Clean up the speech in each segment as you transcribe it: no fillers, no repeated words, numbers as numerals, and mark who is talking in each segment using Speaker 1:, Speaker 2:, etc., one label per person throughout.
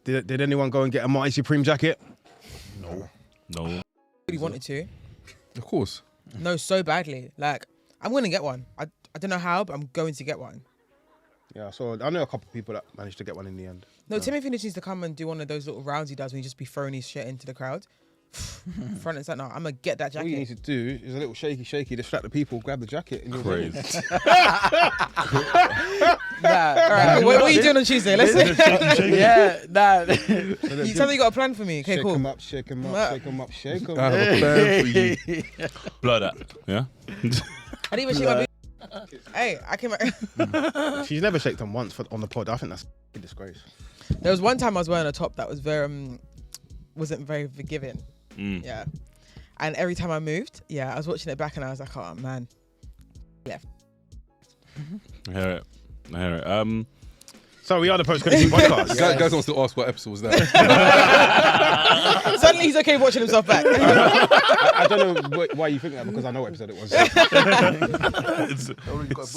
Speaker 1: Did anyone go and get a Marty Supreme jacket?
Speaker 2: No.
Speaker 3: Really wanted to.
Speaker 2: Of course.
Speaker 3: No, so badly. Like, I'm going to get one. I don't know how, but I'm going to get one.
Speaker 1: Yeah, so I know a couple of people that managed to get one in the end.
Speaker 3: No, Timothy needs to come and do one of those little rounds he does when he just be throwing his shit into the crowd. Front and center. I'm going to get that jacket.
Speaker 1: All you need to do is a little shaky, distract the people, grab the jacket, and you're ready.
Speaker 2: Crazy.
Speaker 3: Alright, what are you doing on Tuesday? Let's
Speaker 4: Yeah, nah.
Speaker 3: You tell me you got a plan for me. Okay, cool.
Speaker 1: Shake 'em up.
Speaker 2: I have a plan for you.
Speaker 5: Blow that. Yeah.
Speaker 3: I didn't even shake my Hey, I came out.
Speaker 1: She's never shaked them once on the pod. I think that's a disgrace.
Speaker 3: There was one time I was wearing a top that was wasn't very forgiving. Yeah. And every time I moved, I was watching it back and I was like, oh man. Left.
Speaker 5: I hear it.
Speaker 1: So we are the post-credit podcast.
Speaker 2: Guys wants to ask what episode was that.
Speaker 3: Suddenly he's okay watching himself back.
Speaker 1: I don't know why you think that, because I know what episode it was.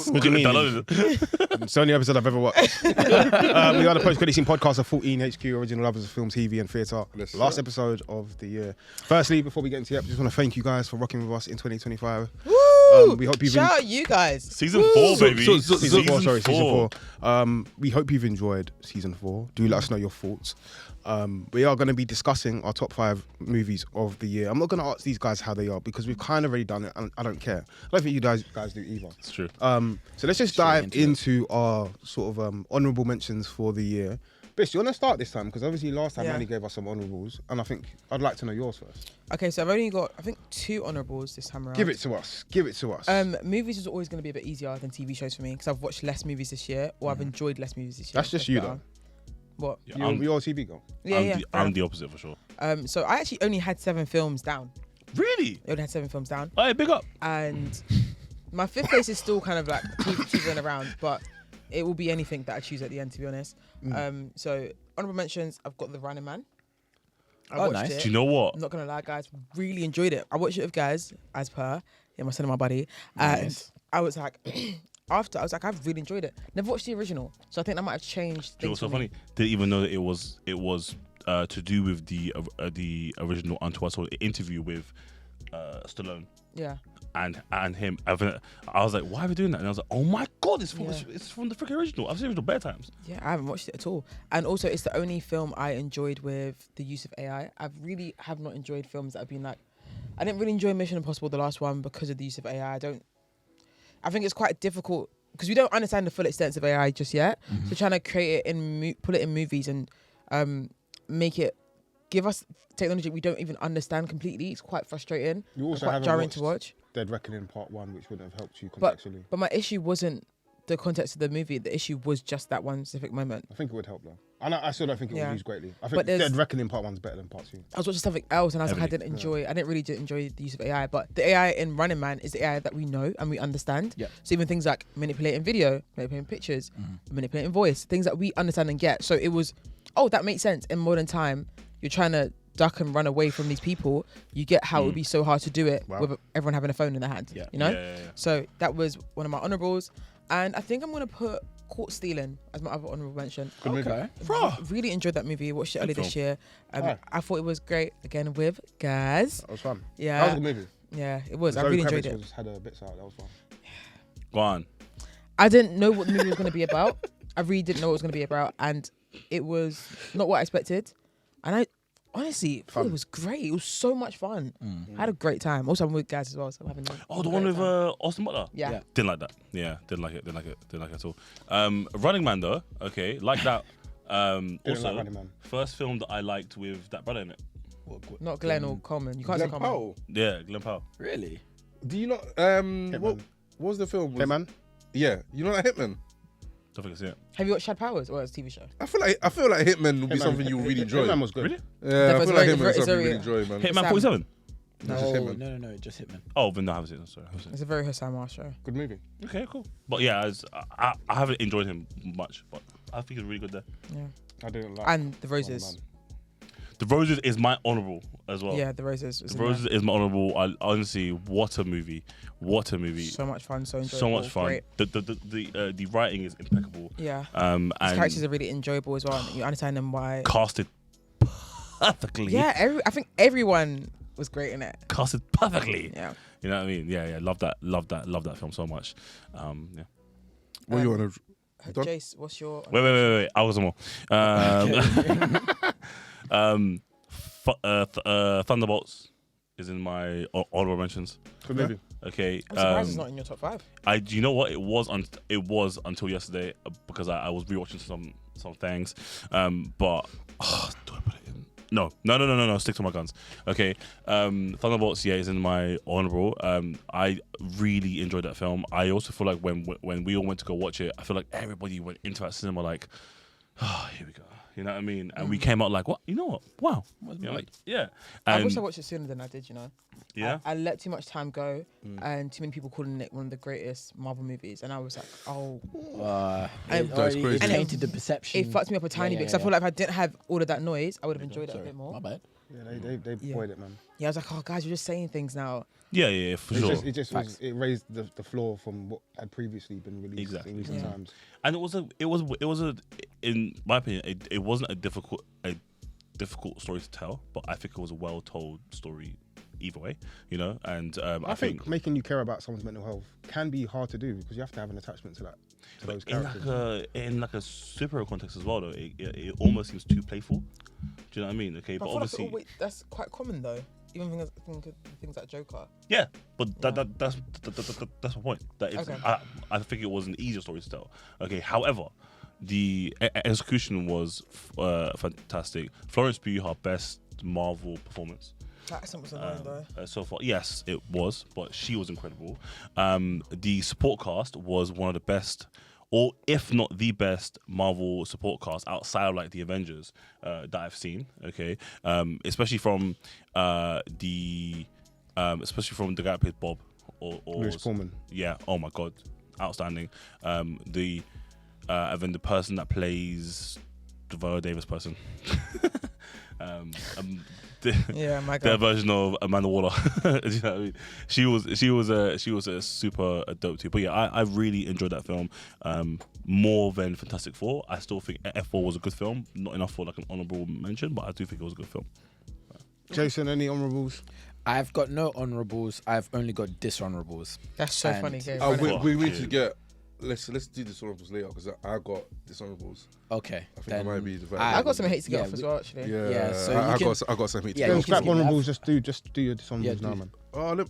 Speaker 5: What do you mean?
Speaker 1: It's the only episode I've ever watched. We are the post-credit scene podcast of 14 HQ, original lovers of film, TV and theatre.
Speaker 2: Yes,
Speaker 1: Last
Speaker 2: sir.
Speaker 1: episode of the year. Firstly, before we get into the episode, I just want to thank you guys for rocking with us in 2025.
Speaker 3: Woo!
Speaker 1: We hope you've
Speaker 3: Shout out you guys.
Speaker 5: Season 4, baby.
Speaker 1: Season 4. We hope you've enjoyed season 4. Do let us know your thoughts. We are going to be discussing our top 5 movies of the year. I'm not going to ask these guys how they are because we've kind of already done it and I don't care. I don't think you guys do either.
Speaker 5: It's true.
Speaker 1: So let's just dive into our sort of honourable mentions for the year. Bish, you want to start this time? Because obviously last time Manny gave us some honourables and I think I'd like to know yours first.
Speaker 3: Okay, so I've only got, I think, 2 honourables this time around.
Speaker 1: Give it to us.
Speaker 3: Movies is always going to be a bit easier than TV shows for me because I've watched less movies this year or I've enjoyed less movies this year.
Speaker 1: That's just you though.
Speaker 3: What?
Speaker 5: Yeah,
Speaker 1: You're a TV girl.
Speaker 5: I'm the opposite for sure.
Speaker 3: So I actually only had 7 films down.
Speaker 5: Really?
Speaker 3: I only had 7 films down.
Speaker 5: Alright, big up.
Speaker 3: And my 5th place is still kind of like teetering around, but it will be anything that I choose at the end, to be honest. So honourable mentions, I've got The Running Man. I watched
Speaker 4: nice.
Speaker 3: it.
Speaker 5: Do you know what?
Speaker 3: I'm not gonna lie, guys, really enjoyed it. I watched it with guys, as per, my son and my buddy. And
Speaker 4: Nice.
Speaker 3: I was like, after, I was like, I've really enjoyed it. Never watched the original, so I think that might have changed
Speaker 5: Do you know
Speaker 3: things
Speaker 5: what's so
Speaker 3: for me.
Speaker 5: funny? Didn't even know that it was to do with the original until I saw an interview with Stallone.
Speaker 3: Yeah.
Speaker 5: And him. I was like, why are we doing that? And I was like, oh my god, it's from the freaking original. I've seen the original bare times.
Speaker 3: Yeah, I haven't watched it at all. And also, it's the only film I enjoyed with the use of AI. I really have not enjoyed films that have been like, I didn't really enjoy Mission Impossible, the last one, because of the use of AI. I think it's quite difficult because we don't understand the full extent of AI just yet. So trying to create it put it in movies and make it, give us technology we don't even understand completely. It's quite frustrating.
Speaker 1: You also
Speaker 3: quite
Speaker 1: haven't
Speaker 3: jarring to
Speaker 1: watched
Speaker 3: watch.
Speaker 1: Dead Reckoning Part 1, which wouldn't have helped you
Speaker 3: But
Speaker 1: contextually.
Speaker 3: my issue wasn't the context of the movie. The issue was just that one specific moment.
Speaker 1: I think it would help though. And I still don't think it would use greatly. I think
Speaker 3: But there's-
Speaker 1: Dead Reckoning Part 1's better than Part 2.
Speaker 3: I was watching something else and I was like, I
Speaker 5: Heavily.
Speaker 3: didn't really enjoy the use of AI, but the AI in Running Man is the AI that we know and we understand.
Speaker 4: Yeah.
Speaker 3: So even things like manipulating video, manipulating pictures, manipulating voice, things that we understand and get. So it was, that makes sense. In modern time, you're trying to duck and run away from these people. You get how it would be so hard to do it with everyone having a phone in their hand.
Speaker 4: Yeah.
Speaker 3: You know?
Speaker 5: Yeah.
Speaker 3: So that was one of my honourables. And I think I'm going to put Caught Stealing as my other honourable mention.
Speaker 4: Okay.
Speaker 3: Really enjoyed that movie. Watched it earlier this year.
Speaker 1: Right.
Speaker 3: I thought it was great. Again with guys.
Speaker 1: That was fun.
Speaker 3: Yeah.
Speaker 1: That was a good movie.
Speaker 3: Yeah, it was. I
Speaker 1: Zoe
Speaker 3: really
Speaker 1: Kravitz
Speaker 3: enjoyed it.
Speaker 1: had her bits out. That was fun.
Speaker 5: Go on.
Speaker 3: I didn't know what the movie was going to be about. I really didn't know what it was going to be about, and it was not what I expected. And I honestly thought it was great. It was so much fun. I had a great time. Also, I'm with guys as well, so I'm having.
Speaker 5: The one with Austin Butler.
Speaker 3: Yeah.
Speaker 5: Didn't like that. Yeah, didn't like it at all. Running Man though, okay, like that. Also,
Speaker 1: like Running Man.
Speaker 5: first film that I liked with that brother in it.
Speaker 3: Not Glenn or Coleman. You can't say
Speaker 2: Glenn
Speaker 3: Coleman.
Speaker 2: Powell.
Speaker 5: Yeah, Glenn Powell.
Speaker 4: Really?
Speaker 2: Do you not? What was the film?
Speaker 1: Hitman?
Speaker 2: Yeah, you know that Hitman.
Speaker 5: Don't think I see it.
Speaker 3: Have you watched Chad Powers or it's a TV show?
Speaker 2: I feel like Hitman would be something you really enjoy.
Speaker 1: Hitman was good.
Speaker 5: Really?
Speaker 2: Yeah, I feel like
Speaker 3: It's
Speaker 2: Hitman is something
Speaker 3: very-
Speaker 2: you really enjoy, man.
Speaker 5: Hitman
Speaker 3: Sam.
Speaker 5: 47.
Speaker 2: No, just Hitman.
Speaker 4: No, just Hitman.
Speaker 5: Oh, then no, I haven't seen it. Sorry.
Speaker 3: It's a very Hossam show.
Speaker 1: Good movie.
Speaker 5: Okay, cool. But yeah, I haven't enjoyed him much, but I think he's really good there.
Speaker 3: Yeah.
Speaker 1: I didn't like.
Speaker 3: And The Roses.
Speaker 1: Man.
Speaker 5: The Roses is my honourable as well.
Speaker 3: Yeah, The Roses.
Speaker 5: The Roses is my honourable. I honestly, what a movie! What a movie!
Speaker 3: So much fun, so enjoyable.
Speaker 5: So much fun.
Speaker 3: Great.
Speaker 5: The writing is impeccable.
Speaker 3: Yeah.
Speaker 5: And
Speaker 3: His characters are really enjoyable as well. And you understand them why.
Speaker 5: Casted perfectly.
Speaker 3: Yeah, I think everyone was great in it.
Speaker 5: Casted perfectly.
Speaker 3: Yeah.
Speaker 5: You know what I mean? Yeah. Love that film so much. Yeah.
Speaker 2: What you want to? Done?
Speaker 3: Jace, what's your?
Speaker 5: Wait. I was more. Thunderbolts is in my honorable mentions.
Speaker 1: Good movie.
Speaker 5: Okay.
Speaker 3: I'm surprised it's not in your top 5.
Speaker 5: Do you know what it was? It was until yesterday because I was rewatching some things. But do I put it in? No. Stick to my guns. Okay. Thunderbolts, is in my honorable. I really enjoyed that film. I also feel like when we all went to go watch it, I feel like everybody went into that cinema like, here we go. You know what I mean? And we came out like, what? You know what? Wow. You know, like, yeah.
Speaker 3: I
Speaker 5: And
Speaker 3: wish I watched it sooner than I did. You know.
Speaker 5: yeah.
Speaker 3: I let too much time go, and too many people calling it one of the greatest Marvel movies, and I was like, oh.
Speaker 2: That's crazy.
Speaker 4: It
Speaker 3: And
Speaker 4: tainted the perception.
Speaker 3: It fucked me up a tiny bit because I feel like if I didn't have all of that noise, I would have enjoyed it a bit more.
Speaker 4: My bad.
Speaker 1: Yeah, they boiled it, man.
Speaker 3: Yeah, I was like, oh, guys, you're just saying things now.
Speaker 5: Yeah, for sure.
Speaker 1: It raised the floor from what had previously been released in recent
Speaker 3: Yeah.
Speaker 1: times.
Speaker 5: And it was a in my opinion, it wasn't a difficult story to tell, but I think it was a well told story either way, you know. And I think
Speaker 1: making you care about someone's mental health can be hard to do because you have to have an attachment to those characters.
Speaker 5: in like a superhero context as well, though, it almost seems too playful. Do you know what I mean? Okay, but
Speaker 3: I feel
Speaker 5: obviously
Speaker 3: like, that's quite common though. Even things like Joker.
Speaker 5: yeah, but that's my point. That it's,
Speaker 3: Okay.
Speaker 5: I think it was an easier story to tell. Okay, however, the execution was fantastic. Florence Pugh, her best Marvel performance.
Speaker 3: That accent was annoying though.
Speaker 5: So far, yes, it was, but she was incredible. The support cast was one of the best, or if not the best, Marvel support cast outside of like the Avengers that I've seen. Okay, especially from the guy who played Bob or
Speaker 1: Louis Pullman.
Speaker 5: Yeah. Oh my God, outstanding. And then the person that plays the Viola Davis person.
Speaker 3: Yeah, my
Speaker 5: Their
Speaker 3: God.
Speaker 5: version of Amanda Waller. Do you know what I mean? She was a super dope too. But yeah, I really enjoyed that film more than Fantastic Four. I still think F4 was a good film. Not enough for like an honourable mention, but I do think it was a good film.
Speaker 1: Jason, any honourables?
Speaker 4: I've got no honourables. I've only got dishonourables.
Speaker 3: That's so
Speaker 4: And-
Speaker 3: funny. Gabe.
Speaker 2: We need to get. Let's do dishonorables later because I got dishonorables.
Speaker 4: Okay.
Speaker 2: I think
Speaker 4: then
Speaker 2: I might be the
Speaker 3: I got some hate to get
Speaker 4: yeah,
Speaker 3: off as well, actually.
Speaker 2: Yeah,
Speaker 4: so
Speaker 2: I
Speaker 4: you
Speaker 2: got some heat.
Speaker 4: Yeah,
Speaker 2: to
Speaker 4: you
Speaker 2: go.
Speaker 4: can
Speaker 1: Scrap
Speaker 4: skip
Speaker 1: honourables.
Speaker 4: that.
Speaker 1: Just do your dishonourables now,
Speaker 4: do.
Speaker 1: man.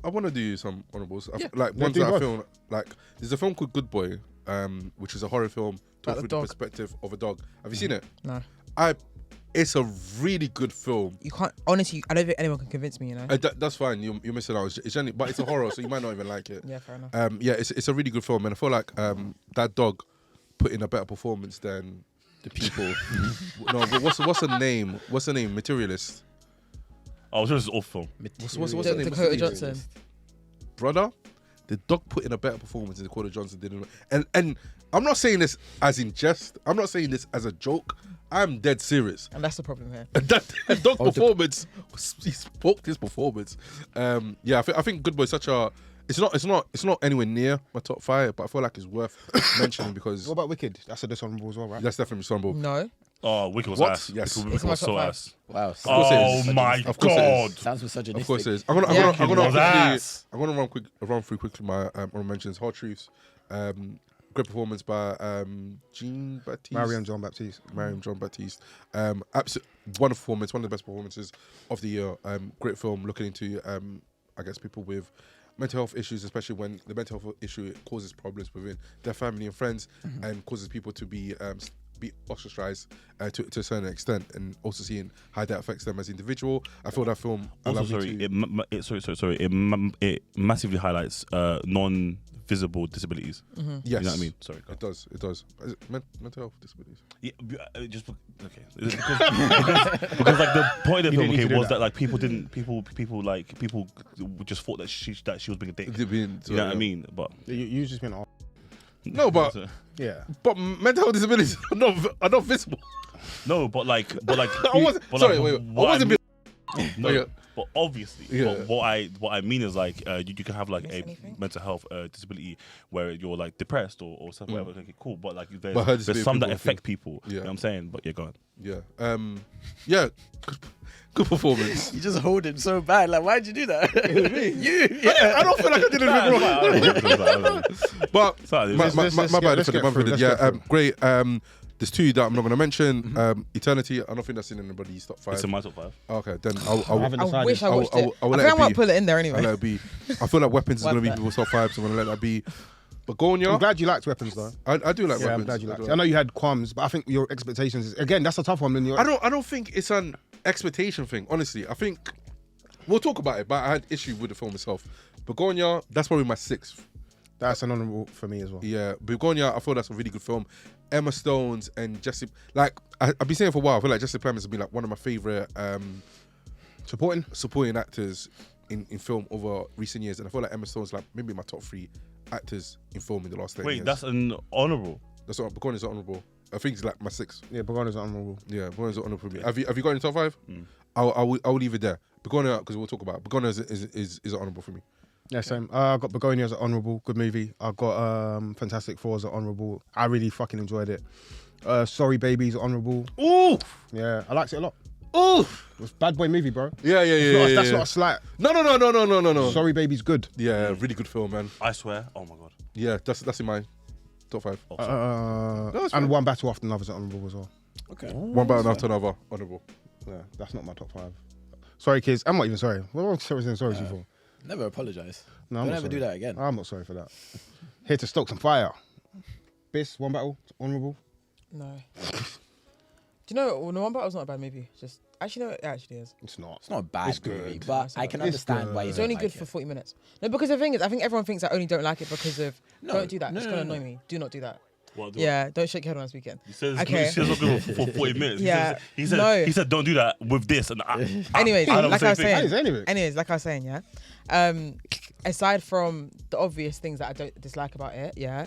Speaker 2: I want to do some honorables.
Speaker 4: Yeah.
Speaker 2: Like
Speaker 1: Yeah,
Speaker 2: ones
Speaker 1: do
Speaker 2: that I
Speaker 1: both.
Speaker 2: feel like there's a film called Good Boy, which is a horror film
Speaker 3: About
Speaker 2: told
Speaker 3: the
Speaker 2: through the
Speaker 3: dog.
Speaker 2: perspective of a dog. Have you seen it?
Speaker 3: No.
Speaker 2: It's a really good film.
Speaker 3: You can't, honestly, I don't think anyone can convince me, you know?
Speaker 2: That's fine. You're missing out. It's only, but it's a horror, so you might not even like it.
Speaker 3: Yeah, fair enough.
Speaker 2: It's a really good film, and I feel like that dog put in a better performance than the people. No, but what's her name? What's her name? Materialist.
Speaker 5: I was just awful.
Speaker 2: What's her name?
Speaker 3: Dakota Johnson.
Speaker 2: Brother, the dog put in a better performance than Dakota Johnson did. And I'm not saying this as in jest. I'm not saying this as a joke. I'm dead serious.
Speaker 3: And that's the problem here.
Speaker 2: That dog performance, he spoke his performance. I think Good Boy is such a. It's not anywhere near my top 5, but I feel like it's worth mentioning because
Speaker 1: What about Wicked? That's a dishonourable as well, right?
Speaker 2: that's definitely dishonourable.
Speaker 3: No.
Speaker 5: Oh, Wicked was
Speaker 2: What?
Speaker 5: ass.
Speaker 2: Yes.
Speaker 5: Wicked
Speaker 3: It's my
Speaker 5: was
Speaker 3: top
Speaker 5: so
Speaker 3: 5.
Speaker 5: ass.
Speaker 4: Wow.
Speaker 2: course it
Speaker 5: Oh
Speaker 2: is.
Speaker 5: my
Speaker 2: Of course it is.
Speaker 5: God.
Speaker 4: Sounds misogynistic.
Speaker 2: Of course it is. I'm
Speaker 3: Yeah.
Speaker 2: gonna run through quickly my honorable mentions. Hard Truths, great performance by Jean Baptiste.
Speaker 1: Mariam John Baptiste.
Speaker 2: Absolute wonderful performance, one of the best performances of the year. Great film looking into I guess people with mental health issues, especially when the mental health issue causes problems within their family and friends and causes people to be ostracized to a certain extent, and also seeing how that affects them as individual. I feel that film
Speaker 5: Also,
Speaker 2: allowed me
Speaker 5: sorry. It massively highlights non-visible disabilities.
Speaker 2: Yes.
Speaker 5: You know what I mean? Sorry.
Speaker 2: It does. Is it mental health disabilities.
Speaker 5: Yeah, okay. Because like the point of the
Speaker 1: You
Speaker 5: film
Speaker 1: didn't need to do
Speaker 5: was
Speaker 1: that.
Speaker 5: that like people just thought that she was being a dick.
Speaker 2: It being-
Speaker 5: You know what I mean? But
Speaker 1: You just been
Speaker 2: No, but
Speaker 1: Yeah.
Speaker 2: But mental health disabilities are not visible.
Speaker 5: No, but like,
Speaker 2: I wasn't. Sorry, wait. I wasn't.
Speaker 5: No,
Speaker 2: Yeah.
Speaker 5: but obviously,
Speaker 2: Yeah.
Speaker 5: but what I mean is like you can have like
Speaker 3: Miss
Speaker 5: a
Speaker 3: anything?
Speaker 5: mental health disability where you're like depressed or something, whatever. Okay, cool, but like
Speaker 2: But her
Speaker 5: there's
Speaker 2: disability
Speaker 5: some that
Speaker 2: people
Speaker 5: affect
Speaker 2: think-
Speaker 5: people.
Speaker 2: Yeah.
Speaker 5: You know what I'm saying? But yeah, go on.
Speaker 2: Yeah. Yeah. Good performance.
Speaker 4: You just hold it so bad. Like, why'd you do that? You. Yeah.
Speaker 2: I don't feel like I did anything wrong. But
Speaker 5: Sorry,
Speaker 2: my
Speaker 5: let's-
Speaker 2: bad
Speaker 1: let's
Speaker 2: for the
Speaker 1: get
Speaker 2: month.
Speaker 1: through, let's
Speaker 2: Yeah.
Speaker 1: get through.
Speaker 2: Great. There's two that I'm not going to mention. Eternity. I don't think that's in anybody's top 5.
Speaker 5: It's in my top 5.
Speaker 2: Okay, then
Speaker 1: I haven't
Speaker 3: I
Speaker 1: decided.
Speaker 3: wish I watched it.
Speaker 2: I will
Speaker 3: I
Speaker 2: let
Speaker 3: think I
Speaker 2: it
Speaker 3: might
Speaker 2: be.
Speaker 3: put it in there
Speaker 2: I'll
Speaker 3: anyway.
Speaker 2: let it be. I feel like Weapons is going to be
Speaker 3: Worth
Speaker 2: people's top 5, so I'm going to let that be.
Speaker 1: I'm
Speaker 2: Begonia.
Speaker 1: glad you liked Weapons though.
Speaker 2: I do like
Speaker 1: Yeah,
Speaker 2: Weapons.
Speaker 1: I'm glad you
Speaker 2: I
Speaker 1: liked
Speaker 2: do
Speaker 1: it. I know you had qualms, but I think your expectations is again that's a tough one.
Speaker 2: I don't think it's an expectation thing. Honestly, I think we'll talk about it. But I had issue with the film itself. Begonia, that's probably my 6th.
Speaker 1: That's an honourable for me as well.
Speaker 2: Yeah, Begonia, I feel that's a really good film. Emma Stones and Jesse, like I've been saying for a while. I feel like Jesse Plemons has been like one of my favorite supporting actors in film over recent years, and I feel like Emma Stone's like maybe my top 3 actors in film in the last 10 years.
Speaker 5: Wait, that's an honourable.
Speaker 2: That's not Begonia's honourable. I think it's like my 6th.
Speaker 1: Yeah, Begonia's honourable.
Speaker 2: Yeah, Begonia's honourable for me. Have you got any top 5? I will leave it there. Begonia, because we'll talk about it. Begonia is honourable for me.
Speaker 1: Yeah, same. I got Begonia as an honourable, good movie. I got Fantastic Four as an honourable. I really fucking enjoyed it. Sorry Baby's honourable.
Speaker 2: Ooh,
Speaker 1: Yeah, I liked it a lot.
Speaker 2: ooh.
Speaker 1: It was a bad boy movie, bro.
Speaker 2: Yeah.
Speaker 1: That's not a slight.
Speaker 2: No.
Speaker 1: Sorry Baby's good.
Speaker 2: Yeah, really good film, man.
Speaker 5: I swear. Oh my god.
Speaker 2: Yeah, that's in my top 5.
Speaker 1: And
Speaker 2: fine.
Speaker 1: One Battle After Another's honourable as well.
Speaker 4: Okay.
Speaker 2: One better after another, honourable.
Speaker 1: Yeah, that's not my top 5. Sorry, kids. I'm not even sorry. What am I saying sorry to you for?
Speaker 4: Never apologize.
Speaker 1: No, I'm
Speaker 4: Don't
Speaker 1: not
Speaker 4: ever
Speaker 1: sorry.
Speaker 4: do that again.
Speaker 1: I'm not sorry for that. Here to stoke some fire. Biss, One Battle, honourable.
Speaker 3: No. Do you know what? No, One Battle's not a bad movie. Just actually, no, it actually is.
Speaker 1: It's not.
Speaker 4: It's not a bad
Speaker 1: It's good.
Speaker 4: movie, but I can understand why you
Speaker 3: It's
Speaker 4: don't
Speaker 3: only
Speaker 4: like
Speaker 3: good
Speaker 4: it.
Speaker 3: for 40 minutes. No, because the thing is, I think everyone thinks I only don't like it because of.
Speaker 4: No,
Speaker 3: Don't do that.
Speaker 4: no,
Speaker 3: it's
Speaker 4: no,
Speaker 3: gonna
Speaker 4: no,
Speaker 3: annoy
Speaker 4: no.
Speaker 3: me. Do not do that.
Speaker 5: What, do
Speaker 3: Yeah, don't shake your head when I'm speaking.
Speaker 5: He says
Speaker 3: Okay.
Speaker 5: he says not good for 40 minutes.
Speaker 3: Yeah,
Speaker 5: He said
Speaker 3: no.
Speaker 5: he said don't do that with this and
Speaker 3: Anyways,
Speaker 5: I don't
Speaker 3: like
Speaker 5: say
Speaker 3: I was
Speaker 5: things.
Speaker 1: I
Speaker 3: saying.
Speaker 1: didn't say anything.
Speaker 3: Anyways, like I was saying, yeah. Aside from the obvious things that I don't dislike about it, yeah.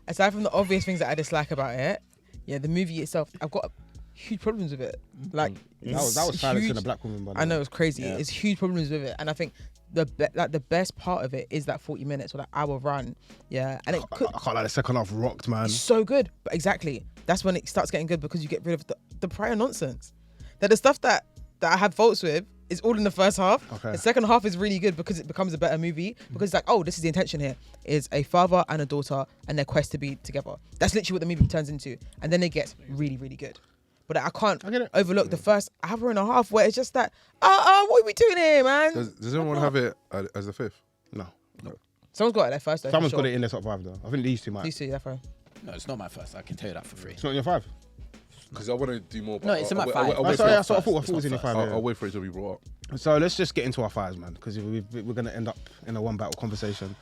Speaker 3: Aside from the obvious things that I dislike about it, yeah, the movie itself, I've got huge problems with it. Like
Speaker 1: That was silencing
Speaker 3: huge-
Speaker 1: a black woman. By the
Speaker 3: I know
Speaker 1: way.
Speaker 3: it's crazy.
Speaker 4: Yeah.
Speaker 3: It's huge problems with it, and I think the best part of it is that 40 minutes or that hour run, yeah. And it could,
Speaker 1: I can't like the second half rocked, man.
Speaker 3: it's so good, but exactly that's when it starts getting good because you get rid of the prior nonsense. That the stuff that I have faults with is all in the first half.
Speaker 1: Okay.
Speaker 3: The second half is really good because it becomes a better movie because it's like, oh, this is the intention here is a father and a daughter and their quest to be together. That's literally what the movie turns into, and then it gets really, really good. But I can't
Speaker 1: I get it.
Speaker 3: overlook the first hour and a half where it's just that, what are we doing here, man?
Speaker 2: Does anyone have it as the 5th?
Speaker 1: No.
Speaker 3: Someone's got it there first, though.
Speaker 1: Someone's
Speaker 3: for sure.
Speaker 1: got it in their top 5 though. I think these two might.
Speaker 3: These two, definitely.
Speaker 4: No, it's not my first. I can tell you that for free.
Speaker 1: It's not in your 5.
Speaker 2: Because I want to do more. But
Speaker 4: No, it's in my
Speaker 2: I'll
Speaker 4: 5.
Speaker 2: wait- I'll
Speaker 1: Oh,
Speaker 2: wait
Speaker 1: sorry,
Speaker 2: for-
Speaker 1: that's what I thought. I
Speaker 4: It's
Speaker 1: thought it was in your
Speaker 4: not
Speaker 1: 5.
Speaker 2: I'll
Speaker 1: yeah.
Speaker 2: wait for it to be brought up.
Speaker 1: So let's just get into our 5s, man, because we're going to end up in a one battle conversation.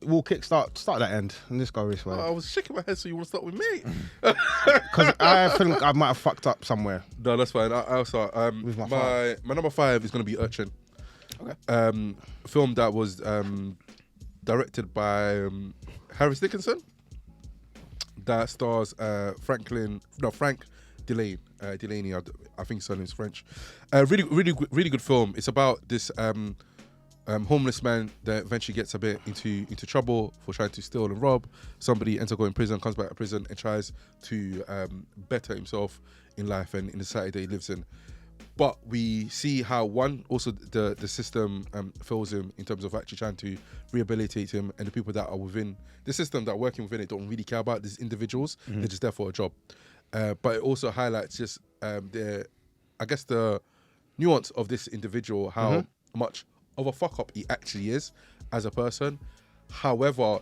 Speaker 1: We'll start that end and just go this way.
Speaker 2: I was shaking my head, so you want to start with me?
Speaker 1: Because I think I might have fucked up somewhere.
Speaker 2: No, that's fine. I'll start.
Speaker 1: With my
Speaker 2: My number 5 is going to be Urchin. Okay. A film that was directed by Harris Dickinson. That stars Frank Delaney. I think his name's French. Really good film. It's about this homeless man that eventually gets a bit into trouble for trying to steal and rob somebody, ends up going to prison, comes back to prison and tries to better himself in life and in the society that he lives in. But we see how also the system fails him in terms of actually trying to rehabilitate him, and the people that are within the system that are working within it don't really care about these individuals. They're just there for a job. But it also highlights just the nuance of this individual, how much of a fuck up he actually is as a person. However,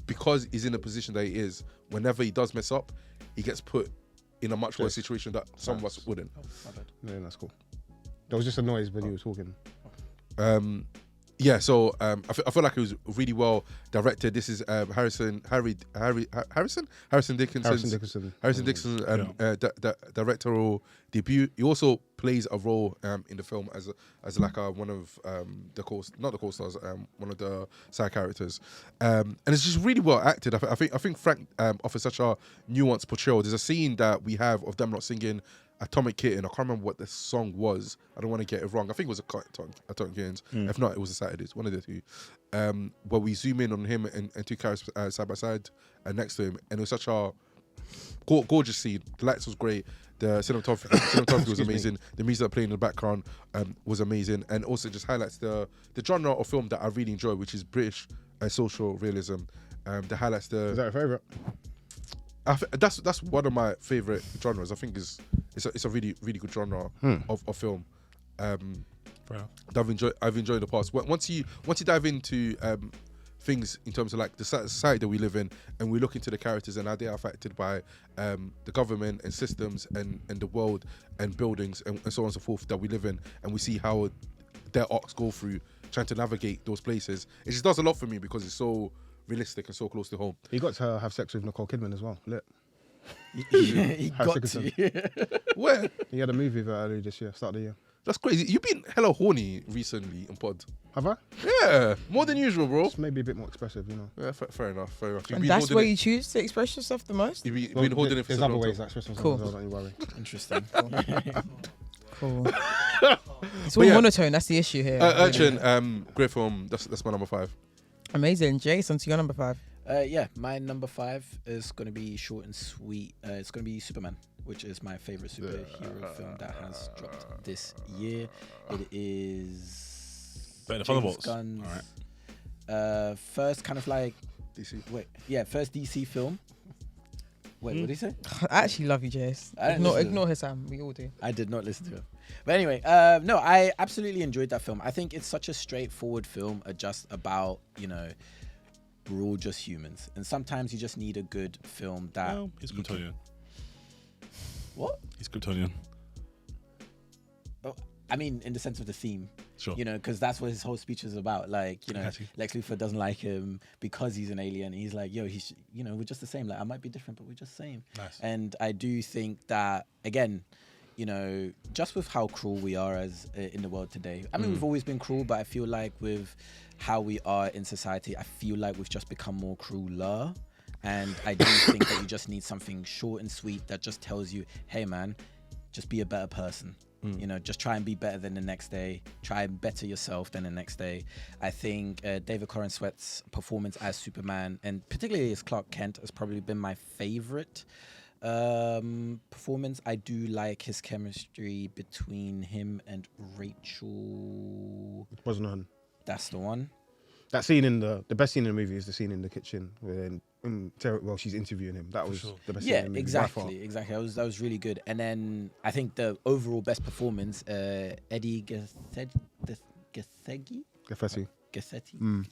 Speaker 2: because he's in the position that he is, whenever he does mess up, he gets put in a much worse situation that some of us wouldn't.
Speaker 1: Yeah, that's cool. There was just a noise when you were talking.
Speaker 2: Yeah, so I feel like it was really well directed. This is Harrison Dickinson's directorial debut. He also plays a role in the film as like one of not the co-stars, one of the side characters, and it's just really well acted. I think Frank offers such a nuanced portrayal. There's a scene that we have of them not singing Atomic Kitten. I can't remember what the song was. I don't want to get it wrong. I think it was Atomic Kittens. If not, it was the Saturdays. One of the two. Where we zoom in on him and two characters side by side next to him, and it was such a gorgeous scene. The lights was great. The cinematography was amazing. The music that played in the background was amazing, and also just highlights the genre of film that I really enjoy, which is British social realism. That highlights the.
Speaker 1: Is that your favourite?
Speaker 2: That's one of my favorite genres. I think it's a really really good genre of film. That I've enjoyed the past. Once you dive into things in terms of like the society that we live in, and we look into the characters and how they are affected by the government and systems and the world and buildings and so on and so forth that we live in, and we see how their arcs go through trying to navigate those places. It just does a lot for me because it's so realistic and so close to home.
Speaker 1: He got to have sex with Nicole Kidman as well. Lit.
Speaker 4: He
Speaker 1: Harris
Speaker 4: got
Speaker 1: Dickinson.
Speaker 4: to.
Speaker 2: Where?
Speaker 1: He had a movie with her earlier this year, start of the year.
Speaker 2: That's crazy. You've been hella horny recently in pod.
Speaker 1: Have I?
Speaker 2: Yeah, more than usual, bro.
Speaker 1: It's maybe a bit more expressive, you know.
Speaker 2: Yeah, fair enough. You've
Speaker 3: And
Speaker 2: been
Speaker 3: that's
Speaker 2: holding
Speaker 3: where
Speaker 2: it-
Speaker 3: you choose to express yourself the most?
Speaker 2: You've been holding it for
Speaker 1: There's
Speaker 2: so
Speaker 1: other
Speaker 2: long.
Speaker 1: ways like express
Speaker 3: Cool.
Speaker 1: myself as well, don't you worry.
Speaker 4: Interesting.
Speaker 3: Cool. It's all monotone. That's the issue here.
Speaker 2: Urchin, great film. That's my number 5.
Speaker 3: Amazing. Jason, to your number 5.
Speaker 4: Yeah, my number 5 is going to be short and sweet. It's going to be Superman, which is my favorite superhero film that has dropped this year. It is
Speaker 5: Better than
Speaker 4: James
Speaker 5: Thunderbolts.
Speaker 4: Gunn's,
Speaker 5: All right.
Speaker 4: first kind of like
Speaker 2: DC.
Speaker 4: first DC film. Wait, what did he say?
Speaker 3: I actually love you, Jace.
Speaker 4: I didn't listen to
Speaker 3: Ignore her, Sam. We all do.
Speaker 4: I did not listen to him. But anyway, no, I absolutely enjoyed that film. I think it's such a straightforward film, just about, we're all just humans. And sometimes you just need a good film that...
Speaker 5: Well, he's
Speaker 4: you can-
Speaker 5: Kryptonian.
Speaker 4: What?
Speaker 5: He's Kryptonian.
Speaker 4: Oh, I mean, in the sense of the theme.
Speaker 5: Sure.
Speaker 4: Because that's what his whole speech is about. Like,
Speaker 5: Exactly.
Speaker 4: Lex Luthor doesn't like him because he's an alien. He's like, he's, we're just the same. Like, I might be different, but we're just the same.
Speaker 5: Nice.
Speaker 4: And I do think that, again, just with how cruel we are as in the world today. I mean, we've always been cruel, but I feel like with how we are in society, I feel like we've just become more crueler. And I do think that you just need something short and sweet that just tells you, hey, man, just be a better person. Just try and be better than the next day. Try and better yourself than the next day. I think David Corran Sweat's performance as Superman, and particularly as Clark Kent, has probably been my favorite performance. I do like his chemistry between him and Rachel.
Speaker 1: Wasn't
Speaker 4: That's the one.
Speaker 1: that scene in the best scene in the movie is the scene in the kitchen when she's interviewing him. That was the best scene in the movie.
Speaker 4: Exactly. That was really good. And then I think the overall best performance, Eddie Gathegi. Gassetti.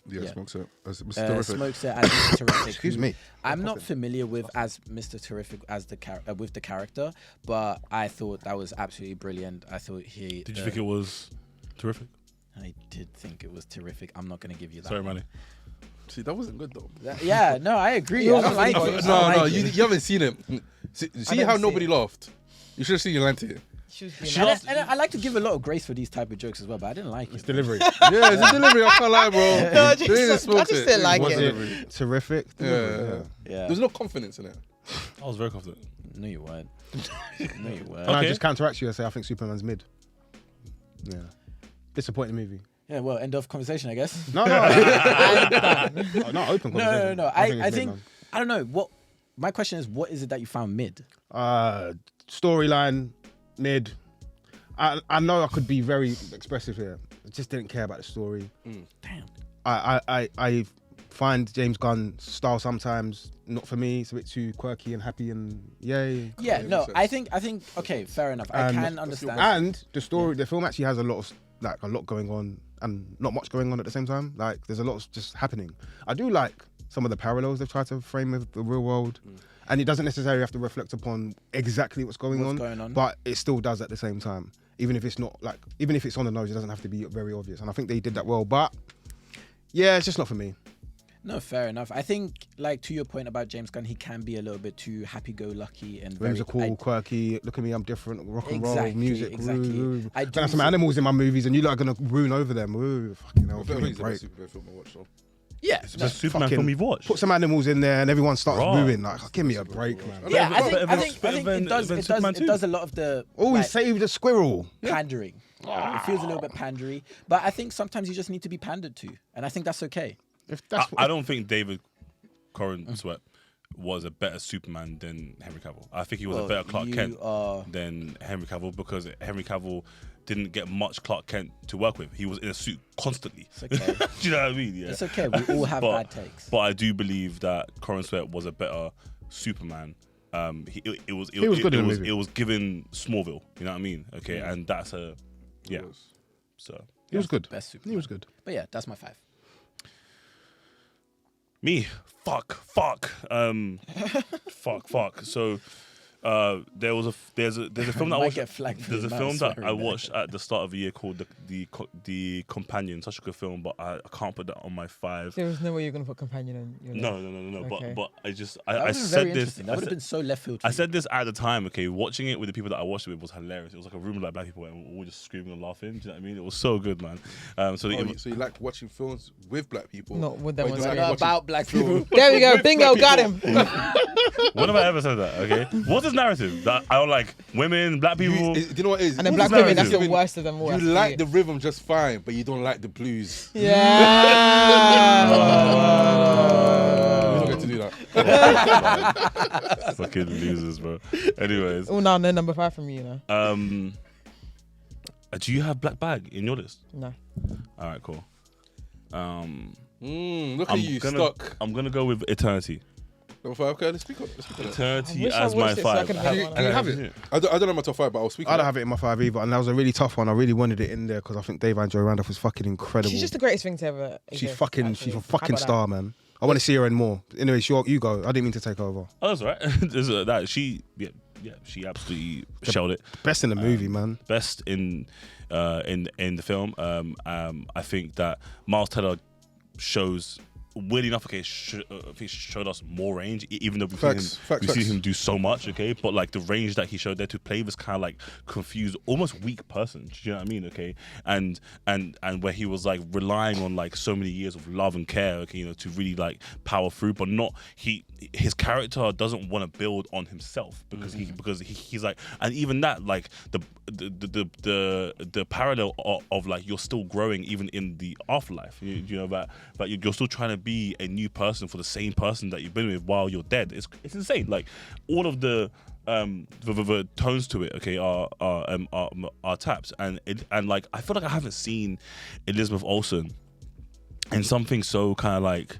Speaker 2: Yeah, Smokes it. As Mr. Terrific.
Speaker 4: Smokes it as Mr. Terrific.
Speaker 1: Excuse me.
Speaker 4: I'm not familiar with as Mr. Terrific as with the character, but I thought that was absolutely brilliant. I thought he.
Speaker 5: Did you think it was terrific?
Speaker 4: I did think it was terrific. I'm not going to give you that.
Speaker 5: Sorry, Manny.
Speaker 2: See, that wasn't good though.
Speaker 4: Yeah, no, I agree. I don't like it.
Speaker 2: No, you haven't seen it. See how nobody laughed. You should have seen Yolante.
Speaker 4: And I like to give a lot of grace for these type of jokes as well, but I didn't like
Speaker 1: It's
Speaker 4: it.
Speaker 1: delivery.
Speaker 2: Yeah, it's a delivery. I can't lie, bro.
Speaker 3: No, I just didn't like
Speaker 2: was
Speaker 3: it.
Speaker 2: delivery.
Speaker 1: Terrific.
Speaker 2: Yeah.
Speaker 4: Yeah.
Speaker 2: There's no confidence in it.
Speaker 5: I was very confident.
Speaker 4: No, you weren't. No, you weren't.
Speaker 1: And I
Speaker 5: Okay.
Speaker 1: just counteract you and say I think Superman's mid. Yeah. Disappointing movie.
Speaker 4: Yeah, well, end of conversation, I guess.
Speaker 1: No. Oh, not open conversation.
Speaker 4: No.
Speaker 1: I
Speaker 4: I
Speaker 1: it's
Speaker 4: think
Speaker 1: mid,
Speaker 4: I don't know. What my question is, what is it that you found mid?
Speaker 1: man. Storyline, mid. I know I could be very expressive here. I just didn't care about the story.
Speaker 4: Damn.
Speaker 1: I find James Gunn's style sometimes not for me. It's a bit too quirky and happy and yay.
Speaker 4: Yeah,
Speaker 2: makes
Speaker 4: no,
Speaker 2: sense.
Speaker 4: I think okay, fair enough. I
Speaker 1: And-
Speaker 4: can understand.
Speaker 1: And the story, the film actually has a lot going on and not much going on at the same time. Like there's a lot just happening. I do like some of the parallels they've tried to frame with the real world. And it doesn't necessarily have to reflect upon exactly what's going on,
Speaker 4: going on.
Speaker 1: but it still does at the same time. even if it's not like, even if it's on the nose, it doesn't have to be very obvious. And I think they did that well. But yeah, it's just not for me.
Speaker 4: No, fair enough. I think, like, to your point about James Gunn, he can be a little bit too happy-go-lucky and very
Speaker 1: Whimsical, quirky. Look at me, I'm different. Rock and roll,
Speaker 4: Exactly,
Speaker 1: music.
Speaker 4: exactly.
Speaker 1: Woo.
Speaker 4: I
Speaker 1: Gonna
Speaker 4: do
Speaker 1: have some
Speaker 4: see-
Speaker 1: animals in my movies, and you lot are gonna ruin over them. Ooh, fucking hell,
Speaker 2: I
Speaker 1: give
Speaker 2: think
Speaker 1: me a
Speaker 2: it's the
Speaker 1: break.
Speaker 2: best Superman film I watched. So.
Speaker 4: Yeah,
Speaker 5: It's
Speaker 4: no,
Speaker 5: the Superman
Speaker 1: fucking-
Speaker 5: film you've watched.
Speaker 1: Put some animals in there, and everyone starts
Speaker 5: Raw.
Speaker 1: wooing. Like, give me a break, man.
Speaker 4: yeah. I
Speaker 5: Better
Speaker 4: think
Speaker 5: than
Speaker 4: it does.
Speaker 5: Superman
Speaker 4: It
Speaker 5: 2.
Speaker 4: does a lot of the
Speaker 1: Oh, he
Speaker 4: like,
Speaker 1: saved a squirrel.
Speaker 4: pandering. It feels a little bit pandery, but I think sometimes you just need to be pandered to, and I think that's okay.
Speaker 1: If
Speaker 5: I,
Speaker 1: that's
Speaker 5: I don't think David Corrin Sweat was a better Superman than Henry Cavill. I think he was a
Speaker 4: Well,
Speaker 5: better Clark
Speaker 4: you
Speaker 5: Kent
Speaker 4: are-
Speaker 5: than Henry Cavill because Henry Cavill didn't get much Clark Kent to work with. He was in a suit constantly.
Speaker 4: It's okay.
Speaker 5: Do you know what I mean? Yeah.
Speaker 4: It's okay. We all have bad takes.
Speaker 5: But I do believe that Corrin Sweat was a better Superman. It was
Speaker 1: He was good in the movie.
Speaker 5: It was given Smallville. You know what I mean? Okay, and that's a yeah.
Speaker 2: Yes.
Speaker 5: So
Speaker 1: he was good.
Speaker 4: Best Superman.
Speaker 1: He was good.
Speaker 4: But yeah, that's my 5.
Speaker 5: me, fuck. So there's a film that I
Speaker 4: Might
Speaker 5: watched.
Speaker 4: get flagged for
Speaker 5: There's
Speaker 4: the
Speaker 5: a
Speaker 4: amount
Speaker 5: film
Speaker 4: of
Speaker 5: that I
Speaker 4: swearing there.
Speaker 5: watched at the start of the year called the Companion. Such a good film, but I can't put that on my 5.
Speaker 3: There was no way you're gonna put companion on your list.
Speaker 5: No.
Speaker 3: Okay.
Speaker 5: But I just
Speaker 4: That
Speaker 5: I
Speaker 4: would have been
Speaker 5: said
Speaker 4: very
Speaker 5: this.
Speaker 4: interesting. That would have been so left field. For
Speaker 5: I
Speaker 4: you.
Speaker 5: said this at the time, okay, watching it with the people that I watched it with was hilarious. It was like a room of like black people and we were all just screaming and laughing. Do you know what I mean? It was so good, man. So
Speaker 2: So you like watching films with black people?
Speaker 3: Not with them
Speaker 2: but
Speaker 3: on
Speaker 2: you don't
Speaker 3: screen.
Speaker 2: like watching
Speaker 4: About black people.
Speaker 3: There we go. Bingo. Got him.
Speaker 5: when have I ever said that? Okay, what's this narrative that I don't like women, black people?
Speaker 2: Do you know what it is?
Speaker 3: And then
Speaker 5: What's
Speaker 3: black
Speaker 5: the
Speaker 3: women. That's the
Speaker 5: narrative?
Speaker 3: worst of them all.
Speaker 2: You
Speaker 3: that's
Speaker 2: like
Speaker 3: you.
Speaker 2: the rhythm just fine, but you don't like the blues.
Speaker 3: Yeah.
Speaker 2: We don't get to do that.
Speaker 5: Fucking losers, bro. Anyways,
Speaker 3: Oh no, no number 5 from you, know.
Speaker 5: do you have Black Bag in your list?
Speaker 3: No.
Speaker 5: All right, cool.
Speaker 2: Look at you, stuck.
Speaker 5: I'm gonna go with Eternity.
Speaker 2: Number 5. Okay, let's speak on it.
Speaker 3: I
Speaker 5: Eternity
Speaker 3: wish I
Speaker 5: as my
Speaker 3: watched it so I
Speaker 5: 5.
Speaker 3: could
Speaker 2: Do you have it? I don't know my top 5, but I'll speak.
Speaker 1: I don't have it in my 5 either, and that was a really tough one. I really wanted it in there because I think Dave and Joe Randolph was fucking incredible.
Speaker 3: She's just the greatest thing to ever.
Speaker 1: she's
Speaker 3: exist,
Speaker 1: fucking,
Speaker 3: actually.
Speaker 1: she's a
Speaker 3: How
Speaker 1: fucking
Speaker 3: about that?
Speaker 1: star, man. I want to see her in more. Anyway, you go. I didn't mean to take over.
Speaker 5: Oh, that's all right. She absolutely shelled it.
Speaker 1: Best in the movie, man.
Speaker 5: Best in the film. I think that Miles Teller shows. Weirdly enough, okay, he showed us more range, even though we've seen him do so much, okay. But like the range that he showed there to play this kind of like confused, almost weak person. Do you know what I mean? Okay, and where he was like relying on like so many years of love and care, okay, to really like power through, but not his character doesn't want to build on himself because he's like, and even that like the parallel of like you're still growing even in the afterlife. You know that you're still trying to be a new person for the same person that you've been with while you're dead. It's insane. Like all of the tones to it, okay, are tapped, and like I feel like I haven't seen Elizabeth Olsen in something so kind of like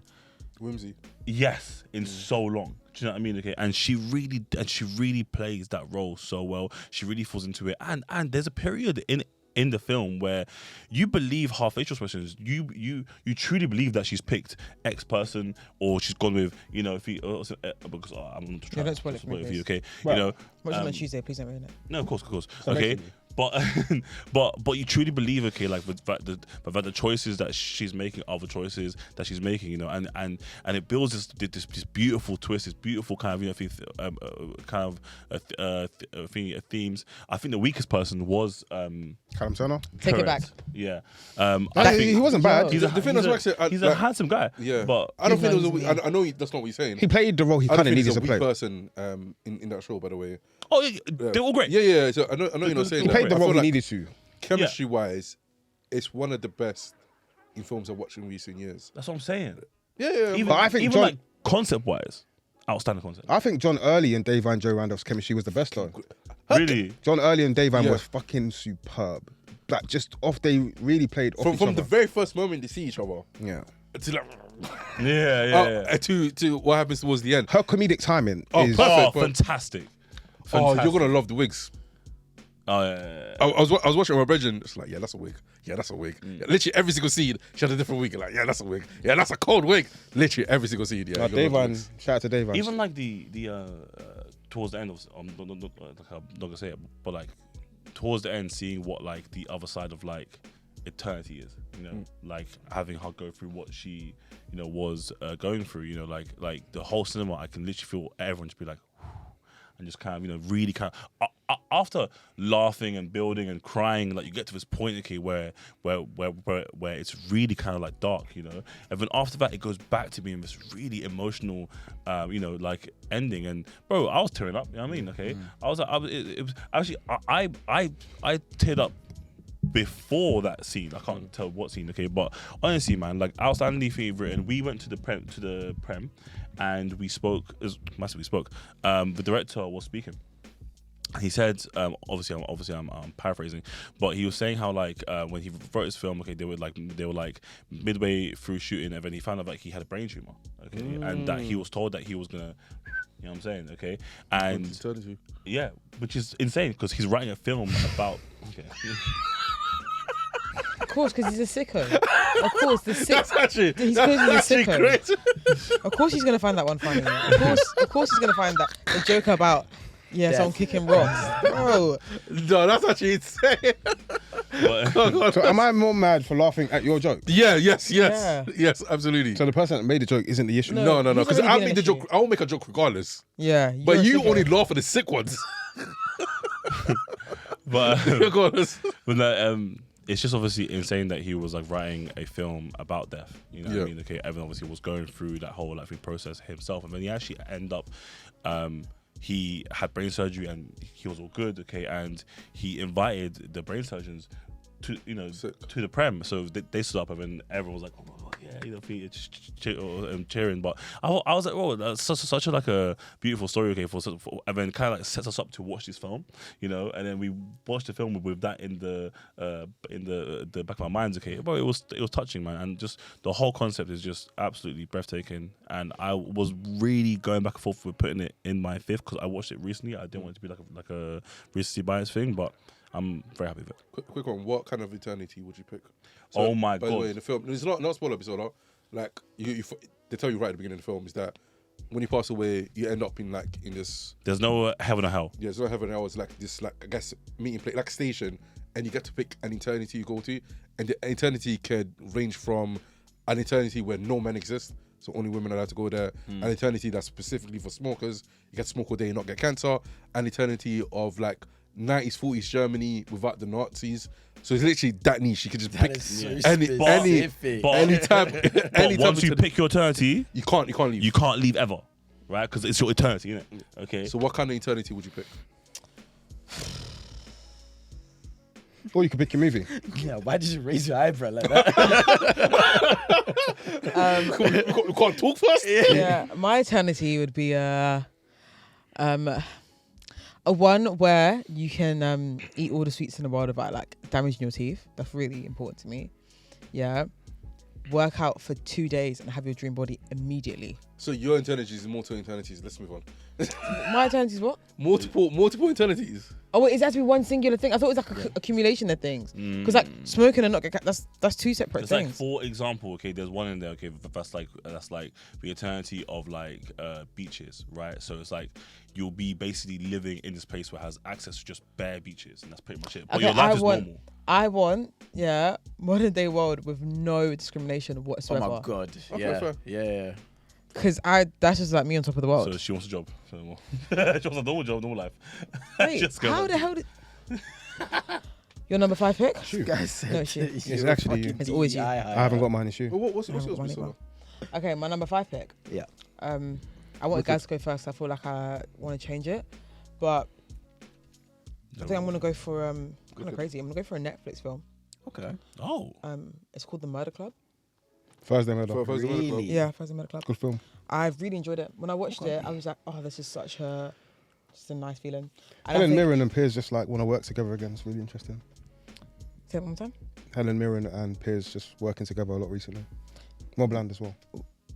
Speaker 2: whimsy.
Speaker 5: Yes, in so long. Do you know what I mean? Okay, and she really plays that role so well. She really falls into it, and there's a period in the film where you believe her facial expressions. You truly believe that she's picked X person or she's gone with if he because I'm not trying
Speaker 3: don't spoil it for me,
Speaker 5: you,
Speaker 3: please.
Speaker 5: okay?
Speaker 1: Right.
Speaker 3: Watch it on Tuesday, please don't ruin it.
Speaker 5: No, of course,
Speaker 1: So
Speaker 5: okay.
Speaker 1: basically-
Speaker 5: But you truly believe, okay, like with the choices that she's making are the choices that she's making, and it builds this beautiful twist, this beautiful kind of themes. I think the weakest person was
Speaker 1: Callum Turner.
Speaker 3: Take it back.
Speaker 5: correct. Yeah,
Speaker 1: He wasn't bad.
Speaker 5: He's
Speaker 2: The thing that's waxed it,
Speaker 5: a
Speaker 2: like-
Speaker 5: handsome guy.
Speaker 2: Yeah,
Speaker 5: but
Speaker 2: I don't think it was.
Speaker 3: He's
Speaker 2: I know that's not what you're saying.
Speaker 1: He played the role he
Speaker 2: I don't
Speaker 1: kind of
Speaker 2: think
Speaker 1: needed
Speaker 2: he's a
Speaker 1: to
Speaker 2: weak
Speaker 1: play.
Speaker 2: person in that show. By the way,
Speaker 5: oh, yeah, they're all great.
Speaker 2: yeah. So I know you're not saying
Speaker 1: He
Speaker 2: that.
Speaker 1: played the
Speaker 2: but I
Speaker 1: role
Speaker 2: feel
Speaker 1: he
Speaker 2: like
Speaker 1: needed to.
Speaker 2: chemistry wise, it's one of the best in films I've watched in recent years.
Speaker 5: That's what I'm saying.
Speaker 2: Yeah.
Speaker 5: Even,
Speaker 1: But I think
Speaker 5: even
Speaker 1: John-
Speaker 5: like concept wise, outstanding concept.
Speaker 1: I think John Early and Dave and Joe Randolph's chemistry was the best though.
Speaker 5: Really.
Speaker 1: John Early and Dave Van
Speaker 2: Yeah.
Speaker 1: was fucking superb. Like just off, they really played off each
Speaker 2: From
Speaker 1: other.
Speaker 2: the very first moment they see each other
Speaker 1: Yeah.
Speaker 2: to like,
Speaker 5: Yeah.
Speaker 2: to what happens towards the end.
Speaker 1: Her comedic timing
Speaker 2: Oh,
Speaker 1: is
Speaker 2: perfect.
Speaker 5: Oh, fantastic.
Speaker 2: Oh, you're gonna love the wigs.
Speaker 5: Oh, yeah.
Speaker 2: I was watching my brethren. It's like, yeah, that's a wig. Yeah, that's a wig. Yeah, literally every single scene, she had a different wig. Like, yeah, that's a wig. Yeah, that's a cold wig. Literally every single scene. Yeah,
Speaker 1: Dave Van, shout out to Dave Van.
Speaker 5: Even like the towards the end of I'm not gonna say it, but like towards the end, seeing what like the other side of like eternity is, like having her go through what she, was going through, like the whole cinema, I can literally feel everyone just be like, and just kind of, really kind of after laughing and building and crying, like you get to this point, okay, where it's really kind of like dark, and then after that it goes back to being this really emotional, like ending. And bro, I was tearing up. You know what I mean? Okay, I was like, it was actually I teared up before that scene. I can't tell what scene, okay, but honestly, man, like outstandingly favorite. And we went to the prem, and we spoke. We spoke. The director was speaking. He said, obviously I'm paraphrasing, but he was saying how like when he wrote his film, okay, they were like midway through shooting, and then he found out like he had a brain tumor, okay, and that he was told that he was gonna, you know what I'm saying, okay, and yeah, which is insane because he's writing a film about, okay.
Speaker 3: Of course, because he's a sicko. Of course, the sick.
Speaker 2: That's actually
Speaker 3: great. Of course, he's gonna find that one funny. Of course, he's gonna find that the joke about someone kicking rocks, bro.
Speaker 2: No, that's actually insane.
Speaker 1: So am I more mad for laughing at your joke?
Speaker 2: Yes, absolutely.
Speaker 1: So the person that made the joke isn't the issue.
Speaker 2: No, because I made the joke. I will make a joke regardless.
Speaker 3: Yeah,
Speaker 2: but you only laugh at the sick ones.
Speaker 5: But
Speaker 2: regardless.
Speaker 5: But that, it's just obviously insane that he was like writing a film about death. You know what I mean? Okay, Evan obviously was going through that whole like process himself, and then he actually ended up. He had brain surgery and he was all good. Okay, and he invited the brain surgeons to to the prem. So they stood up, and then everyone was like, "Oh my god, yeah!" Cheering. But I was like, "Oh, that's such a like a beautiful story." Okay, and then kind of like sets us up to watch this film, and then we watched the film with that in the back of our minds. Okay, but it was touching, man, and just the whole concept is just absolutely breathtaking. And I was really going back and forth with putting it in my fifth because I watched it recently. I didn't want it to be like a recency bias thing, but I'm very happy with it.
Speaker 2: Quick one. What kind of eternity would you pick?
Speaker 5: So, oh my god!
Speaker 2: By the way, in the film, it's not spoiler episode. Like you, they tell you right at the beginning of the film is that when you pass away, you end up in this.
Speaker 5: There's no heaven or hell.
Speaker 2: Yeah, there's no heaven or hell. It's like this, like I guess meeting place, like a station, and you get to pick an eternity you go to, and the eternity can range from an eternity where no men exist, so only women are allowed to go there. An eternity that's specifically for smokers, you get to smoke all day and not get cancer. An eternity of like 90s, 40s Germany without the Nazis. So it's literally that niche. You can just pick any type.
Speaker 5: But once you pick your eternity,
Speaker 2: you can't leave.
Speaker 5: You can't leave ever, right? Because it's your eternity, isn't it? Okay.
Speaker 2: So what kind of eternity would you pick?
Speaker 1: Or you could pick your movie.
Speaker 4: Yeah, why did you raise your eyebrow like that?
Speaker 2: We can't talk first?
Speaker 3: Yeah, my eternity would be a one where you can eat all the sweets in the world without like damaging your teeth. That's really important to me. Yeah. Work out for 2 days and have your dream body immediately.
Speaker 2: So your eternity is multiple eternities. Let's move on.
Speaker 3: My eternity is what?
Speaker 2: Multiple eternities.
Speaker 3: Oh wait, is that to be one singular thing? I thought it was like accumulation of things. Because like smoking and not that's two separate
Speaker 5: it's
Speaker 3: things.
Speaker 5: Like, for example, okay, there's one in there. Okay, that's like the eternity of like beaches, right? So it's like you'll be basically living in this place where it has access to just bare beaches, and that's pretty much it. But your life is normal.
Speaker 3: I want, modern day world with no discrimination whatsoever.
Speaker 4: Oh my god, yeah.
Speaker 3: Because that's just like me on top of the world.
Speaker 5: So she wants a job. She wants a normal job, normal life.
Speaker 3: Wait, how the hell did... Your number 5 pick?
Speaker 4: Guys,
Speaker 3: no, shit.
Speaker 1: It's actually you.
Speaker 3: It's always you.
Speaker 1: I haven't got mine, it's you.
Speaker 2: What's yours, Mr.
Speaker 3: Okay, my number 5 pick.
Speaker 4: Yeah.
Speaker 3: I want guys to go first. I feel like I want to change it. But I think I'm going to go for... kind of crazy. I'm going to go for a Netflix film.
Speaker 4: Okay.
Speaker 5: Oh.
Speaker 3: It's called The Murder Club.
Speaker 1: Thursday Murder.
Speaker 4: Really?
Speaker 3: Yeah, Thursday Murder Club.
Speaker 1: Good film.
Speaker 3: I've really enjoyed it. When I watched it, I was like, oh, this is just a nice feeling. And
Speaker 1: Helen Mirren and Piers just like want to work together again. It's really interesting.
Speaker 3: Say it one more time.
Speaker 1: Helen Mirren and Piers just working together a lot recently. Mobland as well.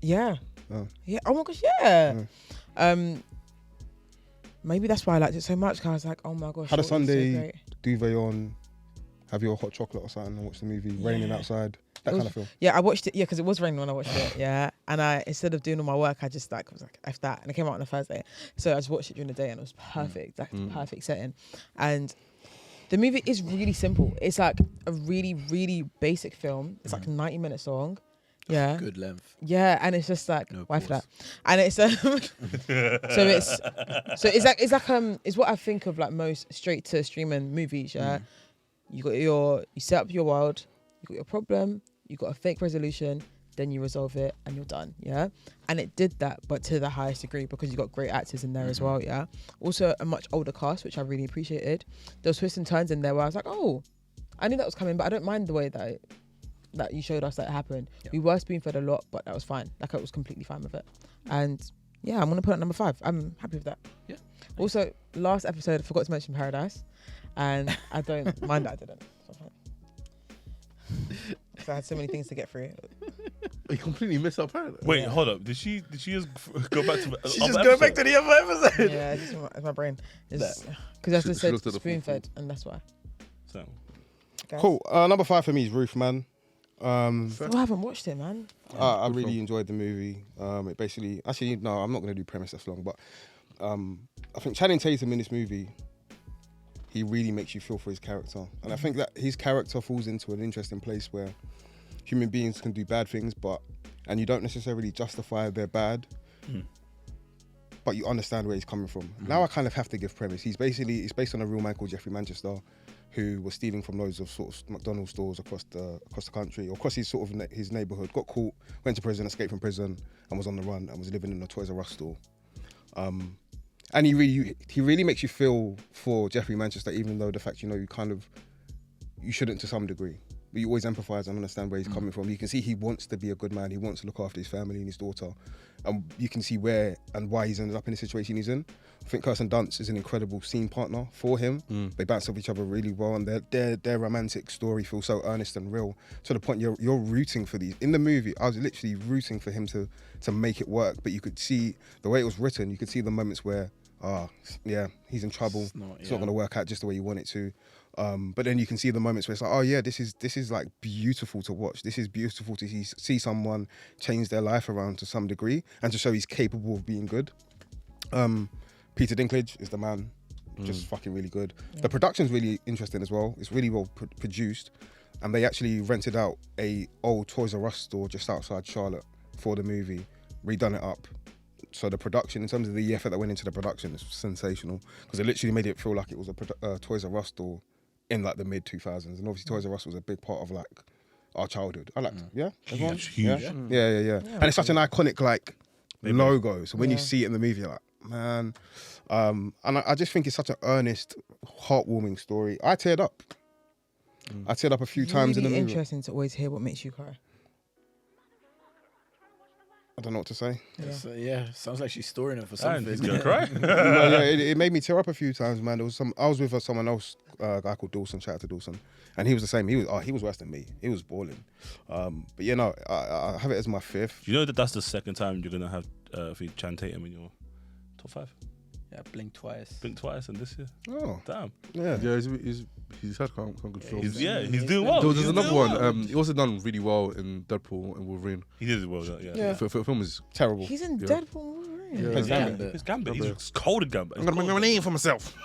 Speaker 3: Yeah.
Speaker 1: Oh.
Speaker 3: Yeah. Oh my gosh, yeah. Maybe that's why I liked it so much. Cause I was like, oh my gosh.
Speaker 1: Had a Sunday
Speaker 3: so great.
Speaker 1: duvet on, have your hot chocolate or something and watch the movie. Raining outside. That kind of film.
Speaker 3: Yeah, I watched it. Yeah, because it was raining when I watched it. Yeah, and I instead of doing all my work, I just was like, F that, and it came out on a Thursday. So I just watched it during the day, and it was perfect. Perfect setting. And The movie is really simple. It's like a really, really basic film. It's like a 90-minute song. Yeah.
Speaker 4: Good length.
Speaker 3: Yeah, and it's just like
Speaker 4: No
Speaker 3: why for
Speaker 4: pause.
Speaker 3: that? And it's it's what I think of like most straight to streaming movies. Yeah, you set up your world, you got your problem, you got a fake resolution, then you resolve it and you're done. Yeah, and it did that, but to the highest degree because you got great actors in there as well. Yeah, also a much older cast, which I really appreciated. There was twists and turns in there where I was like, oh, I knew that was coming, but I don't mind the way that you showed us that it happened.
Speaker 4: Yeah.
Speaker 3: We were spoon-fed a lot, but that was fine. Like I was completely fine with it. And yeah, I'm gonna put it at number 5. I'm happy with that.
Speaker 4: Yeah.
Speaker 3: Also, last episode I forgot to mention Paradise, and I don't mind that I didn't. So I had so many things to get through.
Speaker 2: You completely missed out Paradise.
Speaker 5: Wait, hold up. Did she just go back to?
Speaker 4: She's just going back to the other episode.
Speaker 3: Yeah, it's my brain. Because I
Speaker 2: She
Speaker 3: just said
Speaker 2: looked at the full
Speaker 3: spoon-fed, and that's why.
Speaker 5: So,
Speaker 3: Guys.
Speaker 1: Cool. Number 5 for me is Roof, man.
Speaker 3: Still haven't watched it, man.
Speaker 1: I really enjoyed the movie. It basically, actually, no, I'm not going to do premise that's long, but I think Channing Tatum in this movie, he really makes you feel for his character. And I think that his character falls into an interesting place where human beings can do bad things, and you don't necessarily justify their bad, but you understand where he's coming from. Now I kind of have to give premise. It's based on a real man called Jeffrey Manchester, who was stealing from loads of sort of McDonald's stores across the country, or across his sort of his neighborhood. Got caught, went to prison, escaped from prison, and was on the run and was living in a Toys R Us store. And he really makes you feel for Jeffrey Manchester, even though the fact you shouldn't to some degree. But you always empathise and understand where he's coming from. You can see he wants to be a good man. He wants to look after his family and his daughter. And you can see where and why he's ended up in the situation he's in. I think Kirsten Dunst is an incredible scene partner for him. They bounce off each other really well, and their romantic story feels so earnest and real to the point you're rooting for these. In the movie, I was literally rooting for him to make it work. But you could see the way it was written. You could see the moments where, he's in trouble. It's not going to work out just the way you want it to. But then you can see the moments where it's like, oh yeah, this is like beautiful to watch. This is beautiful to see someone change their life around to some degree and to show he's capable of being good. Peter Dinklage is the man, just fucking really good. Yeah. The production's really interesting as well. It's really well produced, and they actually rented out a old Toys R Us store just outside Charlotte for the movie, redone it up. So the production, in terms of the effort that went into the production, is sensational because it literally made it feel like it was a Toys R Us store in like the mid 2000s, and obviously Toys R Us was a big part of like our childhood. I liked, everyone?
Speaker 5: huge.
Speaker 1: Yeah. And it's such an iconic like logo. So when you see it in the movie, you're like, man. And I just think it's such an earnest, heartwarming story. I teared up. I teared up a few times in the movie.
Speaker 3: Interesting to always hear what makes you cry.
Speaker 1: I don't know what to say.
Speaker 4: Sounds like she's storing it for something.
Speaker 5: He's gonna cry.
Speaker 1: It made me tear up a few times, man. I was with someone else, a guy called Dawson. Shout out to Dawson, and he was the same. He was worse than me. He was balling. But I have it as my 5th.
Speaker 5: You know that's the second time you're gonna have Channing Tatum in your top 5.
Speaker 4: Yeah, Blink twice,
Speaker 5: and this year.
Speaker 1: Oh,
Speaker 5: Damn.
Speaker 2: Yeah, he's had some good films.
Speaker 5: He's doing well.
Speaker 2: There's another one. He also done really well in Deadpool and Wolverine.
Speaker 5: He did well. Yeah.
Speaker 2: For film is
Speaker 1: terrible.
Speaker 3: He's in Deadpool. Wolverine.
Speaker 2: Yeah.
Speaker 5: He's Gambit. He's cold in Gambit.
Speaker 2: I'm gonna make my name for myself.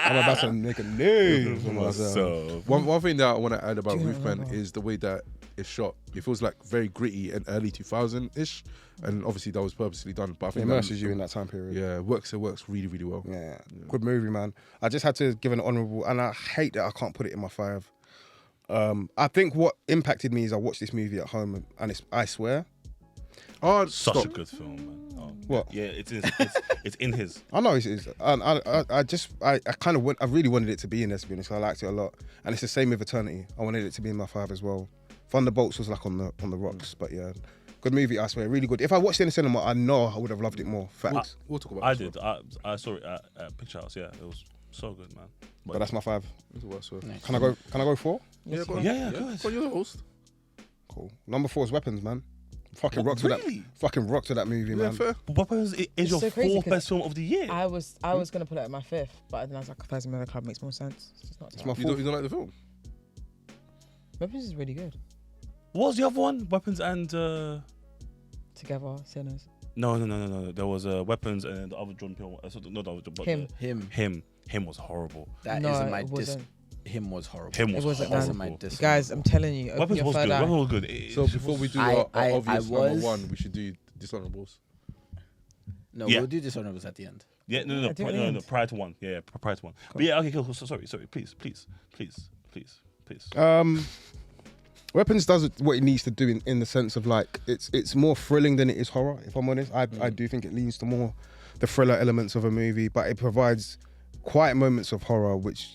Speaker 1: I'm about to make a name for myself.
Speaker 5: So
Speaker 2: One thing that I want to add about Roofman is the way that it's shot. It feels like very gritty and early 2000-ish, and obviously that was purposely done. But I
Speaker 1: It
Speaker 2: think
Speaker 1: immerses you in that time period.
Speaker 2: Yeah, it works really, really well.
Speaker 1: Yeah, good movie, man. I just had to give an honourable, and I hate that I can't put it in my 5. I think what impacted me is I watched this movie at home, and I swear.
Speaker 2: Oh,
Speaker 5: such a good film, man. Oh,
Speaker 1: what?
Speaker 5: Yeah, it's in his.
Speaker 1: I know it is. And I really wanted it to be in there, to be honest. I liked it a lot, and it's the same with Eternity. I wanted it to be in my 5 as well. Thunderbolts was like on the rocks, but yeah, good movie. I swear, really good. If I watched it in the cinema, I know I would have loved it more. Facts.
Speaker 2: We'll talk about.
Speaker 5: I did. I saw it at Picture House. Yeah, it was so good, man.
Speaker 1: But that's my 5.
Speaker 4: Nice.
Speaker 1: Can I go 4?
Speaker 2: Yeah, go on.
Speaker 5: Yeah, go ahead.
Speaker 2: Go on, you're the host.
Speaker 1: Cool. Number 4 is Weapons, man. Fucking rocked to that movie, man.
Speaker 2: Fair.
Speaker 5: But Weapons is your
Speaker 3: so crazy
Speaker 5: 4th best film of the year.
Speaker 3: I was gonna put it at my 5th, but then I was like, 1,000 Miller Club makes more sense. It's just not.
Speaker 1: It's my
Speaker 2: You
Speaker 1: 4th.
Speaker 2: don't like the film?
Speaker 3: Weapons is really good.
Speaker 5: What was the other one? Weapons and
Speaker 3: Together, Sinners.
Speaker 5: No. There was Weapons and the other Jordan Peele. Not the other, but him was horrible.
Speaker 4: That
Speaker 3: No,
Speaker 4: isn't my
Speaker 3: it wasn't.
Speaker 4: Him was horrible.
Speaker 5: Him was
Speaker 3: wasn't,
Speaker 5: horrible.
Speaker 3: man.
Speaker 4: My dis-
Speaker 3: Guys, I'm telling you, open
Speaker 5: Weapons
Speaker 3: your
Speaker 5: was
Speaker 3: third
Speaker 5: good.
Speaker 3: eye.
Speaker 5: Weapons was good.
Speaker 2: So before we do our obvious
Speaker 4: was-
Speaker 2: number one, we should do dishonorables.
Speaker 4: No,
Speaker 5: Yeah.
Speaker 4: we'll do dishonorables at the end.
Speaker 5: Yeah,
Speaker 3: I do at the
Speaker 5: no,
Speaker 3: end.
Speaker 5: prior to one. Yeah, prior to one. But yeah, okay, cool. So, sorry. Please.
Speaker 1: Weapons does what it needs to do in the sense of like it's more thrilling than it is horror. If I'm honest, I do think it leans to more the thriller elements of a movie, but it provides quiet moments of horror, which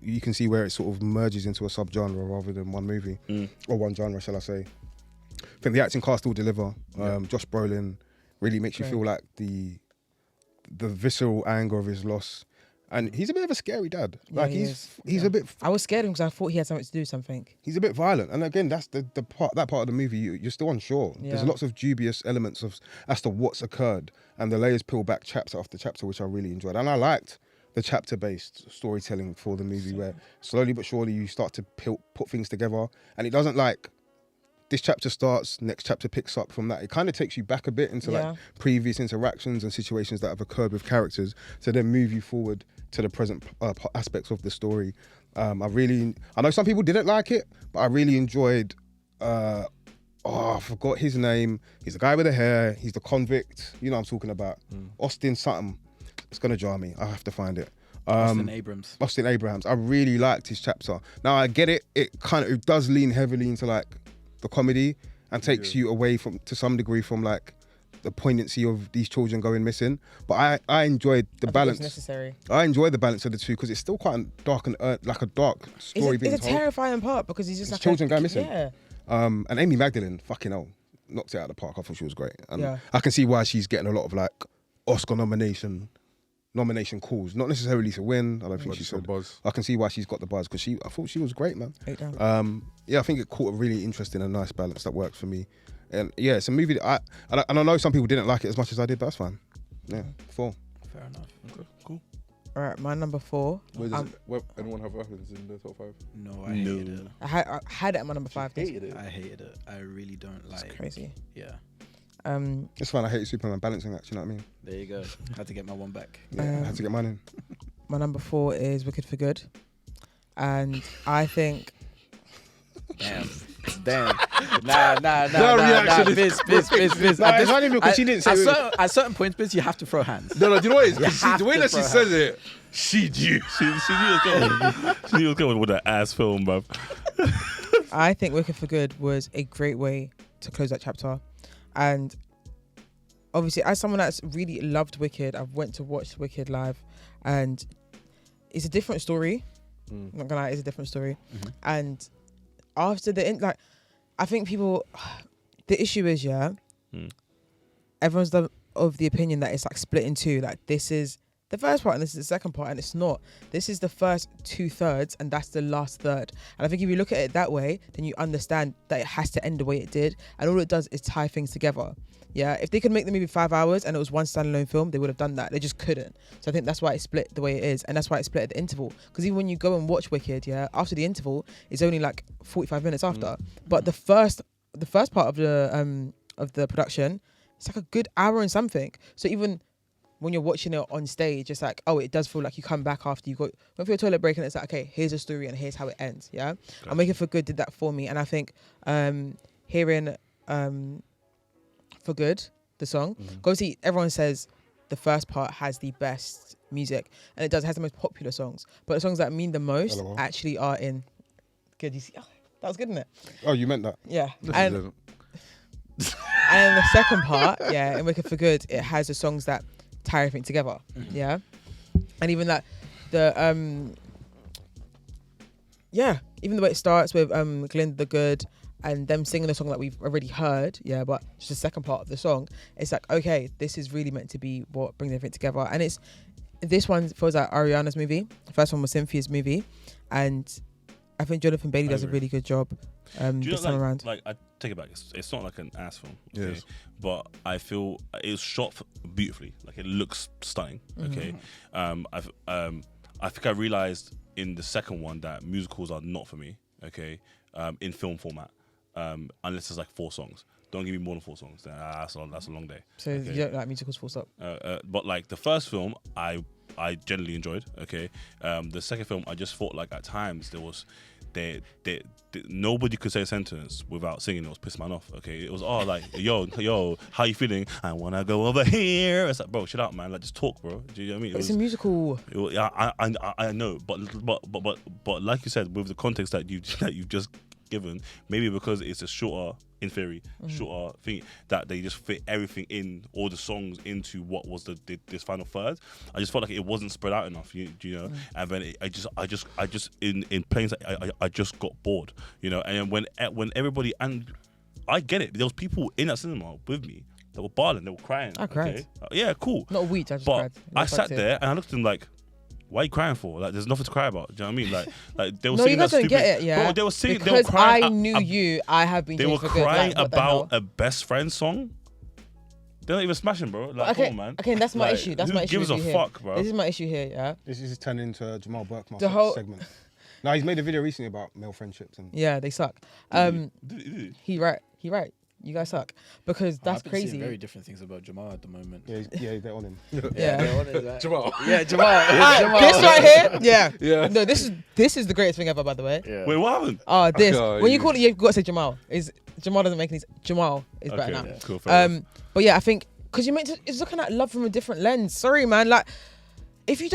Speaker 1: you can see where it sort of merges into a subgenre rather than one movie or one genre, shall I say? I think the acting cast will deliver. Josh Brolin really makes you feel like the visceral anger of his loss. And he's a bit of a scary dad.
Speaker 3: Yeah,
Speaker 1: Like
Speaker 3: he
Speaker 1: he's a bit.
Speaker 3: I was scared because I thought he had something to do with something.
Speaker 1: He's a bit violent, and again, that's the part of the movie. You're still unsure. There's
Speaker 3: Yeah.
Speaker 1: lots of dubious elements as to what's occurred, and the layers peel back chapter after chapter, which I really enjoyed. And I liked the chapter-based storytelling for the movie, where slowly but surely you start to put things together, and it doesn't like this chapter starts, next chapter picks up from that. It kind of takes you back a bit into like previous interactions and situations that have occurred with characters to then move you forward to the present aspects of the story. I know some people didn't like it, but I really enjoyed, I forgot his name. He's the guy with the hair. He's the convict. You know what I'm talking about. Austin something. It's going to jar me. I have to find it.
Speaker 4: Austin Abrams.
Speaker 1: Austin Abrams. I really liked his chapter. Now I get it. It does lean heavily into like the comedy and takes you away to some degree from like the poignancy of these children going missing. But I enjoyed the balance.
Speaker 3: It was necessary.
Speaker 1: I enjoyed the balance of the two because it's still quite dark and like a dark story being
Speaker 3: It's a
Speaker 1: told.
Speaker 3: terrifying part because he's just like
Speaker 1: children going missing.
Speaker 3: Yeah.
Speaker 1: And Amy Magdalene, fucking hell, knocked it out of the park. I thought she was great. And
Speaker 3: Yeah.
Speaker 1: I can see why she's getting a lot of like Oscar nomination calls. Not necessarily to win. I don't think she should.
Speaker 2: Buzz.
Speaker 1: I can see why she's got the buzz because I thought she was great, man. I think it caught a really interesting and nice balance that worked for me. And yeah, it's a movie that I know some people didn't like it as much as I did, but that's fine. Yeah, 4.
Speaker 4: Fair enough.
Speaker 5: Okay, cool.
Speaker 3: All right, my number 4.
Speaker 2: Anyone have weapons in the top 5?
Speaker 4: No, I hated it.
Speaker 3: I had it at my number 5.
Speaker 2: Hated it.
Speaker 4: I hated it. I really don't like.
Speaker 3: It's crazy.
Speaker 4: Yeah.
Speaker 1: It's fine. I hate Superman balancing act. You know what I mean?
Speaker 4: There you go. Had to get my one back.
Speaker 1: Yeah, I had to get mine in.
Speaker 3: My number 4 is Wicked for Good, and I think.
Speaker 4: Damn. Nah. Biz.
Speaker 1: It's only because she didn't say
Speaker 4: At certain points, Biz, you have to throw hands.
Speaker 2: No, do you know what it is?
Speaker 4: You
Speaker 2: See,
Speaker 4: have
Speaker 2: the way
Speaker 4: to
Speaker 2: that she
Speaker 4: throw
Speaker 2: says it, she knew.
Speaker 5: She was going with that ass film, bruv.
Speaker 3: I think Wicked for Good was a great way to close that chapter, and obviously, as someone that's really loved Wicked, I've went to watch Wicked live, and it's a different story. I'm not gonna lie, it's a different story, and after I think people, the issue is, everyone's of the opinion that it's like split in two. Like this is the first part and this is the second part, and it's not. This is the first 2/3 and that's the last third. And I think if you look at it that way, then you understand that it has to end the way it did. And all it does is tie things together. Yeah, if they could make the movie 5 hours and it was one standalone film, they would have done that. They just couldn't. So I think that's why it split the way it is, and that's why it split at the interval. Because even when you go and watch Wicked, after the interval, it's only like 45 minutes after. But the first part of the production, it's like a good hour and something. So even when you're watching it on stage, it's like, oh, it does feel like you come back after you went for your toilet break, and it's like, okay, here's a story and here's how it ends. Yeah, gotcha. And Wicked for Good did that for me, and I think hearing For Good, the song. Obviously, everyone says the first part has the best music, and it has the most popular songs. But the songs that mean the most actually are in. Good, you see, that was good, isn't it?
Speaker 1: Oh, you meant that?
Speaker 3: Yeah, and the second part, in Wicked for Good, it has the songs that tie everything together. Yeah, and even that even the way it starts with Glinda the Good. And them singing the song that we've already heard, but just the second part of the song, it's like, okay, this is really meant to be what brings everything together. And this one feels like Ariana's movie. The first one was Cynthia's movie, and I think Jonathan Bailey does a really good job this time around.
Speaker 5: Like, I take it back. It's not like an ass film, okay?
Speaker 2: Yes.
Speaker 5: But I feel it was shot beautifully. Like, it looks stunning. Okay, I think I realized in the second one that musicals are not for me. Okay, in film format. Unless it's like 4 songs. don't give me more than 4 songs. Then that's a long day.
Speaker 3: So
Speaker 5: Okay.
Speaker 3: you don't like musicals, full stop.
Speaker 5: But like the first film, I generally enjoyed. Okay, the second film, I just thought like at times there was, nobody could say a sentence without singing. It was pissing man off. Okay, it was all like, yo, how you feeling? I wanna go over here. It's like, bro, shut up, man. Like, just talk, bro. Do you know what I mean?
Speaker 3: It's a musical.
Speaker 5: I know, but like you said, with the context that you've just given, maybe because it's a shorter, in theory, shorter thing, that they just fit everything in, all the songs into what was this final third. I just felt like it wasn't spread out enough, you know. And then I just in plain sight, I just got bored, you know. And when everybody, and I get it, there was people in that cinema with me that were bawling, they were crying.
Speaker 3: I cried.
Speaker 5: Okay? Yeah, cool.
Speaker 3: Not a week, I just
Speaker 5: But
Speaker 3: cried.
Speaker 5: I sat there and I looked at them like, why are you crying for? Like, there's nothing to cry about. Do you know what I mean? Like they were
Speaker 3: No,
Speaker 5: singing
Speaker 3: you guys
Speaker 5: that
Speaker 3: don't
Speaker 5: stupid.
Speaker 3: get it, yeah.
Speaker 5: Bro, they were singing.
Speaker 3: Because
Speaker 5: They were crying.
Speaker 3: I knew you, I have been.
Speaker 5: They were
Speaker 3: changed for good.
Speaker 5: crying
Speaker 3: Like, what the hell?
Speaker 5: about a best friend song. They're not even smashing, bro. Like,
Speaker 3: Okay,
Speaker 5: come on, man.
Speaker 3: okay, that's my
Speaker 5: Like,
Speaker 3: issue. That's
Speaker 5: who
Speaker 3: my issue
Speaker 5: gives
Speaker 3: with
Speaker 5: a
Speaker 3: you
Speaker 5: fuck,
Speaker 3: here.
Speaker 5: bro?
Speaker 3: This is my issue here, yeah.
Speaker 1: This is turning into a Jamal Burkmaster
Speaker 3: The whole-
Speaker 1: segment. Now he's made a video recently about male friendships and
Speaker 3: Yeah, they suck. He right. You guys suck because that's
Speaker 4: I've been seeing
Speaker 3: crazy.
Speaker 4: very different things about Jamal at the moment.
Speaker 1: yeah, they're on him.
Speaker 3: Yeah.
Speaker 2: Jamal.
Speaker 4: Yeah, Jamal.
Speaker 3: Ah, this right here, yeah.
Speaker 2: Yeah.
Speaker 3: No, this is the greatest thing ever, by the way.
Speaker 4: Yeah.
Speaker 5: Wait, what happened?
Speaker 3: Oh, this.
Speaker 2: Okay,
Speaker 3: When you
Speaker 2: you-
Speaker 3: call it, you've got to say Jamal. Jamal doesn't make any. Jamal is better now.
Speaker 5: Okay, cool. fair enough.
Speaker 3: But yeah, I think because it's looking at love from a different lens. Sorry, man. Like, if you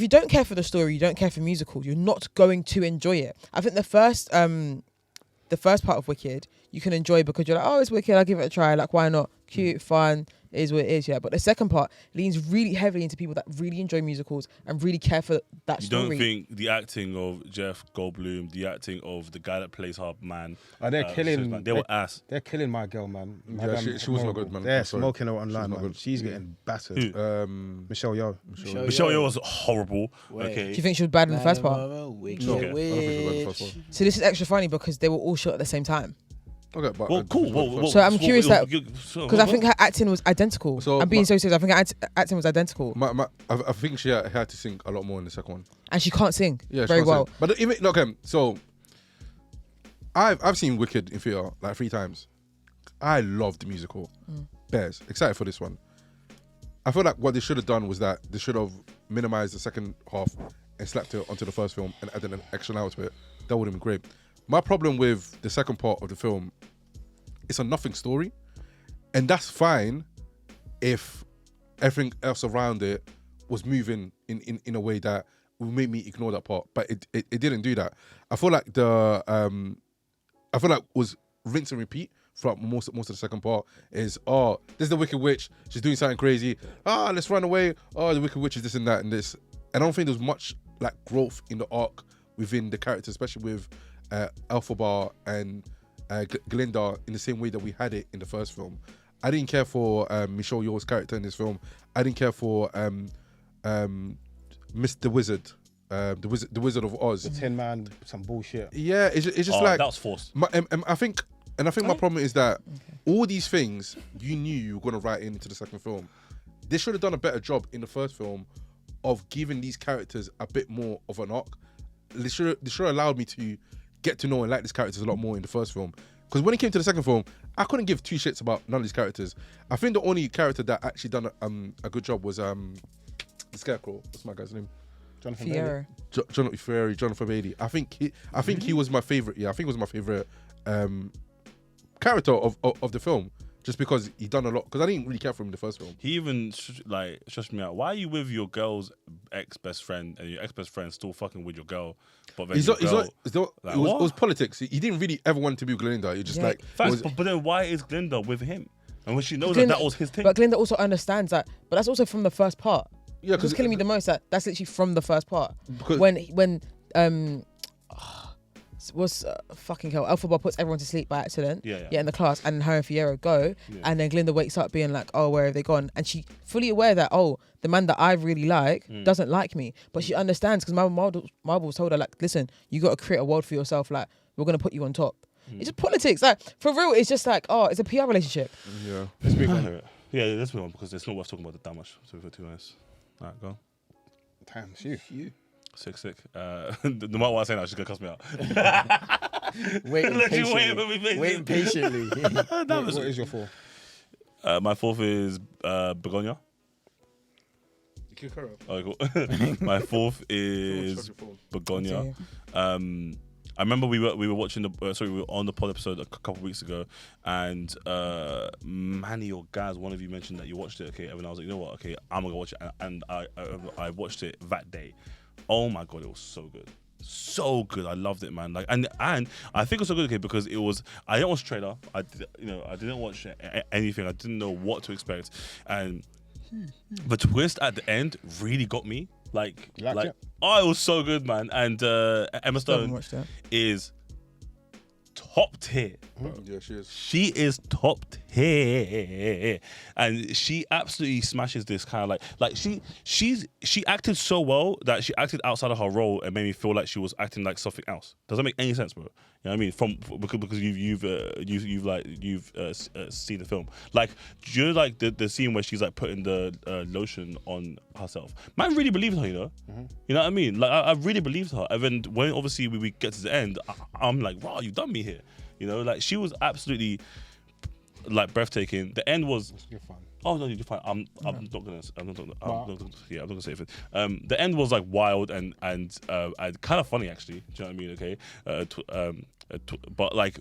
Speaker 3: don't care for the story, you don't care for musicals, you're not going to enjoy it. I think the first part of Wicked you can enjoy because you're like, oh, it's Wicked, I'll give it a try. Like, why not? Cute, fun, it is what it is, yeah. But the second part leans really heavily into people that really enjoy musicals and really care for that
Speaker 5: You
Speaker 3: story.
Speaker 5: don't think the acting of Jeff Goldblum, the acting of the guy that plays Hard Man,
Speaker 1: They're killing.
Speaker 5: they were ass.
Speaker 1: They're killing my girl, man.
Speaker 2: Yeah,
Speaker 1: Madame
Speaker 2: she was not good, man.
Speaker 1: They're
Speaker 2: I'm sorry.
Speaker 1: smoking her online,
Speaker 2: not
Speaker 1: man.
Speaker 2: good.
Speaker 1: She's getting battered.
Speaker 5: Who?
Speaker 1: Michelle Yeoh.
Speaker 5: Michelle Yeoh was horrible.
Speaker 4: Wait.
Speaker 3: Do
Speaker 5: Okay.
Speaker 3: you think she was bad in the first part?
Speaker 2: No, I don't think she went the first one.
Speaker 3: So this is extra funny because they were all shot at the same time.
Speaker 2: Okay, but
Speaker 5: Well, cool.
Speaker 3: So I'm curious that-
Speaker 5: because
Speaker 3: Because I think her acting was identical.
Speaker 2: So
Speaker 3: I'm being
Speaker 2: my-
Speaker 3: so serious. I think her acting was identical,
Speaker 2: I think she had to sing a lot more in the second one.
Speaker 3: and she can't sing
Speaker 2: Yeah, she
Speaker 3: very
Speaker 2: can't
Speaker 3: well.
Speaker 2: sing. But even okay, so I've seen Wicked in theatre like 3 times. I love the musical. Bears excited for this one. I feel like what they should have done was that they should have minimized the second half and slapped it onto the first film and added an extra hour to it. That would have been great. My problem with the second part of the film, it's a nothing story, and that's fine if everything else around it was moving in a way that would make me ignore that part. But it didn't do that. I feel like was rinse and repeat throughout most of the second part. Is this is the Wicked Witch, she's doing something crazy, let's run away, the Wicked Witch is this and that and this. And I don't think there's much like growth in the arc within the characters, especially with Elphaba and Glinda, in the same way that we had it in the first film. I didn't care for Michelle Yeoh's character in this film. I didn't care for Mr. Wizard, the Wizard of Oz.
Speaker 1: The Tin Man, some bullshit.
Speaker 2: Yeah, it's just like
Speaker 5: that was forced.
Speaker 2: I think my problem is that all these things you knew you were gonna write into the second film. They should have done a better job in the first film of giving these characters a bit more of an arc. They should have allowed me to get to know and like these characters a lot more in the first film. Because when it came to the second film, I couldn't give 2 shits about none of these characters. I think the only character that actually done a good job was the Scarecrow. What's my guy's name?
Speaker 1: Jonathan
Speaker 3: Fiero.
Speaker 2: Jonathan Bailey. I think he was my favorite. Yeah, I think he was my favorite character of the film, just because he done a lot. Because I didn't really care for him in the first film.
Speaker 5: He even stressed me out. Why are you with your girl's ex-best friend and your ex-best friend still fucking with your girl? But then
Speaker 2: It was politics. He didn't really ever want to be with Glinda. He just
Speaker 3: Yeah.
Speaker 5: but then why is Glinda with him? And when she knows
Speaker 3: Glinda-
Speaker 5: that was his thing.
Speaker 3: But Glinda also understands that. But that's also from the first part.
Speaker 2: yeah,
Speaker 3: What's killing me the most that's literally from the first part.
Speaker 2: Because-
Speaker 3: When fucking hell, Elphaba puts everyone to sleep by accident.
Speaker 5: Yeah.
Speaker 3: In the class, and her and Fiero go, and then Glinda wakes up being like, oh, where have they gone? And she fully aware that, the man that I really like doesn't like me, but she understands because Marvel's told her, like, listen, you got to create a world for yourself. Like, we're gonna put you on top. It's just politics. Like, for real, it's just like, it's a PR relationship.
Speaker 2: Yeah.
Speaker 5: Let's move on. Yeah, let's move on because it's not worth talking about it that much. So we've got 2 minutes. All right, go.
Speaker 1: Damn, it's you.
Speaker 5: Sick. No matter what I say now, she's gonna cuss me out.
Speaker 4: Waiting
Speaker 5: Literally
Speaker 4: patiently. Waiting patiently.
Speaker 1: What is your 4?
Speaker 5: My 4th is Begonia.
Speaker 2: You can carry on.
Speaker 5: Oh, cool. My 4th is Begonia. I remember we were watching we were on the pod episode a couple of weeks ago, and Manny or Gaz, one of you mentioned that you watched it. Okay, and I was like, you know what? Okay, I'm gonna watch it, and I watched it that day. Oh my god, it was so good. So good, I loved it, man. Like, and I think it was so good, okay, because it was. I didn't watch the trailer. I didn't watch anything. I didn't know what to expect, and the twist at the end really got me. Like,
Speaker 1: it?
Speaker 5: Oh, it was so good, man. And Emma Stone is top tier.
Speaker 2: Yeah, she is.
Speaker 5: She is top tier, and she absolutely smashes this kind of like she acted so well that she acted outside of her role and made me feel like she was acting like something else. Does that make any sense, bro? You know what I mean? Because you've seen the film. Like, do you know, like the scene where she's like putting the lotion on herself? Man, really believed her, you know. You know what I mean? Like, I really believed her. And then when obviously we get to the end, I'm like, wow, you've done me here. You know, like she was absolutely like breathtaking. The end was.
Speaker 1: You're fine.
Speaker 5: Oh no, you're fine. I'm not gonna say anything. The end was like wild and kind of funny actually. Do you know what I mean? Okay. But like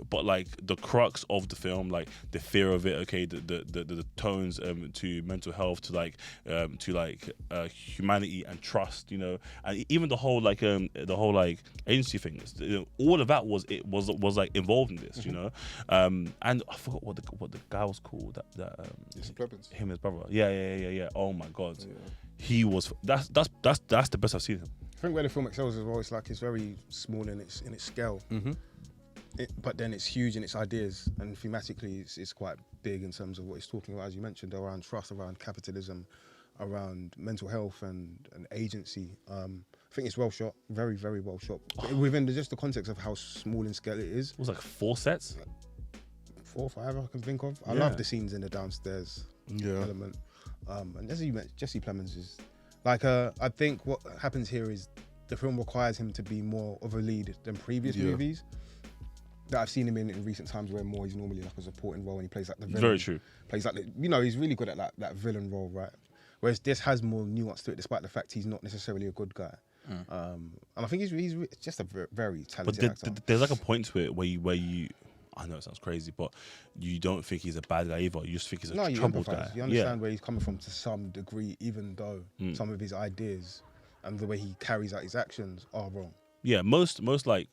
Speaker 5: the crux of the film, like the fear of it, okay, the tones to mental health, to humanity and trust, you know, and even the whole agency thing, all of that was like involved in this, you know, and I forgot what the guy was called, him and his brother, yeah. Oh my god, he was that's the best I've seen him.
Speaker 1: I think where the film excels as well, it's like it's very small in its scale. But then it's huge in its ideas, and thematically it's quite big in terms of what it's talking about, as you mentioned, around trust, around capitalism, around mental health and agency. I think it's well shot, very, very well shot. Within just the context of how small in scale it is.
Speaker 5: It was like 4 sets?
Speaker 1: 4 or 5 I can think of. I love the scenes in the downstairs element. And as you mentioned, Jesse Plemons is like, I think what happens here is the film requires him to be more of a lead than previous movies that I've seen him in recent times, where more he's normally like a supporting role and he plays like the villain.
Speaker 5: Very true.
Speaker 1: Plays like he's really good at that villain role, right? Whereas this has more nuance to it, despite the fact he's not necessarily a good guy. And I think he's just a very talented actor.
Speaker 5: There's like a point to it where you I know it sounds crazy, but you don't think he's a bad guy either. You just think he's a troubled guy.
Speaker 1: You understand where he's coming from to some degree, even though some of his ideas and the way he carries out his actions are wrong.
Speaker 5: Yeah, most like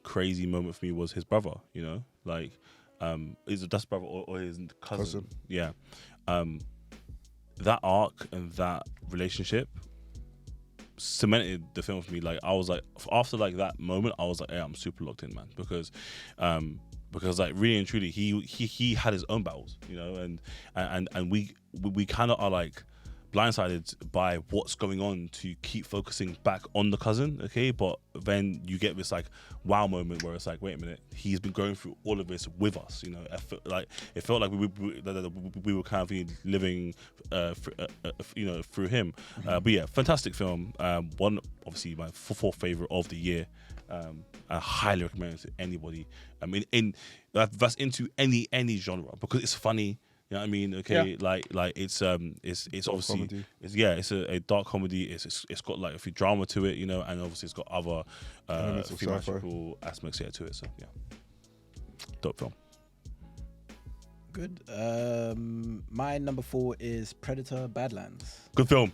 Speaker 5: crazy moment for me was his brother, you know, like is it that's brother or his cousin. Yeah, that arc and that relationship cemented the film for me. Like, I was like, after like that moment, I was like, yeah, I'm super locked in, man, because like really and truly he had his own battles, you know, and we kind of are like blindsided by what's going on to keep focusing back on the cousin, okay? But then you get this like wow moment where it's like, wait a minute, he's been going through all of this with us, you know. It felt like we were kind of living, through him. But yeah, fantastic film. One, obviously my fourth favorite of the year. I highly recommend it to anybody. I mean, that's into any genre, because it's funny. You know what I mean? Okay, like it's obviously comedy. It's a dark comedy. It's got like a few drama to it, you know, and obviously it's got other thematical aspects to it. So yeah, dope film.
Speaker 4: Good. My number 4 is Predator: Badlands.
Speaker 5: Good film.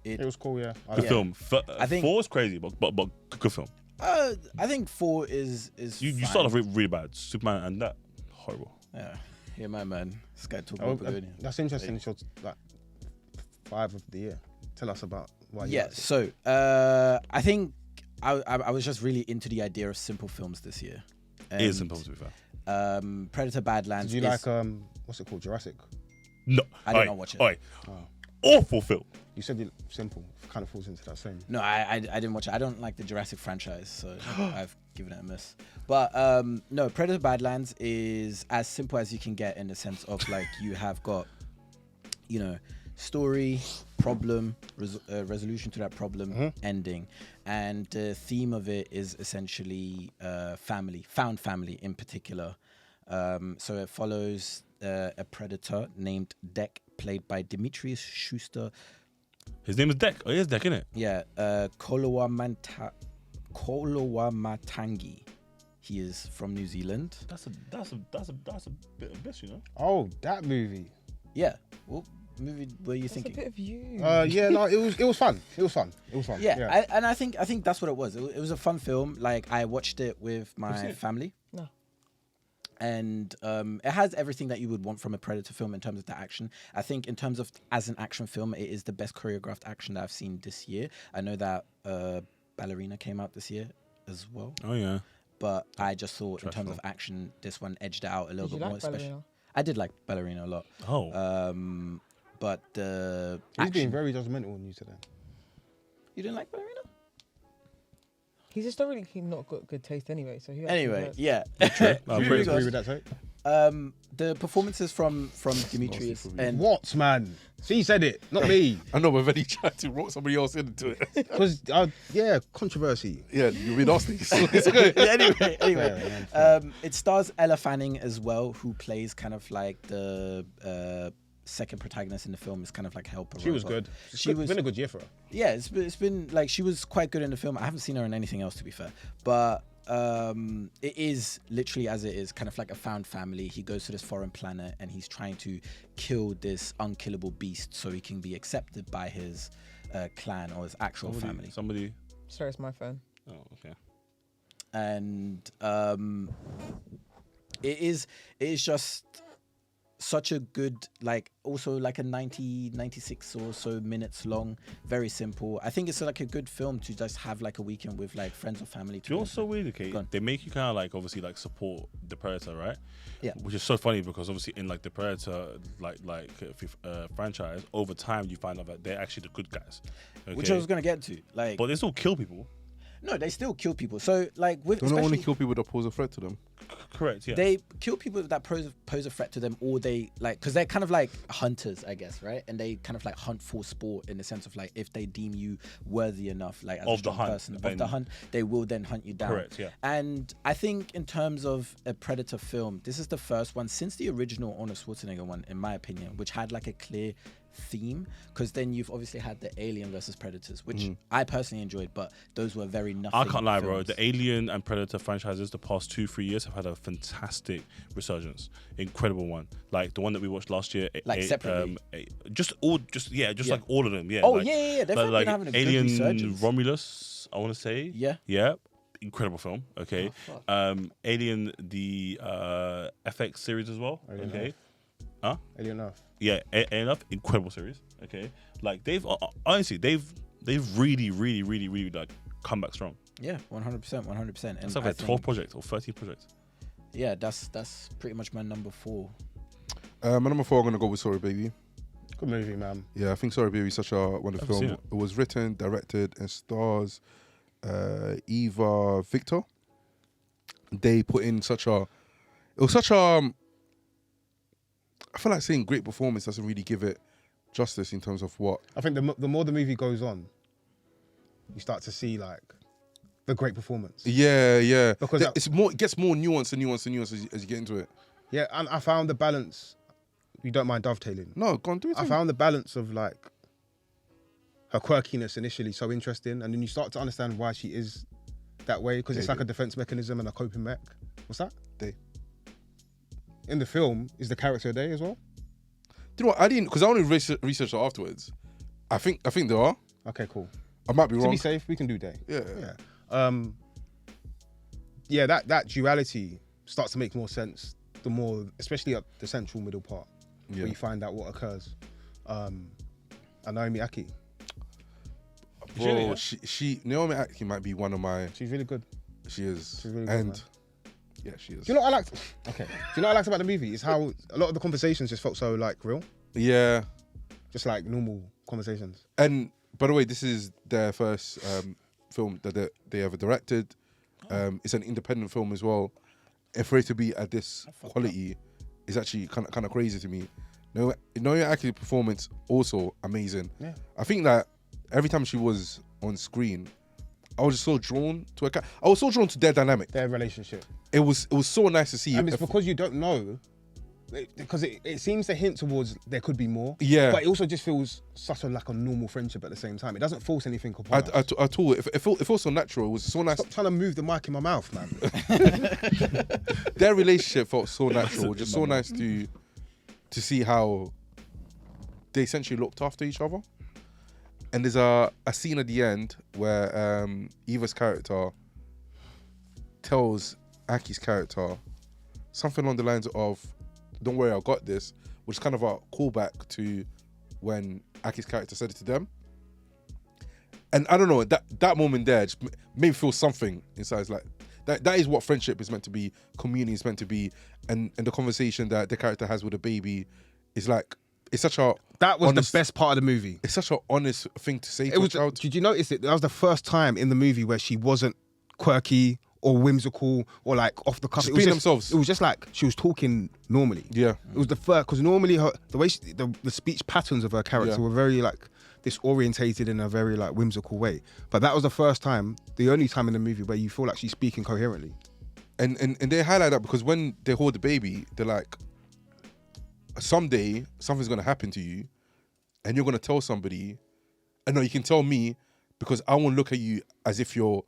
Speaker 1: It was cool, yeah.
Speaker 5: Good film.
Speaker 4: I think
Speaker 5: 4 is crazy, but good film.
Speaker 4: I think 4 is
Speaker 5: you started off really bad. Superman and that horrible.
Speaker 4: Yeah, my man. This guy talking about Pavilion.
Speaker 1: That's interesting. Shots like 5 of the year. Tell us about why.
Speaker 4: Yeah, so I think I was just really into the idea of simple films this year.
Speaker 5: It is simple, to be fair.
Speaker 4: Predator: Badlands.
Speaker 1: Did you like what's it called, Jurassic?
Speaker 5: No,
Speaker 4: I did not watch it.
Speaker 5: Awful film.
Speaker 1: You said it simple. Kind of falls into that same.
Speaker 4: No, I didn't watch it. I don't like the Jurassic franchise, so I've given it a miss. But no, Predator: Badlands is as simple as you can get, in the sense of like you have got, you know, story, problem, resolution to that problem, ending, and the theme of it is essentially found family in particular. So it follows a predator named Dek, played by Demetrius Schuster.
Speaker 5: His name is Dek. Oh, he is Dek, isn't it?
Speaker 4: Yeah, Kolowamatangi. He is from New Zealand.
Speaker 5: That's a bit of this, you know.
Speaker 1: Oh, that movie.
Speaker 4: Yeah. What movie were you
Speaker 3: That's
Speaker 4: thinking?
Speaker 3: a bit of you.
Speaker 1: Yeah, no, it was fun. It was fun.
Speaker 4: Yeah, I think that's what it was. It was a fun film. Like, I watched it with my family.
Speaker 3: No.
Speaker 4: And it has everything that you would want from a Predator film in terms of the action. I think in terms of as an action film, it is the best choreographed action that I've seen this year. I know that Ballerina came out this year as well.
Speaker 5: Oh yeah.
Speaker 4: But I just thought
Speaker 5: Trash
Speaker 4: in terms
Speaker 5: film.
Speaker 4: of action, this one edged it out a little
Speaker 3: Did you
Speaker 4: bit more
Speaker 3: like
Speaker 4: special.
Speaker 3: Ballerina?
Speaker 4: I did like Ballerina a lot.
Speaker 5: Oh.
Speaker 4: But the
Speaker 1: He's
Speaker 4: action...
Speaker 1: being very judgmental on you today.
Speaker 4: You didn't like Ballerina?
Speaker 3: He's historically not got good taste anyway. So who actually
Speaker 4: Anyway,
Speaker 3: knows?
Speaker 4: yeah.
Speaker 5: No,
Speaker 1: Do you
Speaker 5: pretty
Speaker 1: agree with that, sorry?
Speaker 4: The performances from Demetrius and
Speaker 1: What, man? She said it, not me.
Speaker 2: I know, but then he tried to rope somebody else into it.
Speaker 1: Because, yeah, controversy.
Speaker 2: Yeah, you've been nasty. So it's okay.
Speaker 4: anyway,
Speaker 1: Fair,
Speaker 4: it stars Ella Fanning as well, who plays kind of like the second protagonist in the film. Is kind of like helper.
Speaker 1: She was
Speaker 4: robot.
Speaker 1: good.
Speaker 4: She was
Speaker 1: been a good year for her.
Speaker 4: Yeah, it's been like she was quite good in the film. I haven't seen her in anything else, to be fair, but it is literally as it is, kind of like a found family. He goes to this foreign planet and he's trying to kill this unkillable beast so he can be accepted by his clan or his actual family.
Speaker 5: Somebody.
Speaker 3: Sorry, it's my phone.
Speaker 5: Oh, okay.
Speaker 4: And it is just such a good, like, also like a 96 or so minutes long, very simple. I think it's like a good film to just have like a weekend with like friends or family.
Speaker 5: Do you know what's so weird, okay?
Speaker 4: Go on.
Speaker 5: They make you kind of like obviously like support the Predator, right?
Speaker 4: Yeah.
Speaker 5: Which is so funny because obviously in like the Predator franchise, over time you find out that they're actually the good guys. Okay?
Speaker 4: Which I was gonna get to, like,
Speaker 5: But they still kill people.
Speaker 4: no, they still kill people. So like with
Speaker 2: Don't only
Speaker 4: especially
Speaker 2: kill people that pose a threat to them.
Speaker 5: Correct. Yeah.
Speaker 4: they kill people that pose a threat to them, or they like, because they're kind of like hunters, I guess, right? And they kind of like hunt for sport in the sense of like, if they deem you worthy enough, like as a
Speaker 5: Of the
Speaker 4: strong
Speaker 5: hunt,
Speaker 4: person of
Speaker 5: then-
Speaker 4: the hunt, they will then hunt you down.
Speaker 5: Correct, yeah.
Speaker 4: And I think in terms of a Predator film, this is the first one since the original Arnold Schwarzenegger one, in my opinion, which had like a clear theme, because then you've obviously had the Alien versus Predators, which I personally enjoyed, but those were very nothing.
Speaker 5: I can't lie, bro.
Speaker 4: films.
Speaker 5: The Alien and Predator franchises the past 2-3 years have had a fantastic resurgence. Incredible one. Like the one that we watched last year.
Speaker 4: Like separately?
Speaker 5: Like all of them. Yeah.
Speaker 4: Oh,
Speaker 5: like,
Speaker 4: yeah. They've
Speaker 5: like
Speaker 4: been having a good
Speaker 5: Alien
Speaker 4: resurgence.
Speaker 5: Romulus, I want to say.
Speaker 4: Yeah.
Speaker 5: Yeah. Incredible film. Okay.
Speaker 4: Oh, fuck.
Speaker 5: Alien, the FX series as well.
Speaker 1: Alien
Speaker 5: Okay.
Speaker 1: Alien Earth.
Speaker 5: Yeah, enough. Incredible series. Okay, like they've honestly they've really like come back strong.
Speaker 4: Yeah, 100%. And
Speaker 5: It's like
Speaker 4: I
Speaker 5: 12
Speaker 4: think,
Speaker 5: projects or 13 projects.
Speaker 4: yeah, that's pretty much my number 4.
Speaker 2: My number 4, I'm gonna go with Sorry Baby.
Speaker 1: Good movie, man.
Speaker 2: Yeah, I think Sorry Baby is such a wonderful
Speaker 5: I've seen
Speaker 2: film.
Speaker 5: it.
Speaker 2: It was written, directed, and stars Eva Victor. They put in such a. It was such a. I feel like saying great performance doesn't really give it justice in terms of what.
Speaker 1: I think the more the movie goes on, you start to see like the great performance.
Speaker 2: Yeah.
Speaker 1: Because
Speaker 2: It gets more nuance and nuance and nuance as you get into it.
Speaker 1: Yeah, and I found the balance. You don't mind dovetailing.
Speaker 2: No, go on, do it.
Speaker 1: I found the balance of like her quirkiness initially so interesting, and then you start to understand why she is that way, because it's like a defense mechanism and a coping mech. What's that?
Speaker 2: Day.
Speaker 1: In the film, is the character a day as well?
Speaker 2: Do you know what? I didn't, because I only researched it afterwards. I think there are.
Speaker 1: Okay, cool.
Speaker 2: I might be
Speaker 1: To
Speaker 2: wrong.
Speaker 1: be safe, we can do day.
Speaker 2: Yeah.
Speaker 1: That duality starts to make more sense the more, especially at the central middle part, where you find out what occurs. And Naomi Aki,
Speaker 2: Bro, she Naomi Aki might be one of my.
Speaker 1: she's really good.
Speaker 2: She is.
Speaker 1: She's really good,
Speaker 2: And
Speaker 1: man.
Speaker 2: yeah, she is.
Speaker 1: Do you know what I liked? Okay. Do you know what I liked about the movie? Is how a lot of the conversations just felt so like real,
Speaker 2: Yeah.
Speaker 1: just like normal conversations.
Speaker 2: And by the way, this is their first film that they ever directed. It's an independent film as well. And for it to be at this quality is actually kind of crazy to me. Noya Aki's performance also amazing.
Speaker 1: Yeah.
Speaker 2: I think that every time she was on screen, I was just so drawn to her. I was so drawn to their dynamic.
Speaker 1: Their relationship.
Speaker 2: It was so nice to see.
Speaker 1: And it's because you don't know, because it seems to hint towards there could be more.
Speaker 2: Yeah.
Speaker 1: But it also just feels such a normal friendship at the same time. It doesn't force anything upon us.
Speaker 2: At all. It felt so natural. It was so nice.
Speaker 1: Stop trying to move the mic in my mouth, man.
Speaker 2: Their relationship felt so natural. Just so nice to see how they essentially looked after each other. And there's a scene at the end where Eva's character tells Aki's character something along the lines of, "Don't worry, I got this," which is kind of a callback to when Aki's character said it to them. And I don't know, that moment there just made me feel something inside. It's like that is what friendship is meant to be, community is meant to be, and the conversation that the character has with a baby is like, it's such a
Speaker 1: That was
Speaker 2: honest,
Speaker 1: the best part of the movie.
Speaker 2: It's such an honest thing to say to a child.
Speaker 1: Did you notice it? That was the first time in the movie where she wasn't quirky or whimsical or off the cuff.
Speaker 2: Just being themselves.
Speaker 1: It was just like she was talking normally.
Speaker 2: Yeah.
Speaker 1: It was the first, because normally the way the speech patterns of her character were very disorientated in a very whimsical way. But that was the first time, the only time in the movie where you feel like she's speaking coherently.
Speaker 2: And they highlight that because when they hold the baby, they're like, someday something's gonna happen to you, and you're gonna tell somebody. And no, you can tell me because I won't look at you as if you're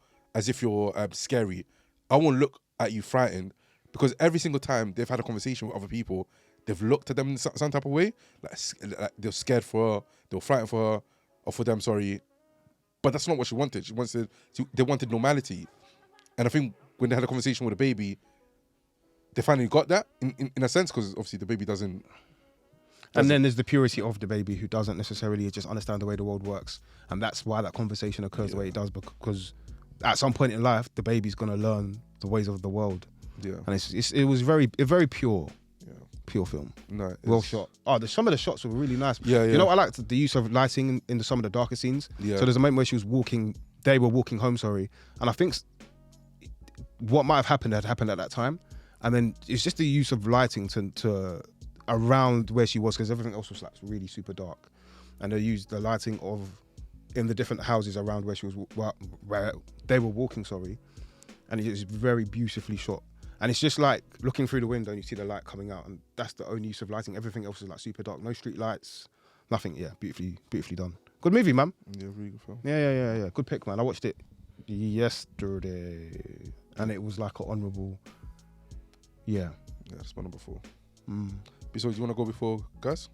Speaker 2: scary. I won't look at you frightened, because every single time they've had a conversation with other people, they've looked at them in some type of way, like they're scared for her, they were frightened for her, or for them, sorry. But that's not what she wanted. They wanted normality. And I think when they had a conversation with a baby, they finally got that in a sense, because obviously the baby doesn't.
Speaker 1: And then there's the purity of the baby who doesn't necessarily just understand the way the world works. And that's why that conversation occurs the way it does, because at some point in life, the baby's going to learn the ways of the world.
Speaker 2: Yeah.
Speaker 1: And it was very pure. Pure film.
Speaker 2: No,
Speaker 1: well shot. Some of the shots were really nice.
Speaker 2: Yeah.
Speaker 1: You know what I liked? The use of lighting in some of the darker scenes.
Speaker 2: Yeah.
Speaker 1: So there's a moment where they were walking home, and I think what might have happened had happened at that time. And then it's just the use of lighting to around where she was, because everything else was really super dark. And they used the lighting in the different houses around where she was, where they were walking, and it was very beautifully shot. And it's just like looking through the window and you see the light coming out, and that's the only use of lighting. Everything else is super dark, no street lights, nothing. Yeah, beautifully done. Good movie, man.
Speaker 2: Yeah, really good film.
Speaker 1: Yeah. Good pick, man. I watched it yesterday, and it was an honourable. Yeah,
Speaker 2: that's my number 4.
Speaker 1: So
Speaker 2: do you want to go before guys?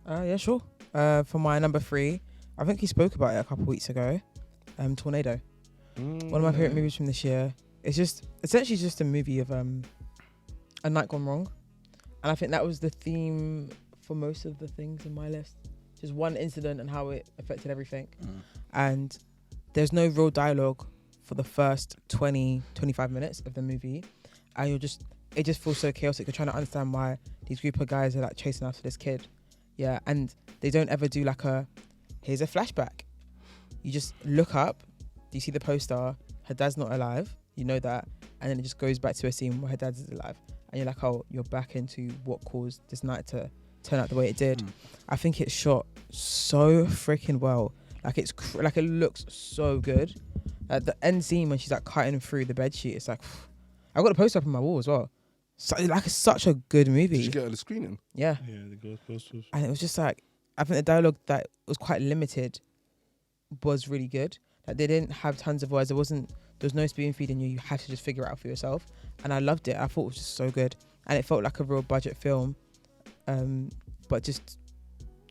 Speaker 3: Yeah, sure. For my number 3, I think he spoke about it a couple of weeks ago. Tornado. One of my favorite movies from this year. It's essentially just a movie of a night gone wrong, and I think that was the theme for most of the things in my list. Just one incident and how it affected everything. And there's no real dialogue for the first 20-25 minutes of the movie, and it just feels so chaotic. You're trying to understand why these group of guys are chasing after this kid. Yeah, and they don't ever do here's a flashback. You just look up, you see the poster, her dad's not alive, you know that, and then it just goes back to a scene where her dad's alive, and you're like, oh, you're back into what caused this night to turn out the way it did. I think it's shot so freaking well. It looks so good. At the end scene when she's cutting through the bedsheet, it's I got a poster up on my wall as well. So, it's such a good movie.
Speaker 2: Did you get a screening?
Speaker 3: Yeah.
Speaker 5: Yeah, the ghost posters.
Speaker 3: And it was just I think the dialogue that was quite limited was really good. They didn't have tons of words. There was no spoon feeding you. You had to just figure it out for yourself. And I loved it. I thought it was just so good. And it felt like a real budget film. But it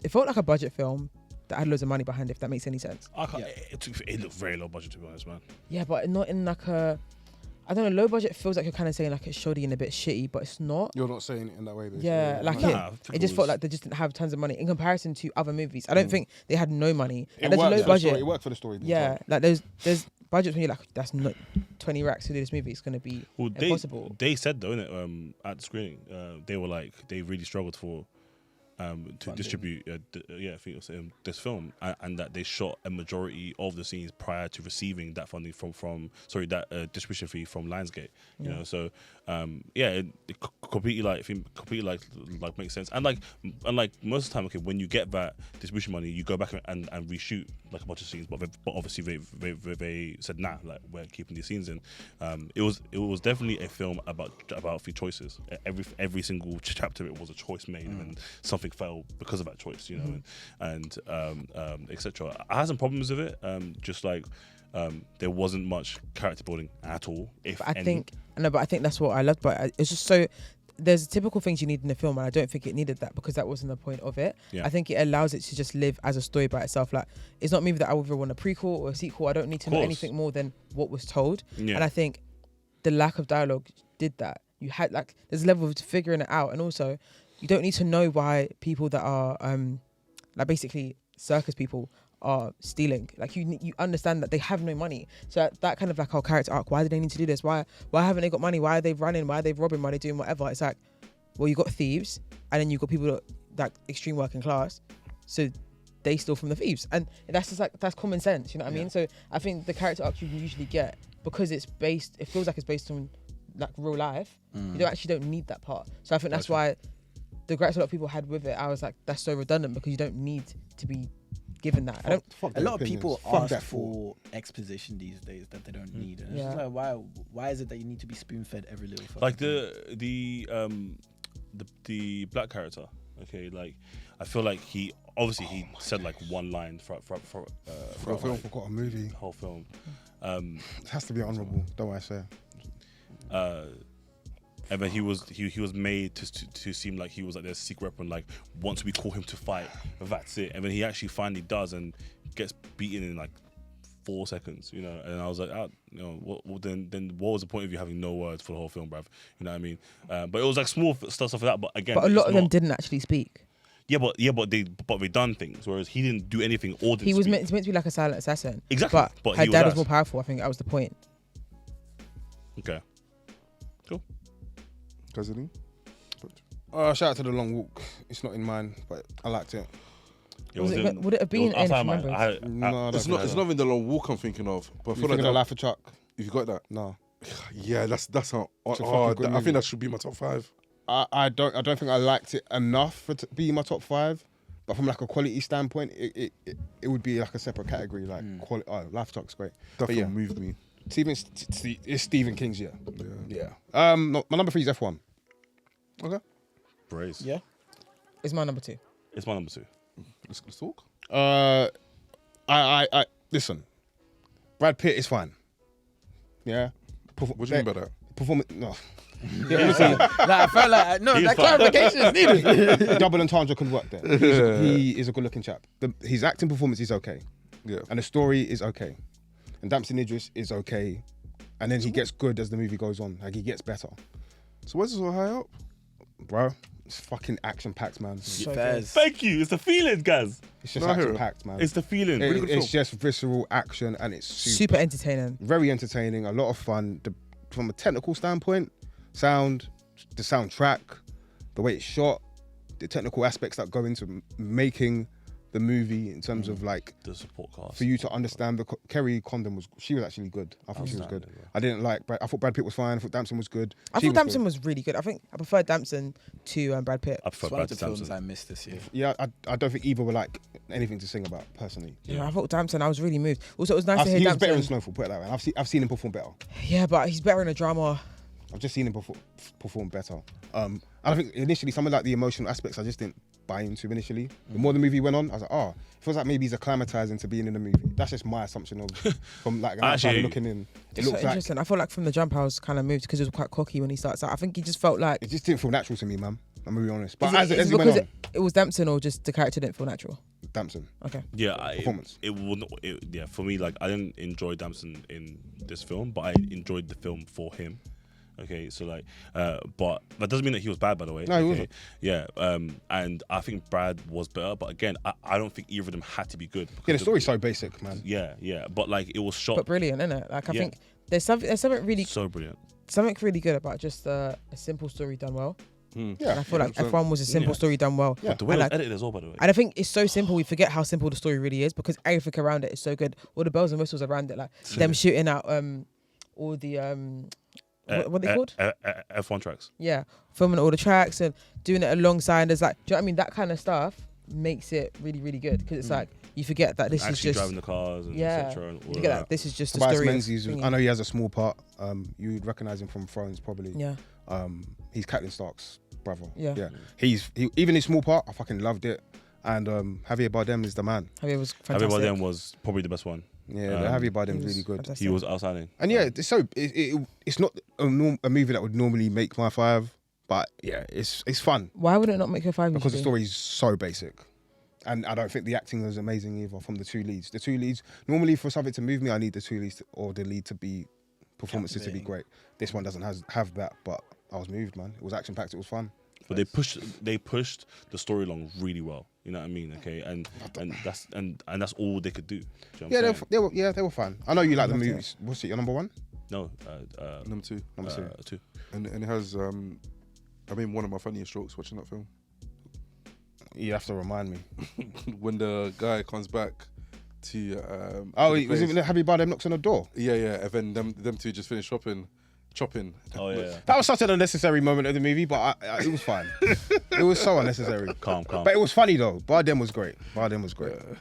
Speaker 3: felt like a budget film that had loads of money behind it, if that makes any sense.
Speaker 5: It looked very low budget, to be honest, man.
Speaker 3: Yeah, but not in I don't know, low budget feels like you're kind of saying it's shoddy and a bit shitty, but it's not.
Speaker 1: You're not saying it in that way, basically.
Speaker 3: Yeah, it just felt like they just didn't have tons of money in comparison to other movies. I don't think they had no money. There's low budget.
Speaker 1: It worked for the story.
Speaker 3: Yeah, there's budgets when you're that's not 20 racks to do this movie. It's going to be impossible.
Speaker 5: They said though, innit, at the screening, they were they really struggled for to distribute I think it was this film, and that they shot a majority of the scenes prior to receiving that funding from that distribution fee from Lionsgate. You know, so it completely like makes sense. And like most of the time, okay, when you get that distribution money, you go back and reshoot like a bunch of scenes, but obviously they said nah, like we're keeping these scenes in. It was definitely a film about a few choices. Every single chapter it was a choice made, and something fell because of that choice, you know, and etc. I had some problems with it, just like there wasn't much character building at all. But I think
Speaker 3: that's what I loved. But it's just so there's typical things you need in a film, and I don't think it needed that because that wasn't the point of it. I think it allows it to just live as a story by itself. Like, it's not a movie that I would ever want a prequel or a sequel. I don't need to know anything more than what was told. And I think the lack of dialogue did that. You had like there's a level of figuring it out, and also you don't need to know why people that are like basically circus people are stealing. Like you understand that they have no money. So that kind of like our character arc. Why do they need to do this? Why haven't they got money? Why are they running? Why are they robbing? Why are they doing whatever? It's like, well, you got thieves, and then you got people that like extreme working class, so they steal from the thieves, and that's just like that's common sense. You know what I mean? So I think the character arc you usually get because it feels like it's based on like real life. You don't need that part. So I think that's why the gripes a lot of people had with it, I was like, that's so redundant because you don't need to be given that.
Speaker 4: A lot of people ask for exposition these days that they don't need. And it's just like, why is it that you need to be spoon fed every little thing?
Speaker 5: Like the black character, okay, like I feel like he said like one line for
Speaker 1: a film, forgot a movie,
Speaker 5: whole film.
Speaker 1: It has to be honourable, don't I say?
Speaker 5: And then he was made to seem like he was like their secret weapon. Like once we call him to fight, that's it. And then he actually finally does and gets beaten in like 4 seconds, you know. And I was like, then what was the point of you having no words for the whole film, bruv? You know what I mean? But it was like small stuff like that. But again,
Speaker 3: a lot of them didn't actually speak.
Speaker 5: But they done things, whereas he didn't do anything or didn't
Speaker 3: He was
Speaker 5: speak.
Speaker 3: meant to be like a silent assassin.
Speaker 5: Exactly.
Speaker 3: But her dad was more powerful. I think that was the point.
Speaker 5: Okay. Cool.
Speaker 2: Cousin?
Speaker 1: Shout out to The Long Walk. It's not in mine, but I liked it.
Speaker 3: Would it have been in?
Speaker 1: No,
Speaker 2: it's not even The Long Walk I'm thinking of. But I feel like
Speaker 1: The Life of Chuck.
Speaker 2: If you got that,
Speaker 1: No.
Speaker 2: Yeah, that's how.
Speaker 1: It's a fucking good
Speaker 2: I
Speaker 1: movie.
Speaker 2: think that should be my top 5.
Speaker 1: I don't think I liked it enough for to be in my top 5. But from like a quality standpoint, it would be like a separate category. Like quality. Life of Chuck's great.
Speaker 2: That
Speaker 1: But
Speaker 2: film moved me.
Speaker 1: It's Stephen King's year.
Speaker 2: Yeah.
Speaker 1: No, my number 3 is F1.
Speaker 2: Okay.
Speaker 5: Brace.
Speaker 3: Yeah. It's my number 2.
Speaker 5: It's my number 2.
Speaker 2: Let's talk.
Speaker 1: I listen. Brad Pitt is fine. Yeah.
Speaker 2: What do you mean by that?
Speaker 1: Performance. No.
Speaker 4: I felt like that clarification is needed.
Speaker 1: Double entendre can work there. He is a good-looking chap. His acting performance is okay.
Speaker 2: Yeah.
Speaker 1: And the story is okay. And Damson Idris is okay. And then he gets good as the movie goes on. Like, he gets better.
Speaker 2: So why is it so high up?
Speaker 1: Bro, it's fucking action-packed, man.
Speaker 5: Thank you. It's the feeling, guys.
Speaker 1: It's just action-packed, man.
Speaker 5: It's the feeling.
Speaker 1: It's just visceral action, and it's
Speaker 3: super entertaining.
Speaker 1: Very entertaining, a lot of fun. From a technical standpoint, sound, the soundtrack, the way it's shot, the technical aspects that go into making the movie in terms of like
Speaker 5: the support cast. For
Speaker 1: you to understand, Kerry Condon was actually good. I thought she was good. Yeah. I thought Brad Pitt was fine. I thought Damson was good.
Speaker 3: I thought Damson was really good. I think I preferred Damson to Brad Pitt.
Speaker 5: I prefer
Speaker 4: Brad Pitt. Films I missed this year.
Speaker 1: Yeah, I don't think either were like anything to sing about personally.
Speaker 3: Yeah, I thought Damson. I was really moved. Also, it was nice to hear
Speaker 1: he
Speaker 3: Damson.
Speaker 1: was better in Snowfall. Put it that way. I've seen him perform better.
Speaker 3: Yeah, but he's better in a drama.
Speaker 1: I've just seen him perform better. I think initially some of like the emotional aspects I just didn't buy into initially. The more the movie went on, I was like, it feels like maybe he's acclimatizing to being in the movie. That's just my assumption of from like an outsider looking in.
Speaker 3: It looks so interesting. I feel like from the jump I was kind of moved because it was quite cocky when he starts out. I think he just felt like
Speaker 1: it just didn't feel natural to me, man. I'm gonna be honest. But
Speaker 3: as it went on, it was Damson or just the character didn't feel natural.
Speaker 1: Damson.
Speaker 3: Okay.
Speaker 5: Yeah,
Speaker 1: performance.
Speaker 5: For me, like I didn't enjoy Damson in this film, but I enjoyed the film for him. Okay, so like, but that doesn't mean that he was bad, by the way.
Speaker 1: No, he wasn't.
Speaker 5: Yeah, and I think Brad was better, but again, I don't think either of them had to be good.
Speaker 1: Yeah, the story's so basic, man.
Speaker 5: Yeah, but like it was shot,
Speaker 3: but brilliant, isn't it? Like I think there's something really
Speaker 5: so brilliant,
Speaker 3: something really good about just a simple story done well.
Speaker 1: Yeah.
Speaker 3: And I feel like
Speaker 2: 100%.
Speaker 3: F1 was a simple story done well.
Speaker 1: Yeah.
Speaker 5: The way
Speaker 3: And
Speaker 5: it was
Speaker 3: like-
Speaker 5: edited as well, by the way.
Speaker 3: And I think it's so simple, we forget how simple the story really is because everything around it is so good. All the bells and whistles around it, like them shooting out all the what are they called?
Speaker 5: F1 tracks.
Speaker 3: Yeah, filming all the tracks and doing it alongside. There's like, do you know what I mean? That kind of stuff makes it really, really good because it's like you forget that this is
Speaker 5: Actually
Speaker 3: just
Speaker 5: driving the cars and
Speaker 3: yeah.
Speaker 5: etc. And all
Speaker 3: You
Speaker 5: of
Speaker 3: forget
Speaker 5: that.
Speaker 3: that this is just the
Speaker 1: Tobias
Speaker 3: story. of
Speaker 1: Menzies,
Speaker 3: thingy.
Speaker 1: I know he has a small part. You'd recognise him from Thrones probably.
Speaker 3: Yeah,
Speaker 1: He's Catelyn Stark's brother.
Speaker 3: Yeah.
Speaker 1: Yeah. Even his small part, I fucking loved it. And Javier Bardem is the man.
Speaker 3: Javier was
Speaker 5: Javier
Speaker 3: fantastic.
Speaker 5: Bardem was probably the best one.
Speaker 1: Yeah, the Javier
Speaker 3: He
Speaker 1: Bardem's
Speaker 3: was
Speaker 1: really good.
Speaker 3: fantastic.
Speaker 5: He was outstanding.
Speaker 1: And yeah, it's not a movie that would normally make my 5, but yeah, it's fun
Speaker 3: Why would it not make your 5?
Speaker 1: because the
Speaker 3: usually?
Speaker 1: story's so basic. And I don't think the acting was amazing either from the 2 leads. The 2 leads, normally for something to move me, I need the 2 leads or the lead to be performances to be
Speaker 4: Captivating.
Speaker 1: great. This one doesn't have that, but I was moved, man. It was action packed. It was fun.
Speaker 5: But they pushed the story along really well. You know what I mean? Okay, and that's all they could do. Do you know
Speaker 1: Yeah,
Speaker 5: what I'm saying?
Speaker 1: they were fun. I know you like the
Speaker 3: Loved it.
Speaker 1: movies. What's it? Your number 1?
Speaker 5: No,
Speaker 2: Number 2.
Speaker 1: Number 2.
Speaker 5: 2.
Speaker 2: And it has I mean one of my funniest strokes watching that film.
Speaker 1: You have to remind me.
Speaker 2: When the guy comes back to
Speaker 1: Oh,
Speaker 2: to the
Speaker 1: was
Speaker 2: place.
Speaker 1: it when Javier Bardem knocks on the door?
Speaker 2: Yeah, and then them two just finish chopping.
Speaker 5: Oh yeah.
Speaker 1: That was such an unnecessary moment of the movie, but it was fine. It was so unnecessary.
Speaker 5: Calm.
Speaker 1: But it was funny though. Bardem was great.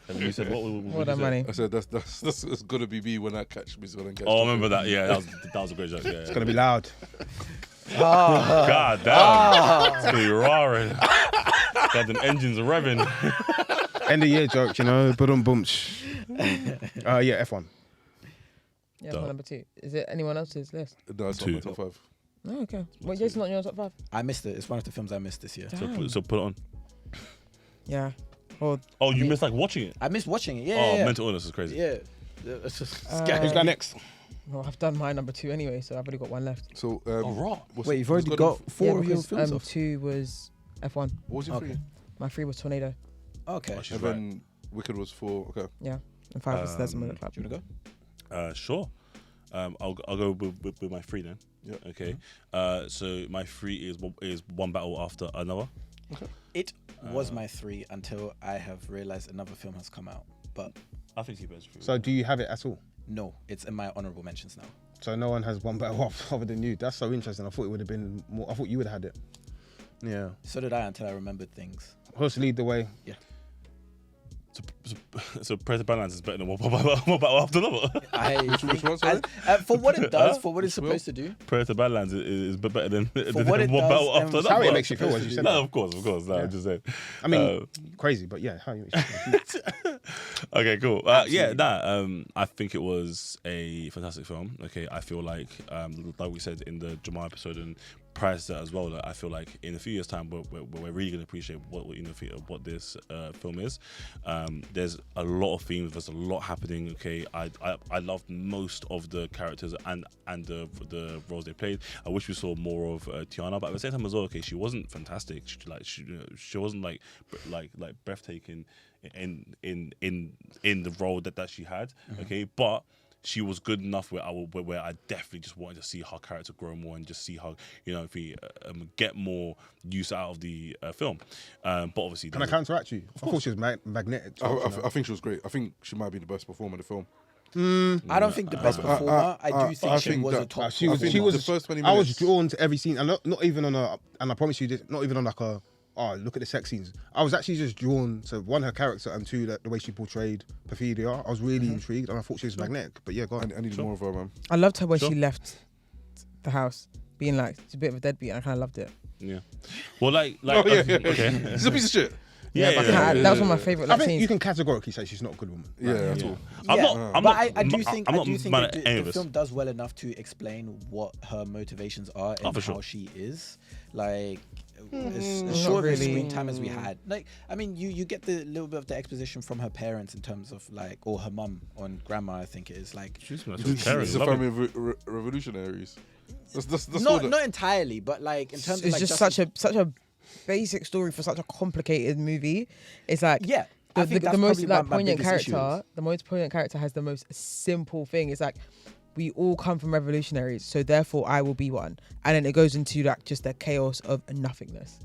Speaker 5: And you said what?
Speaker 3: What that money?
Speaker 2: I said that's gonna be me when I catch me. Gonna catch
Speaker 5: Oh, I
Speaker 2: chopping.
Speaker 5: remember that. Yeah, that was a great joke. Yeah.
Speaker 1: It's gonna be loud.
Speaker 5: God damn. It's gonna be roaring. Got them engines revving.
Speaker 1: End of year joke, you know. Boom, boom. Yeah, F1.
Speaker 3: Yeah,
Speaker 5: Dope.
Speaker 3: my number 2. Is it anyone else's list?
Speaker 2: No, it's not my top 5.
Speaker 3: Oh, okay. Well, Jason's not in your top 5.
Speaker 4: I missed it. It's one of the films I missed this year.
Speaker 5: So put it on.
Speaker 3: Yeah. Or
Speaker 5: Oh, you
Speaker 3: mean-
Speaker 5: missed like watching it.
Speaker 4: I missed watching it. Yeah.
Speaker 5: Oh,
Speaker 4: yeah.
Speaker 5: mental illness is crazy.
Speaker 4: Yeah. It's just
Speaker 3: scary.
Speaker 1: Who's going next?
Speaker 3: well, I've done my number 2 anyway, so I've already got 1 left.
Speaker 2: So
Speaker 5: Oh, raw.
Speaker 4: Wait, you've already got 4
Speaker 3: Yeah,
Speaker 4: of your
Speaker 3: because
Speaker 4: films off?
Speaker 3: 2 was F1.
Speaker 2: What was your
Speaker 4: Okay.
Speaker 2: 3?
Speaker 3: My 3 was Tornado.
Speaker 4: Okay.
Speaker 5: Oh, she's
Speaker 2: And
Speaker 5: right.
Speaker 2: then Wicked was 4. Okay.
Speaker 3: Yeah. And 5 is Desmond
Speaker 5: Um,
Speaker 3: Club.
Speaker 4: Do you want to go?
Speaker 5: Sure. I'll go with my 3 then.
Speaker 2: Yeah.
Speaker 5: Okay. So my 3 is One Battle After Another.
Speaker 4: It was my 3 until I have realized another film has come out. But
Speaker 5: I think he better 3.
Speaker 1: So do you have it at all?
Speaker 4: no, it's in my honorable mentions now.
Speaker 1: So no one has one better off other than you. That's so interesting. I thought it would have been more. I thought you would have had it. Yeah.
Speaker 4: So did I until I remembered things.
Speaker 1: Horse lead the way.
Speaker 5: So Predator Balance is better than One Battle After Another.
Speaker 2: Which one, sorry?
Speaker 4: For what it does, for what it's
Speaker 2: Which
Speaker 4: supposed to do.
Speaker 5: Predator Badlands is better than
Speaker 4: what it
Speaker 5: One
Speaker 4: does
Speaker 5: Battle
Speaker 4: and
Speaker 5: After
Speaker 4: was
Speaker 5: Another.
Speaker 1: How it makes you feel, as you said.
Speaker 5: No, of course. No,
Speaker 1: Yeah.
Speaker 5: I'm just saying.
Speaker 1: I mean, crazy, but yeah. How you?
Speaker 5: Okay, cool. I think it was a fantastic film. Okay, I feel like we said in the Jamal episode and prior to that as well, that I feel like in a few years' time we're really gonna appreciate what this film is. There's a lot of themes. There's a lot happening. Okay, I loved most of the characters and the roles they played. I wish we saw more of Tiana, but at the same time as well, okay, she wasn't fantastic. She wasn't like breathtaking in the role that she had. Okay, but she was good enough where I definitely just wanted to see her character grow more and just see her, if we get more use out of the film. But obviously,
Speaker 1: Can I counteract you? I thought she was magnetic.
Speaker 2: I think she was great. I think she might be the best performer in the film.
Speaker 4: I don't think the best performer. I do think she was a top.
Speaker 1: She
Speaker 2: I
Speaker 1: was.
Speaker 2: think
Speaker 1: She
Speaker 2: the
Speaker 1: was.
Speaker 2: first 20
Speaker 1: I was
Speaker 2: minutes-
Speaker 1: drawn to every scene, and not even on a. And I promise you, this, not even on like a. Oh, look at the sex scenes. I was actually just drawn to one, her character, and two, the way she portrayed Perfidia. I was really intrigued, and I thought she was magnetic. But yeah, go on.
Speaker 2: I need more of her, man.
Speaker 3: I loved her when
Speaker 5: Sure.
Speaker 3: she left the house, being like, she's a bit of a deadbeat, and I kind of loved it.
Speaker 5: Yeah. Well,
Speaker 2: Oh, yeah.
Speaker 5: okay.
Speaker 2: She's a piece of shit.
Speaker 1: Yeah, but
Speaker 3: That was one of my favourite
Speaker 1: I
Speaker 3: like,
Speaker 1: think
Speaker 3: scenes.
Speaker 1: you can categorically say she's not a good woman.
Speaker 2: Yeah, at all.
Speaker 5: I'm
Speaker 4: but
Speaker 5: not.
Speaker 4: I do think
Speaker 5: I'm
Speaker 4: I
Speaker 5: not
Speaker 4: do think
Speaker 5: mad
Speaker 4: that
Speaker 5: at any of
Speaker 4: the
Speaker 5: this.
Speaker 4: film does well enough to explain what her motivations are and
Speaker 5: for
Speaker 4: how
Speaker 5: sure.
Speaker 4: she is. Like as
Speaker 3: not
Speaker 4: short of
Speaker 3: really.
Speaker 4: screen time as we had. Like I mean, you get the little bit of the exposition from her parents in terms of like, or her mum on grandma, I think it is like.
Speaker 5: She's
Speaker 2: It's a family of revolutionaries. That's all
Speaker 4: Not
Speaker 2: that.
Speaker 4: not entirely, but like in terms of
Speaker 3: It's
Speaker 4: like
Speaker 3: just such a basic story for such a complicated movie. It's like
Speaker 4: yeah. I think
Speaker 3: the
Speaker 4: that's
Speaker 3: most
Speaker 4: probably
Speaker 3: like
Speaker 4: my
Speaker 3: poignant
Speaker 4: biggest issue
Speaker 3: character.
Speaker 4: is-
Speaker 3: The most poignant character has the most simple thing. It's like we all come from revolutionaries, so therefore I will be one. And then it goes into like just the chaos of nothingness.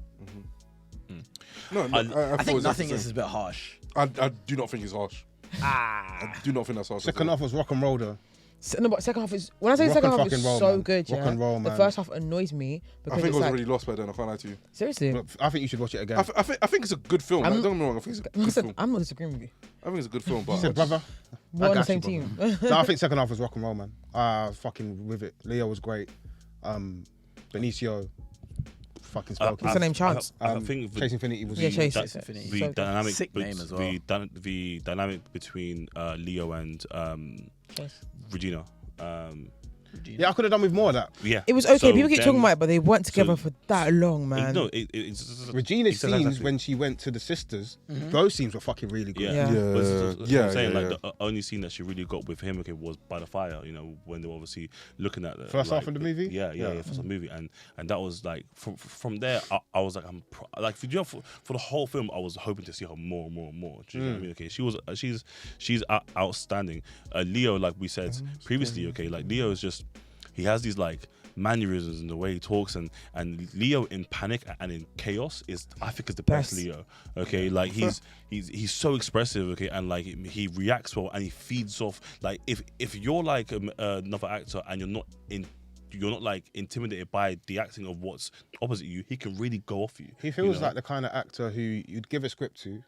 Speaker 2: No,
Speaker 4: I think
Speaker 2: thought
Speaker 4: nothing is a bit harsh.
Speaker 2: I do not think it's harsh. I do not think that's harsh.
Speaker 1: Second half was rock and roll though.
Speaker 3: No, but second half is when I say
Speaker 1: Rock
Speaker 3: second
Speaker 1: and
Speaker 3: half is
Speaker 1: fucking roll,
Speaker 3: so
Speaker 1: man.
Speaker 3: good.
Speaker 1: Rock
Speaker 3: Yeah,
Speaker 1: and roll,
Speaker 3: the
Speaker 1: man.
Speaker 3: first half annoys me because
Speaker 2: I think
Speaker 3: it's
Speaker 2: it was
Speaker 3: like,
Speaker 2: already lost by then. I can't lie to you.
Speaker 3: seriously.
Speaker 1: But I think you should watch it again.
Speaker 2: I think it's a good film. Like, don't get me wrong. I think it's a good
Speaker 3: Listen,
Speaker 2: film.
Speaker 3: I'm not disagreeing with you.
Speaker 2: I think it's a good film.
Speaker 1: You
Speaker 2: But
Speaker 1: said, brother.
Speaker 3: We're on the
Speaker 1: got
Speaker 3: same
Speaker 1: you,
Speaker 3: team.
Speaker 1: No, I think second half was rock and roll, man. Fucking with it. Leo was great. Benicio, fucking spoke.
Speaker 3: What's the name? Chance.
Speaker 5: I think
Speaker 1: Chase Infinity was
Speaker 3: Yeah, Chase.
Speaker 5: that-
Speaker 3: Infinity.
Speaker 5: the
Speaker 3: So good.
Speaker 5: dynamic
Speaker 4: Sick name as well.
Speaker 5: the dynamic between Leo and
Speaker 3: Chase.
Speaker 5: Regina.
Speaker 1: Yeah, I could have done with more of that.
Speaker 5: Yeah,
Speaker 3: It was okay.
Speaker 5: So
Speaker 3: People keep talking
Speaker 5: them-
Speaker 3: about it, but they weren't together
Speaker 5: so-
Speaker 3: for that long, man.
Speaker 5: No, it's
Speaker 1: Regina's
Speaker 5: it's a
Speaker 1: scenes
Speaker 5: fantastic-
Speaker 1: when she went to the sisters, those scenes were fucking really good.
Speaker 5: Yeah,
Speaker 3: Yeah.
Speaker 5: But that's what
Speaker 2: Yeah,
Speaker 5: I'm saying,
Speaker 2: yeah,
Speaker 5: like
Speaker 2: yeah.
Speaker 5: the only scene that she really got with him, okay, was by the fire. You know, when they were obviously looking at the
Speaker 1: First
Speaker 5: like,
Speaker 1: half of the movie?
Speaker 5: Yeah, first half of the movie, and that was like from there. I was like, like for the whole film, I was hoping to see her more and more and more. Do you know what I mean? Okay, she's outstanding. Leo, like we said previously, okay, like Leo is just. He has these like mannerisms and the way he talks, and Leo in panic and in chaos I think is the best Leo. Okay, like he's so expressive. Okay, and like he reacts well and he feeds off. Like if you're like another actor and you're not like intimidated by the acting of what's opposite you, he can really go off you.
Speaker 1: He feels
Speaker 5: you know?
Speaker 1: like the kind of actor who you'd give a script to,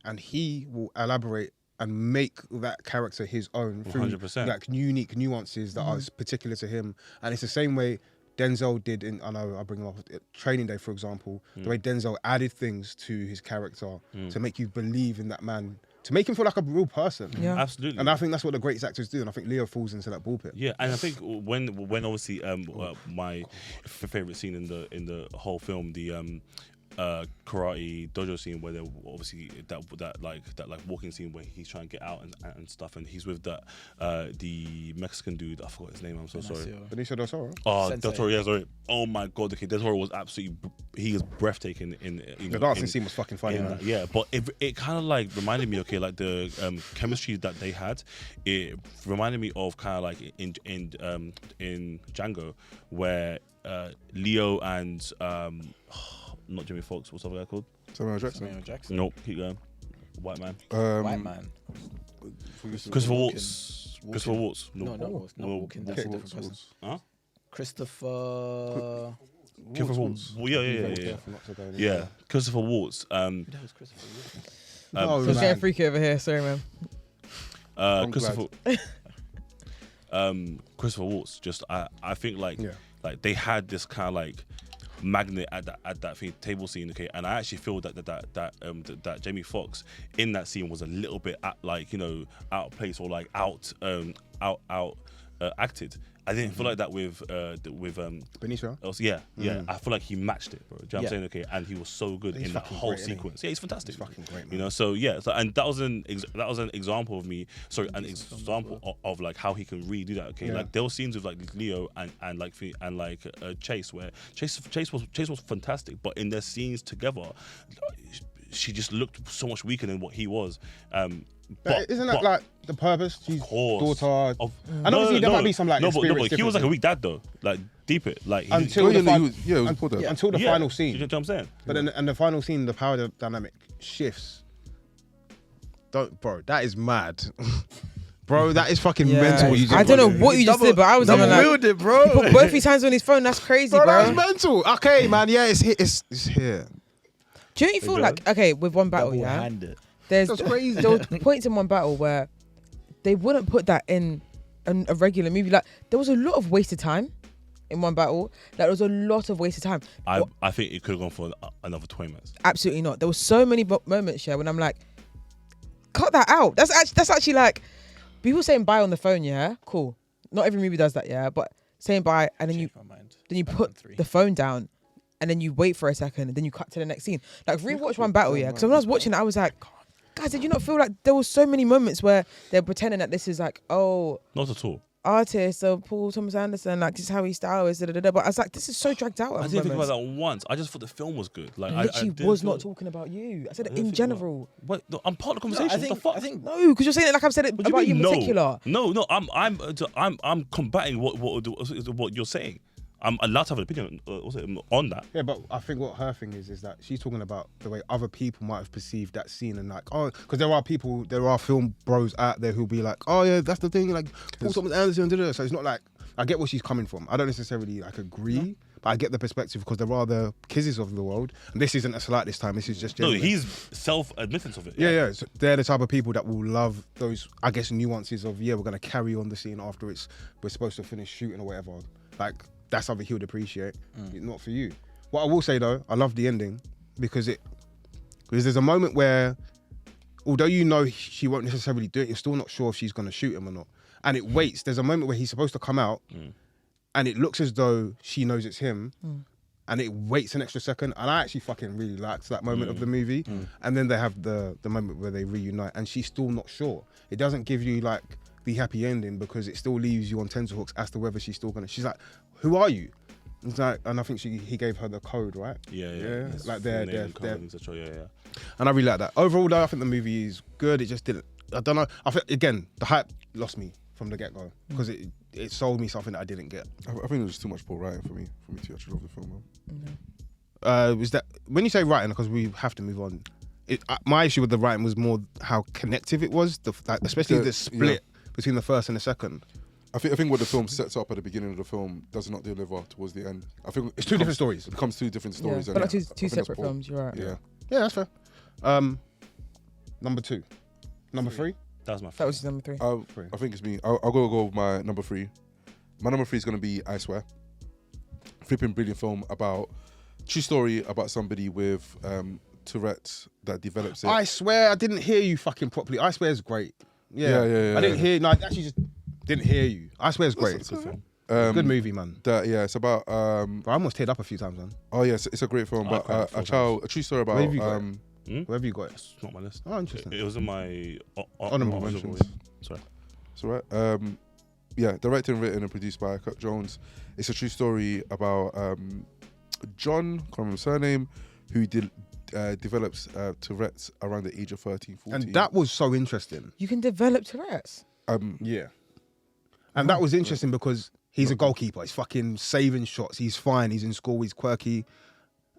Speaker 1: and he will elaborate and make that character his own through
Speaker 5: 100%.
Speaker 1: like unique nuances that are particular to him. And it's the same way Denzel did in, I know I bring him up, Training Day, for example, the way Denzel added things to his character to make you believe in that man, to make him feel like a real person.
Speaker 3: Yeah.
Speaker 5: Absolutely.
Speaker 1: And I think that's what the greatest actors do, and I think Leo falls into that ballpit.
Speaker 5: Yeah, and I think when obviously my favorite scene in the whole film, the karate dojo scene where they're obviously that walking scene where he's trying to get out and stuff, and he's with that the Mexican dude. I forgot his name. I'm so sorry.
Speaker 1: Benicio del Toro.
Speaker 5: Oh,
Speaker 4: Sensei.
Speaker 5: Del Toro. Yeah, sorry. Oh my god. Okay, Del Toro was absolutely. He is breathtaking in
Speaker 1: The dancing scene was fucking funny, man.
Speaker 5: yeah, but it kind of like reminded me, okay, like the chemistry that they had. It reminded me of kind of like in Django, where Leo and not Jimmy Fox. What's the other guy called?
Speaker 2: Samuel Jackson.
Speaker 4: Samuel Jackson.
Speaker 5: Nope. Keep going. White man.
Speaker 4: White man.
Speaker 5: Christopher Waltz. Christopher Waltz.
Speaker 4: No, not Waltz. Not Walken. That's a different person.
Speaker 5: Huh?
Speaker 4: Christopher.
Speaker 5: Christopher Waltz. Well, yeah. Christopher Waltz.
Speaker 4: That was Christopher Walken.
Speaker 1: No,
Speaker 3: So it's
Speaker 1: man.
Speaker 3: getting freaky over here. Sorry, man.
Speaker 5: Christopher. Christopher Waltz. Just I think like they had this kind of like magnet at that table scene, okay, and I actually feel that Jamie Foxx in that scene was a little bit out of place or like out acted. I didn't feel like that with
Speaker 1: Benicio.
Speaker 5: I feel like he matched it, bro. Do you know what I'm saying? Okay, and he was so good
Speaker 1: He's
Speaker 5: in that
Speaker 1: fucking
Speaker 5: whole
Speaker 1: great, isn't he?
Speaker 5: sequence. Yeah, he's fantastic.
Speaker 1: He's fucking great, man.
Speaker 5: You know, so yeah, and that was an example of me. Sorry, an example of like how he can really do that. Okay, like there were scenes with like Leo and Chase where Chase was fantastic, but in their scenes together, she just looked so much weaker than what he was.
Speaker 1: But isn't that like the purpose? She's daughter. And obviously there might be some like
Speaker 5: but
Speaker 1: experience
Speaker 5: he was like a
Speaker 1: differences.
Speaker 5: weak dad though. Like deep it, like
Speaker 1: Until the
Speaker 2: he was poor dad.
Speaker 1: until the final scene.
Speaker 5: You know what I'm saying?
Speaker 1: But then, and the final scene, the power dynamic shifts. Bro, that is mad. Bro, that is fucking mental. What you just
Speaker 3: I don't know
Speaker 1: did.
Speaker 3: what you just did, but I was even like,
Speaker 4: it, bro.
Speaker 3: he put both his hands on his phone. That's crazy,
Speaker 1: Bro,
Speaker 3: bro.
Speaker 1: that is mental. Okay, man. Yeah, it's here. It's here.
Speaker 3: Do you feel like, okay, with one battle, yeah, there's
Speaker 1: That's crazy.
Speaker 3: there was points in one battle where they wouldn't put that in a regular movie. Like there was a lot of wasted time in one battle. Like there was a lot of wasted time.
Speaker 5: I think it could have gone for another 20 minutes.
Speaker 3: Absolutely not. There were so many moments here when I'm like, cut that out. That's actually like people saying bye on the phone. Yeah, cool. Not every movie does that. Yeah, but saying bye and then you put the phone down and then you wait for a second and then you cut to the next scene. Like rewatch one battle. Yeah, because when I was watching it, I was like, guys, did you not feel like there were so many moments where they're pretending that this is like, oh,
Speaker 5: Not at all.
Speaker 3: artist or Paul Thomas Anderson, like this is how his style is. But I was like, this is so dragged out.
Speaker 5: I didn't think about that once. I just thought the film was good. Like
Speaker 3: I literally
Speaker 5: didn't
Speaker 3: was
Speaker 5: feel-
Speaker 3: not talking about you. I said it
Speaker 5: didn't
Speaker 3: in
Speaker 5: think about-
Speaker 3: general.
Speaker 5: Wait, no, I'm part of the conversation. What the fuck?
Speaker 4: I think
Speaker 3: No, because you're saying it like I've said it
Speaker 5: What do
Speaker 3: about you in
Speaker 5: mean,
Speaker 3: particular.
Speaker 5: No, I'm combating what you're saying. I'm allowed to have an opinion on that.
Speaker 1: Yeah, but I think what her thing is that she's talking about the way other people might have perceived that scene and like, oh, because there are film bros out there who'll be like, oh yeah, that's the thing, like Paul Thomas Anderson did it. So it's not like, I get where she's coming from. I don't necessarily like agree, but I get the perspective because there are the Kizzes of the world, and this isn't a slight this time. This is just
Speaker 5: No,
Speaker 1: genuine.
Speaker 5: he's self-admittance of it.
Speaker 1: Yeah. So they're the type of people that will love those, I guess, nuances of we're gonna carry on the scene after we're supposed to finish shooting or whatever. Like that's something he would appreciate. Not for you. What I will say though, I love the ending because there's a moment where, although you know she won't necessarily do it, you're still not sure if she's gonna shoot him or not. And it waits. There's a moment where he's supposed to come out, and it looks as though she knows it's him. And it waits an extra second, and I actually fucking really liked that moment of the movie. And then they have the moment where they reunite, and she's still not sure. It doesn't give you like the happy ending because it still leaves you on tenterhooks as to whether she's still gonna. She's like, "Who are you?" It's like, and I think he gave her the code, right?
Speaker 5: Yeah.
Speaker 1: His
Speaker 5: full
Speaker 1: like
Speaker 5: name
Speaker 1: they're
Speaker 5: and code, etc. Yeah.
Speaker 1: and I really like that. Overall, though, I think the movie is good. It just didn't. I don't know. I think again, the hype lost me from the get go because it sold me something that I didn't get.
Speaker 2: I think there was too much poor writing for me to actually love the film, man.
Speaker 1: Was that when you say writing? Because we have to move on. My issue with the writing was more how connective it was, especially the split between the first and the second.
Speaker 2: I think what the film sets up at the beginning of the film does not deliver towards the end. I think
Speaker 1: It's two different stories.
Speaker 2: It becomes two different stories.
Speaker 3: Yeah,
Speaker 2: and
Speaker 3: but like
Speaker 2: I
Speaker 3: two
Speaker 2: think that's
Speaker 3: separate
Speaker 2: poor.
Speaker 3: films. You're right.
Speaker 2: Yeah.
Speaker 1: Yeah, that's fair. Number 2, number 3.
Speaker 5: That was my
Speaker 3: That
Speaker 5: favorite.
Speaker 3: was his number 3.
Speaker 2: I think it's me. I'll go with my number 3. My number 3 is going to be I Swear. Flipping brilliant film about true story about somebody with Tourette's that develops it.
Speaker 1: I swear I didn't hear you fucking properly. I swear is great.
Speaker 2: Yeah.
Speaker 1: I didn't hear. No, I actually just didn't hear you. I swear is great.
Speaker 2: It's a good film.
Speaker 1: Good movie, man.
Speaker 2: It's about
Speaker 1: But I almost teared up a few times, man.
Speaker 2: oh yes, it's a great film.
Speaker 5: I
Speaker 2: But
Speaker 5: cried
Speaker 2: a true story about
Speaker 1: Where have you got Where have you got it?
Speaker 5: It's not my list.
Speaker 1: Oh, interesting.
Speaker 5: It was in my
Speaker 1: Honourable mentions.
Speaker 5: Sorry.
Speaker 2: it's alright. Directed and written and produced by Kurt Jones. It's a true story about John, can't remember his surname, who develops Tourette's around the age of 13, 14.
Speaker 1: And that was so interesting.
Speaker 3: You can develop Tourette's.
Speaker 1: Yeah. And that was interesting because he's a goalkeeper. He's fucking saving shots. He's fine. He's in school. He's quirky.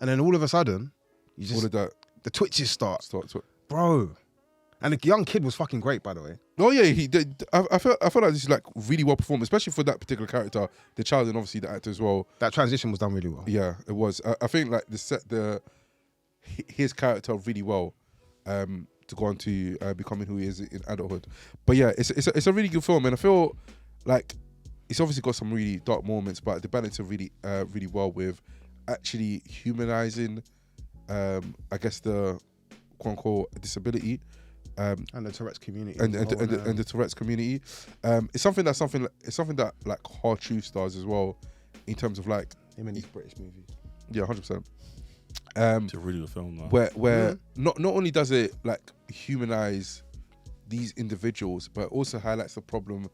Speaker 1: And then all of a sudden,
Speaker 2: all of that
Speaker 1: the twitches start.
Speaker 2: starts.
Speaker 1: Bro. And the young kid was fucking great, by the way.
Speaker 2: Oh yeah, he did. I felt like this is like really well performed, especially for that particular character, the child, and obviously the actor as well.
Speaker 1: That transition was done really well.
Speaker 2: Yeah, it was. I think like his character really well to go on to becoming who he is in adulthood. But yeah, it's a really good film, and I feel like it's obviously got some really dark moments, but the balance is really really well with actually humanizing, I guess the quote unquote disability.
Speaker 1: And the Tourette's community.
Speaker 2: And the Tourette's community, it's something that like Hard Truth does as well, in terms of like
Speaker 1: him and his British movies.
Speaker 2: yeah, 100%.
Speaker 5: It's a really good film, though.
Speaker 2: Where not only does it like humanize these individuals, but also highlights the problem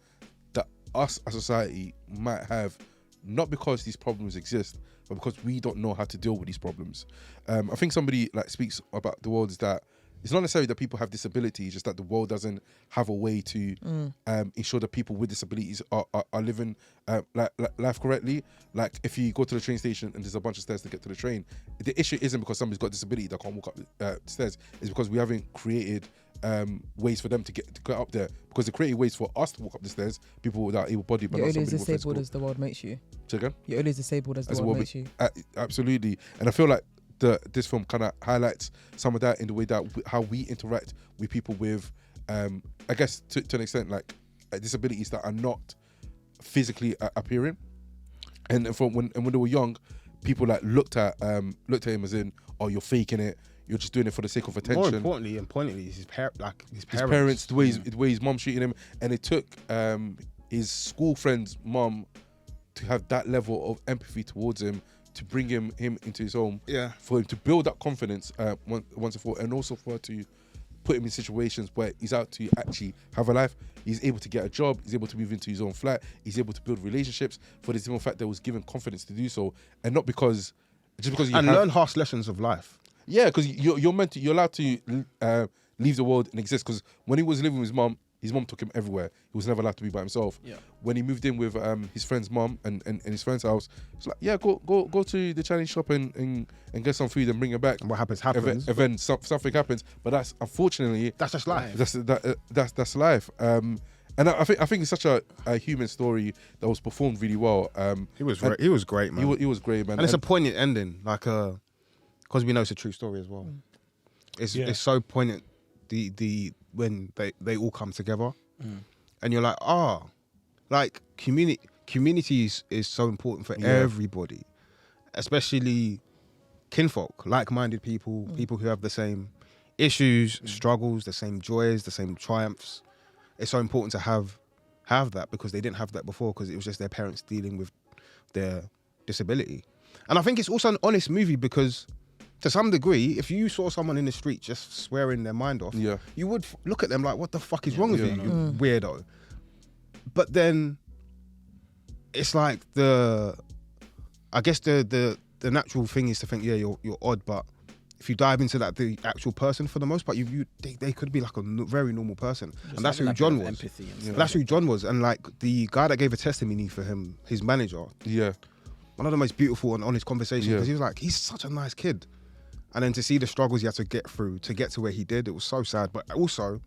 Speaker 2: that us as a society might have, not because these problems exist, but because we don't know how to deal with these problems. I think somebody like speaks about the world is that it's not necessarily that people have disabilities, just that the world doesn't have a way to ensure that people with disabilities are living life correctly. Like if you go to the train station and there's a bunch of stairs to get to the train, the issue isn't because somebody's got a disability that can't walk up the stairs. It's because we haven't created ways for them to get up there. Because the created ways for us to walk up the stairs, people without able body, but
Speaker 3: You're
Speaker 2: not
Speaker 3: only as
Speaker 2: somebody with
Speaker 3: disabled
Speaker 2: physical.
Speaker 3: as the world makes you.
Speaker 2: Say again?
Speaker 3: You're only as disabled as the world makes you.
Speaker 2: Absolutely. And I feel like this film kind of highlights some of that in the way that how we interact with people with, I guess to an extent, like disabilities that are not physically appearing. And from when they were young, people like looked at him as in, oh, you're faking it. You're just doing it for the sake of attention.
Speaker 1: More importantly, his
Speaker 2: His parents, the way his mom treated him, and it took his school friend's mom to have that level of empathy towards him, to bring him into his home,
Speaker 1: Yeah.
Speaker 2: for him to build that confidence once and for all, and also for her to put him in situations where he's out to actually have a life. He's able to get a job. He's able to move into his own flat. He's able to build relationships for the simple fact that he was given confidence to do so, and not because
Speaker 1: learn harsh lessons of life.
Speaker 2: Yeah, because you're allowed to leave the world and exist. Because when he was living with his mom took him everywhere. He was never allowed to be by himself.
Speaker 4: Yeah.
Speaker 2: When he moved in with his friend's mom and his friend's house, it's like, yeah, go to the Chinese shop and get some food and bring it back.
Speaker 1: And what happens.
Speaker 2: Something happens, but that's unfortunately
Speaker 1: That's just life.
Speaker 2: That's life. And I think it's such a human story that was performed really well.
Speaker 1: He was great, man.
Speaker 2: He was great, man.
Speaker 1: And it's a poignant ending, like because we know it's a true story as well. It's so poignant. When they all come together, and you're like, like community is so important for everybody, especially kinfolk, like-minded people, people who have the same issues, struggles, the same joys, the same triumphs. It's so important to have that, because they didn't have that before, because it was just their parents dealing with their disability. And I think it's also an honest movie, because to some degree, if you saw someone in the street just swearing their mind off, you would look at them like, what the fuck is wrong with you, you weirdo? But then it's like I guess the natural thing is to think, yeah, you're odd, but if you dive into that, the actual person, for the most part, they could be like a very normal person.
Speaker 4: Just
Speaker 2: And
Speaker 1: that's who
Speaker 4: like
Speaker 1: John
Speaker 4: enough
Speaker 1: was.
Speaker 4: empathy and stuff.
Speaker 1: That's who John was. And like the guy that gave a testimony for him, his manager, one of the most beautiful and honest conversations, because he was like, he's such a nice kid. And then to see the struggles he had to get through to get to where he did, it was so sad, but also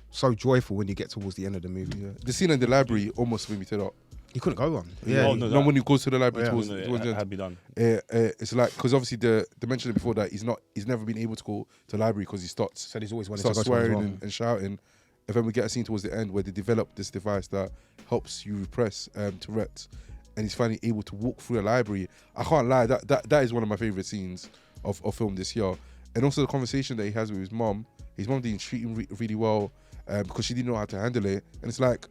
Speaker 1: so joyful when you get towards the end of the movie.
Speaker 2: Yeah. The scene in the library almost made me tear up.
Speaker 1: He couldn't go on.
Speaker 2: When he goes to the library towards
Speaker 5: it
Speaker 2: the end,
Speaker 5: had be done.
Speaker 2: it's like, because obviously they mentioned it before that he's never been able to go to the library because he starts
Speaker 1: Said he's always wanted to go to
Speaker 2: swearing
Speaker 1: one as well.
Speaker 2: and shouting. And then we get a scene towards the end where they develop this device that helps you repress Tourette's, and he's finally able to walk through a library. I can't lie, that is one of my favorite scenes of film this year. And also the conversation that he has with his mom. His mom didn't treat him really well because she didn't know how to handle it. And it's like,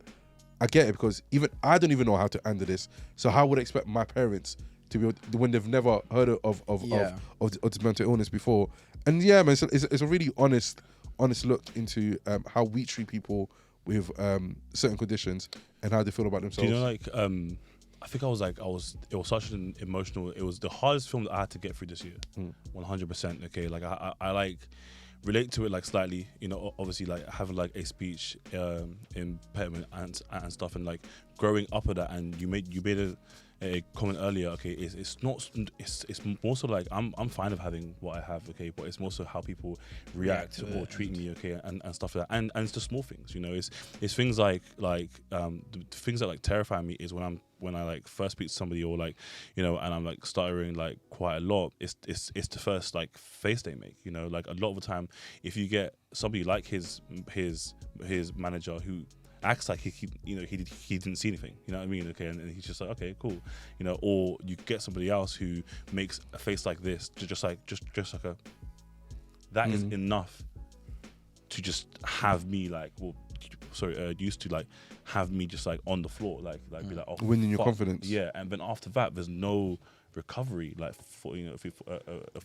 Speaker 2: I get it, because even I don't even know how to handle this. So how would I expect my parents to be able to, when they've never heard of this mental illness before? And yeah, man, it's a really honest look into how we treat people with certain conditions and how they feel about themselves.
Speaker 5: Do you know, like, I think it was such an emotional, it was the hardest film that I had to get through this year. 100%. Okay. Like I like relate to it like slightly, you know, obviously like having like a speech impediment and stuff, and like growing up with that. And you made a comment earlier, okay, it's more so like I'm fine of having what I have, okay, but it's more so how people react or treat me, okay, and stuff like that. And it's the small things, you know, it's things like the things that like terrify me is when I like first speak to somebody, or like, you know, and I'm like stuttering like quite a lot, it's the first like face they make, you know, like a lot of the time if you get somebody like his manager who acts like he didn't see anything, you know what I mean, okay, and he's just like, okay, cool, you know, or you get somebody else who makes a face like this, just like a that is enough to just have me like, used to like have me just like on the floor, like be like, oh,
Speaker 2: winning your
Speaker 5: fuck.
Speaker 2: confidence.
Speaker 5: Yeah, and then after that, there's no recovery like for, you know,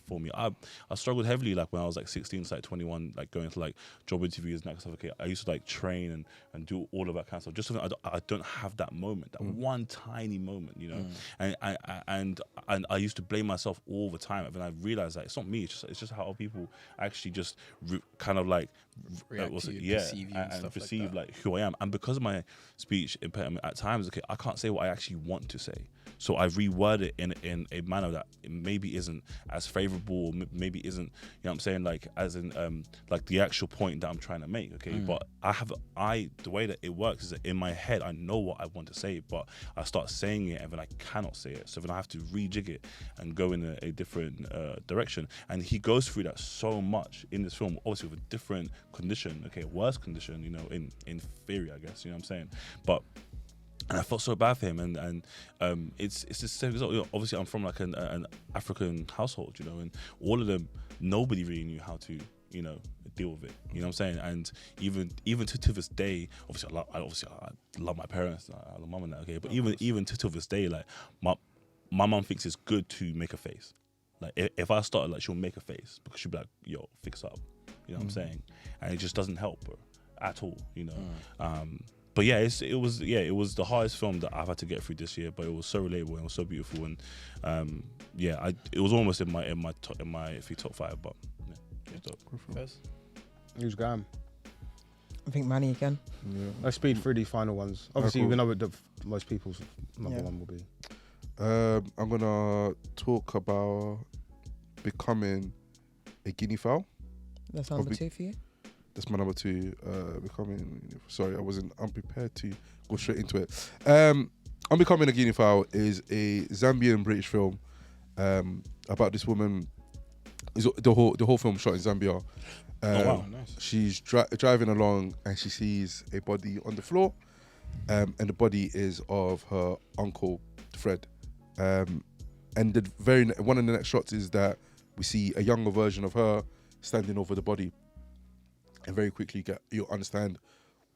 Speaker 5: for me. I struggled heavily like when I was like 16 to like 21, like going to like job interviews and that kind of stuff. Okay, I used to like train and do all of that kind of stuff, just so I don't have that moment, that one tiny moment, you know. And I used to blame myself all the time, and then I realized that it's not me, it's just how other people actually just kind of like perceive you and perceive like who I am. And because of my speech impediment at times, okay, I can't say what I actually want to say. So I reword it in a manner that maybe isn't as favorable, or maybe isn't, you know what I'm saying, like as in like the actual point that I'm trying to make, okay? But the way that it works is that in my head I know what I want to say, but I start saying it and then I cannot say it. So then I have to rejig it and go in a different direction. And he goes through that so much in this film, obviously with a different condition, okay, worse condition, you know, in theory, I guess, you know what I'm saying? But and I felt so bad for him, and it's the same result. You know, obviously, I'm from like an African household, you know, and all of them, nobody really knew how to, you know, deal with it. You know what I'm saying? And even to this day, obviously, I love my parents, I love mum and that, okay. But even to this day, like my mum thinks it's good to make a face. Like if I start, like she'll make a face because she'll be like, "Yo, fix up." You know what I'm saying? And it just doesn't help, bro, at all. You know. But yeah, it was the hardest film that I've had to get through this year. But it was so relatable and it was so beautiful, and it was almost in my top 5. But yeah, it's dope.
Speaker 1: Who's going?
Speaker 3: I think Manny again.
Speaker 2: Yeah.
Speaker 1: Let's speed through these final ones. Obviously,
Speaker 2: cool.
Speaker 1: we know what most people's number one will be.
Speaker 2: I'm gonna talk about becoming a guinea fowl.
Speaker 3: That's number 2 for you.
Speaker 2: That's my number 2. Becoming. Sorry, I wasn't unprepared to go straight into it. Unbecoming a Guinea Fowl is a Zambian British film about this woman. The whole film shot in Zambia.
Speaker 5: Wow, nice.
Speaker 2: She's driving along and she sees a body on the floor, and the body is of her uncle Fred. And one of the next shots is that we see a younger version of her standing over the body, and very quickly you understand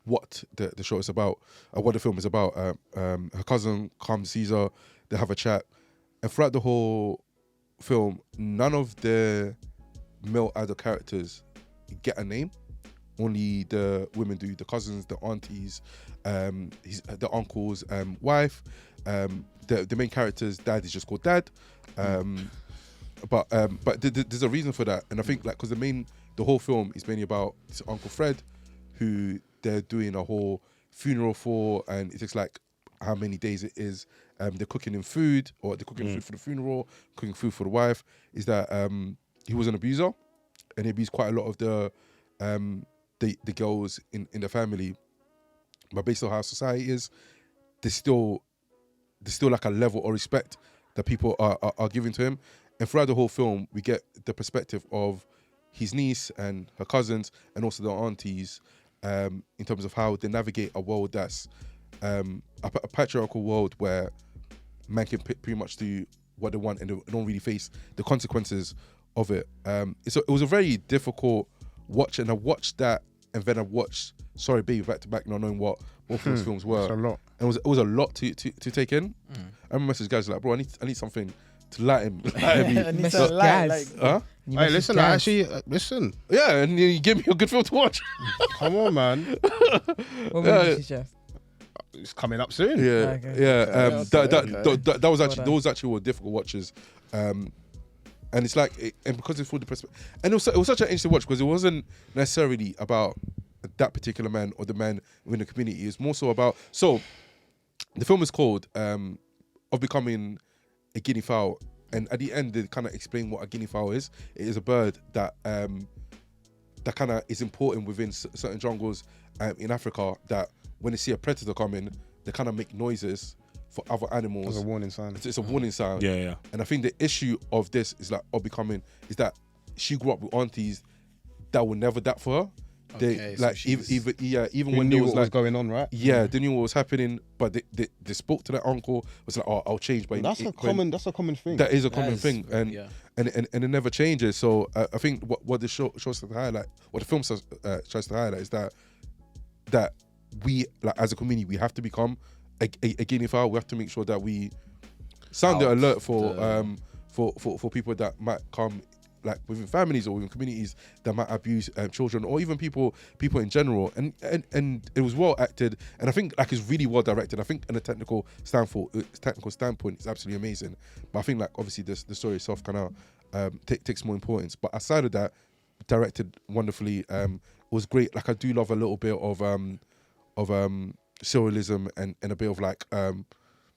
Speaker 2: what the show is about, what the film is about. Her cousin comes, sees her, they have a chat, and throughout the whole film, none of the male adult characters get a name. Only the women do. The cousins, the aunties, the uncle's wife. The main character's dad is just called Dad. But there's a reason for that, and I think because the whole film is mainly about this Uncle Fred, who they're doing a whole funeral for, and it takes like how many days it is. They're cooking in food, or they're cooking food for the funeral, cooking food for the wife. Is that he was an abuser, and he abused quite a lot of the girls in the family. But based on how society is, there's still like a level of respect that people are giving to him. And throughout the whole film, we get the perspective of his niece and her cousins, and also the aunties, in terms of how they navigate a world that's a patriarchal world where men can pretty much do what they want and they don't really face the consequences of it. It was a very difficult watch, and I watched that, and then I watched Sorry Baby back to back, not knowing what both those films were.
Speaker 1: That's a lot.
Speaker 2: And it was a lot to take in. I remember message guys like, bro, I need something to lighten me.
Speaker 3: Message guys.
Speaker 2: Huh?
Speaker 1: Hey, listen, actually, listen.
Speaker 2: Yeah, and you give me a good film to watch.
Speaker 1: Come on, man.
Speaker 3: What movie did you suggest?
Speaker 1: It's coming up soon.
Speaker 2: Yeah,
Speaker 3: Okay.
Speaker 2: yeah. That was actually those actually were difficult watches, and it's like, and because it's full the perspective, and it was such an interesting watch because it wasn't necessarily about that particular man or the man within the community. It's more so about the film is called Of Becoming a Guinea Fowl, and at the end they kind of explain what a guinea fowl is. It is a bird that kind of is important within certain jungles in Africa, that when they see a predator coming, they kind of make noises for other animals.
Speaker 1: It's a warning sign.
Speaker 2: It's a warning sign.
Speaker 5: Yeah.
Speaker 2: And I think the issue of this is like Of Becoming is that she grew up with aunties that were never that for her. They
Speaker 4: Okay, so
Speaker 2: like
Speaker 4: she's-
Speaker 2: even
Speaker 1: We
Speaker 2: when
Speaker 1: knew
Speaker 2: there was
Speaker 1: what
Speaker 2: like
Speaker 1: was going on, right?
Speaker 2: yeah, they knew what was happening, but they spoke to their uncle, was like, oh, I'll change. But
Speaker 1: That's a common thing.
Speaker 2: that is a common
Speaker 4: is-
Speaker 2: thing, and
Speaker 4: yeah.
Speaker 2: and it never changes. So I think what the show tries to highlight, what the film tries to highlight, is that we, like, as a community, we have to become a guinea fowl. We have to make sure that we sound the
Speaker 4: Out
Speaker 2: alert for people that might come, like within families or within communities that might abuse children, or even people in general. And it was well acted, and I think like it's really well directed. I think in a technical standpoint, it's absolutely amazing. But I think like obviously the story itself kind of takes more importance. But aside of that, directed wonderfully. It was great. Like I do love a little bit of surrealism and a bit of like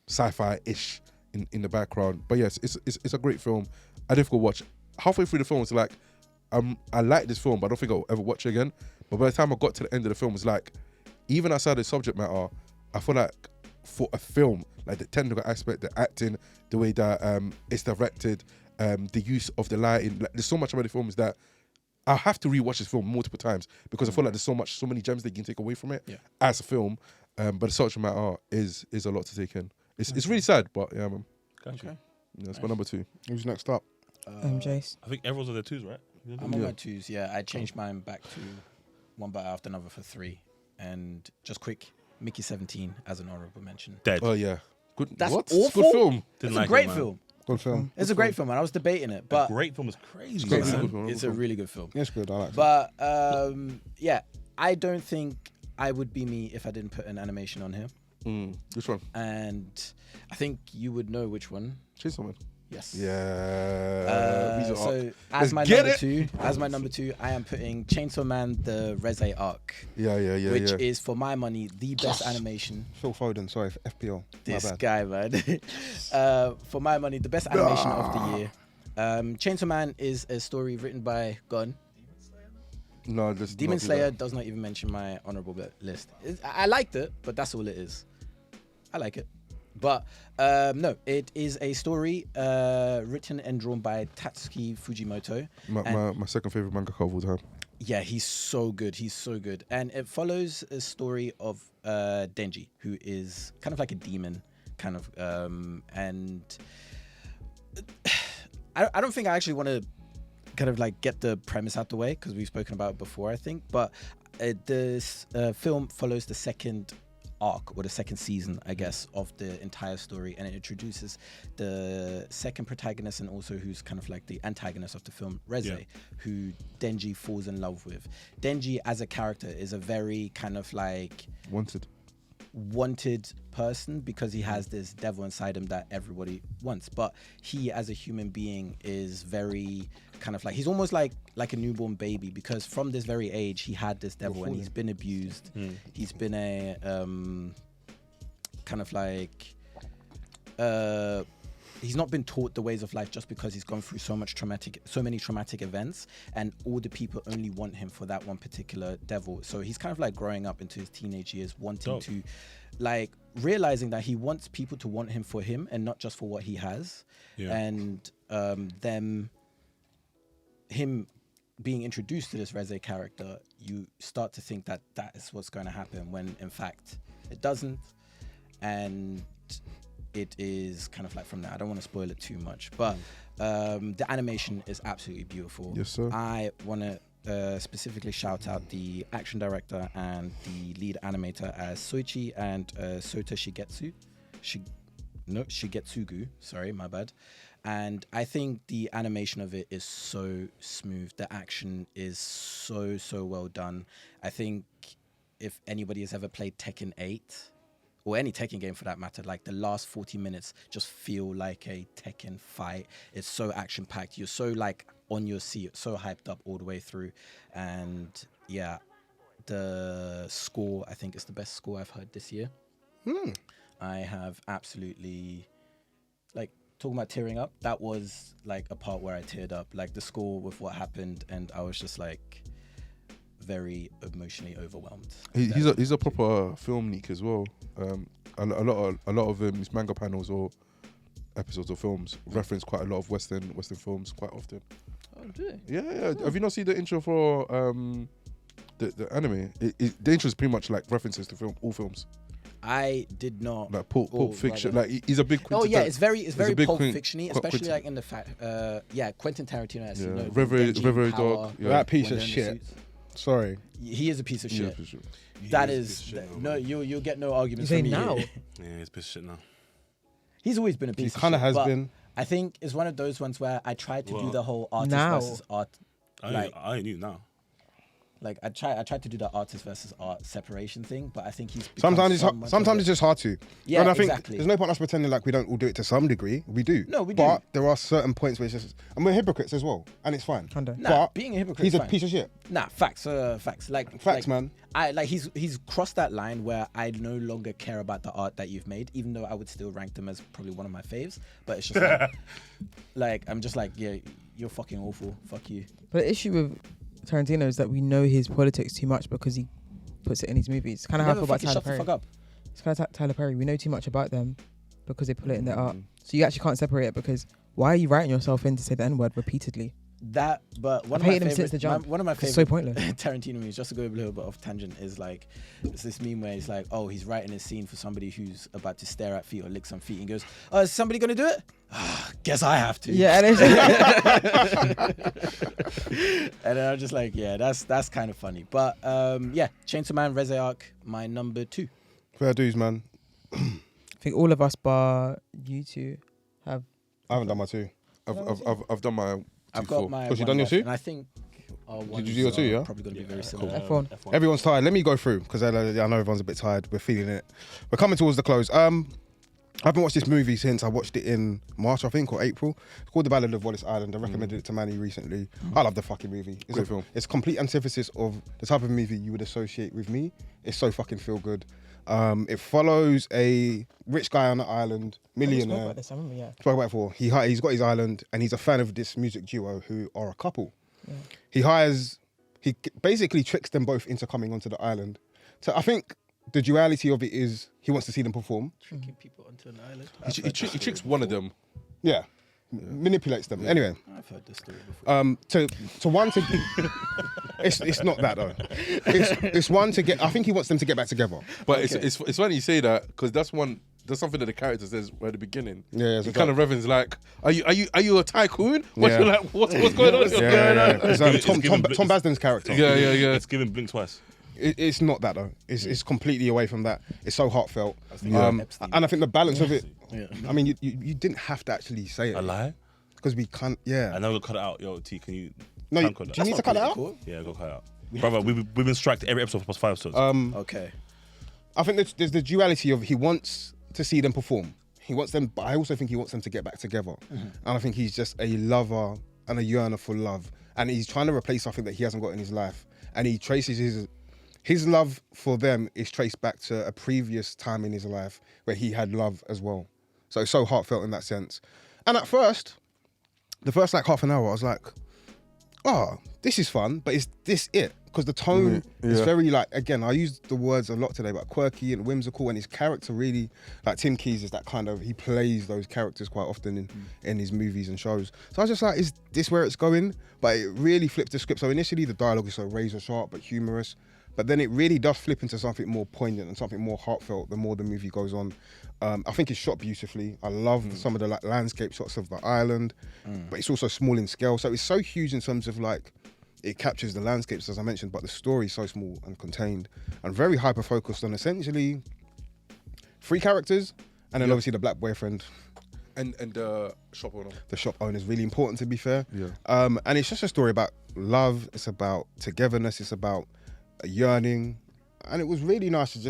Speaker 2: sci-fi-ish in the background. But yes, it's a great film. A difficult watch. Halfway through the film, it's like I like this film, but I don't think I'll ever watch it again. But by the time I got to the end of the film, it's like, even outside the subject matter, I feel like for a film, like the technical aspect, the acting, the way that it's directed, the use of the lighting, like, there's so much about the film is that I have to rewatch this film multiple times because I feel like there's so many gems they can take away from it as a film. But the subject matter is a lot to take in. It's really sad, but yeah, man.
Speaker 5: Gotcha.
Speaker 4: Okay.
Speaker 2: Yeah, that's my number 2.
Speaker 1: Who's next up?
Speaker 3: Jace.
Speaker 5: I think everyone's on their twos, right?
Speaker 4: I'm on my 2s, yeah. I changed mine back to one better after another for 3. And just quick, Mickey 17 as an honourable mention.
Speaker 5: Dead.
Speaker 2: Oh yeah, good.
Speaker 4: That's
Speaker 2: what?
Speaker 4: awful.
Speaker 2: Good film.
Speaker 4: It's
Speaker 5: Didn't
Speaker 4: a
Speaker 5: like
Speaker 4: great
Speaker 5: it, man.
Speaker 4: film.
Speaker 1: Good film.
Speaker 4: It's a great film, and I was debating it, but
Speaker 5: a great film is crazy.
Speaker 1: Great
Speaker 5: man.
Speaker 1: film.
Speaker 4: it's a really good film.
Speaker 1: It's good. I like it.
Speaker 4: But yeah, I don't think I would be me if I didn't put an animation on here.
Speaker 2: Which one?
Speaker 4: And I think you would know which one.
Speaker 2: Chainsaw Man.
Speaker 4: Yes.
Speaker 2: Yeah.
Speaker 4: So
Speaker 2: Let's
Speaker 4: as my
Speaker 2: get
Speaker 4: number two, I am putting Chainsaw Man: The Reze Arc,
Speaker 2: Yeah.
Speaker 4: which is for my money the best animation.
Speaker 1: Phil Foden. Sorry, FPL.
Speaker 4: This
Speaker 1: My bad.
Speaker 4: guy, man. For my money, the best animation of the year. Chainsaw Man is a story written by Gon.
Speaker 2: No, this
Speaker 4: Demon Slayer does not even mention my honorable list. I liked it, but that's all it is. I like it. But no, it is a story written and drawn by Tatsuki Fujimoto.
Speaker 2: My second favorite manga of all time.
Speaker 4: Yeah, he's so good. He's so good. And it follows a story of Denji, who is kind of like a demon, kind of. And I don't think I actually want to kind of like get the premise out the way because we've spoken about it before, I think. But this film follows the second arc or the second season, I guess, of the entire story, and it introduces the second protagonist and also who's kind of like the antagonist of the film, Reze, who Denji falls in love with. Denji as a character is a very kind of like wanted person because he has this devil inside him that everybody wants, but he as a human being is very kind of like, he's almost like a newborn baby because from this very age he had this devil and he's been abused. He's been a kind of like he's not been taught the ways of life just because he's gone through so many traumatic events, and all the people only want him for that one particular devil. So he's kind of like growing up into his teenage years, wanting to like realizing that he wants people to want him for him and not just for what he has. And him being introduced to this Reze character, you start to think that that is what's going to happen when in fact it doesn't. And it is kind of like from there. I don't want to spoil it too much, but the animation is absolutely beautiful.
Speaker 2: Yes, sir.
Speaker 4: I want to specifically shout out the action director and the lead animator as Soichi and Sota Shigetsugu. Sorry, my bad. And I think the animation of it is so smooth. The action is so well done. I think if anybody has ever played Tekken 8, or any Tekken game for that matter, like the last 40 minutes just feel like a Tekken fight. It's so action-packed. You're so like on your seat, so hyped up all the way through. And yeah, the score, I think, is the best score I've heard this year. I have absolutely, like, talking about tearing up, that was like a part where I teared up. Like the score with what happened, and I was just like very emotionally overwhelmed.
Speaker 2: He's a proper film geek as well. A lot of his manga panels or episodes of films reference quite a lot of Western films quite often.
Speaker 4: Oh, do they?
Speaker 2: Yeah. Have you not seen the intro for the anime? The intro is pretty much like references to all films.
Speaker 4: I did not.
Speaker 2: Like Pulp Fiction. Like he's a big.
Speaker 4: Oh yeah, it's very Pulp Fiction-y, especially
Speaker 2: Quentin.
Speaker 4: like in the fact. Quentin Tarantino. As you know,
Speaker 2: Reverie
Speaker 4: Power,
Speaker 2: Dog. Yeah.
Speaker 1: That piece
Speaker 4: when
Speaker 1: of
Speaker 4: they're in the
Speaker 1: shit.
Speaker 4: suits.
Speaker 1: Sorry.
Speaker 4: He is a piece of
Speaker 2: Yeah,
Speaker 4: shit.
Speaker 2: for sure.
Speaker 4: That is no. You'll get no arguments
Speaker 3: You
Speaker 4: from
Speaker 3: say
Speaker 4: me.
Speaker 3: now?
Speaker 5: Yeah, he's a piece of shit now.
Speaker 4: He's always been a
Speaker 1: He
Speaker 4: piece of shit.
Speaker 1: kind of has
Speaker 4: but
Speaker 1: been.
Speaker 4: I think it's one of those ones where I tried to do
Speaker 5: Well,
Speaker 4: the whole artist
Speaker 3: now.
Speaker 4: versus art.
Speaker 5: I ain't knew now.
Speaker 4: Like I tried to do the artist versus art separation thing, but I think he's become
Speaker 1: Sometimes
Speaker 4: so much
Speaker 1: sometimes
Speaker 4: of
Speaker 1: it's just hard to.
Speaker 4: Yeah,
Speaker 1: and I think
Speaker 4: exactly.
Speaker 1: there's no point us pretending like we don't all do it to some degree. We do.
Speaker 4: No, we
Speaker 1: But
Speaker 4: do.
Speaker 1: there are certain points where it's just, and we're hypocrites as well, and it's fine.
Speaker 3: Hundo.
Speaker 4: Nah,
Speaker 1: But
Speaker 4: being a hypocrite
Speaker 1: he's
Speaker 4: is
Speaker 1: a
Speaker 4: fine.
Speaker 1: piece of shit.
Speaker 4: Nah, facts. Like
Speaker 1: Facts, man.
Speaker 4: I like he's crossed that line where I no longer care about the art that you've made, even though I would still rank them as probably one of my faves. But it's just like I'm just like, yeah, you're fucking awful. Fuck you.
Speaker 3: But the issue with Tarantino is that we know his politics too much because he puts it in his movies. Kind of how I feel about Tyler
Speaker 4: shut the
Speaker 3: Perry.
Speaker 4: fuck up.
Speaker 3: It's kind of Tyler Perry. We know too much about them because they put it in their art. So you actually can't separate it because why are you writing yourself in to say the N-word repeatedly?
Speaker 4: But one
Speaker 3: I've
Speaker 4: of my
Speaker 3: hated him since
Speaker 4: favorite,
Speaker 3: the jump.
Speaker 4: one of my
Speaker 3: It's
Speaker 4: favorite
Speaker 3: so pointless.
Speaker 4: Tarantino movies, just to go a little bit off tangent, is like it's this meme where he's like, oh, he's writing a scene for somebody who's about to stare at feet or lick some feet, and goes, oh, is somebody gonna do it? Guess I have to.
Speaker 3: Yeah, and
Speaker 4: And then I'm just like, yeah, that's kind of funny. But yeah, Chainsaw Man, Reze Arc, my number 2.
Speaker 1: Fair dues, man.
Speaker 3: I think all of us bar you two have
Speaker 1: I haven't done my 2.
Speaker 2: I've done my 2
Speaker 4: I've got my.
Speaker 1: Because you
Speaker 4: one
Speaker 1: done your
Speaker 4: left,
Speaker 1: 2?
Speaker 4: And I think.
Speaker 1: Did you do your 2? Yeah.
Speaker 4: Probably going to be very similar.
Speaker 3: F1.
Speaker 1: Everyone's tired. Let me go through because I know everyone's a bit tired. We're feeling it. We're coming towards the close. I haven't watched this movie since I watched it in March, I think, or April. It's called The Ballad of Wallace Island. I recommended it to Manny recently. I love the fucking movie. It's
Speaker 2: Great film.
Speaker 1: It's a complete antithesis of the type of movie you would associate with me. It's so fucking feel good. It follows a rich guy on the island, millionaire.
Speaker 3: Spoke about this, I remember, yeah.
Speaker 1: Spoke about it before. He's got his island and he's a fan of this music duo who are a couple.
Speaker 3: Yeah.
Speaker 1: He basically tricks them both into coming onto the island. So I think the duality of it is he wants to see them perform.
Speaker 4: Tricking people onto an island.
Speaker 2: He tricks one of them.
Speaker 1: Yeah. Manipulates them. Anyway,
Speaker 4: I've heard this story before.
Speaker 1: to one to it's not that though. It's one to get. I think he wants them to get back together.
Speaker 2: But it's funny you say that because that's something that the character says right at the beginning.
Speaker 1: Yeah,
Speaker 2: he kind of reverends like, are you a tycoon? What's
Speaker 1: Yeah.
Speaker 2: what's going on?
Speaker 1: Yeah.
Speaker 5: It's
Speaker 1: Tom
Speaker 5: given-
Speaker 1: Basden's character.
Speaker 2: Yeah.
Speaker 5: It's given blink twice.
Speaker 1: It's not that though. It's completely away from that. It's so heartfelt.
Speaker 4: Epstein.
Speaker 1: And I think the balance of it.
Speaker 4: Yeah.
Speaker 1: I mean, you didn't have to actually say it
Speaker 5: A lie?
Speaker 1: because we can't. Yeah.
Speaker 5: I know we'll cut it out. Yo, T, can you?
Speaker 1: No,
Speaker 5: time code
Speaker 1: do you
Speaker 5: that?
Speaker 1: need to cut it out?
Speaker 4: Cool.
Speaker 5: Yeah, go cut it out. Brother, we've been striked every episode for past 5 episodes.
Speaker 4: Okay.
Speaker 1: I think there's the duality of he wants to see them perform. He wants them, but I also think he wants them to get back together. And I think he's just a lover and a yearner for love. And he's trying to replace something that he hasn't got in his life. And he traces his love for them is traced back to a previous time in his life where he had love as well. So it's so heartfelt in that sense. And at first, the first like half an hour, I was like, oh, this is fun, but is this it? Because the tone is very like, again, I used the words a lot today, but quirky and whimsical, and his character really, like Tim Keys is that kind of, he plays those characters quite often in his movies and shows. So I was just like, is this where it's going? But it really flipped the script. So initially the dialogue is so razor sharp but humorous, but then it really does flip into something more poignant and something more heartfelt the more the movie goes on. I think it's shot beautifully. I love some of the like landscape shots of the island, but it's also small in scale. So it's so huge in terms of like, it captures the landscapes, as I mentioned, but the story is so small and contained and very hyper-focused on essentially 3 characters and then obviously the black boyfriend.
Speaker 2: And the shop owner.
Speaker 1: The shop owner is really important, to be fair.
Speaker 2: Yeah.
Speaker 1: And it's just a story about love. It's about togetherness. It's about yearning. And it was really nice to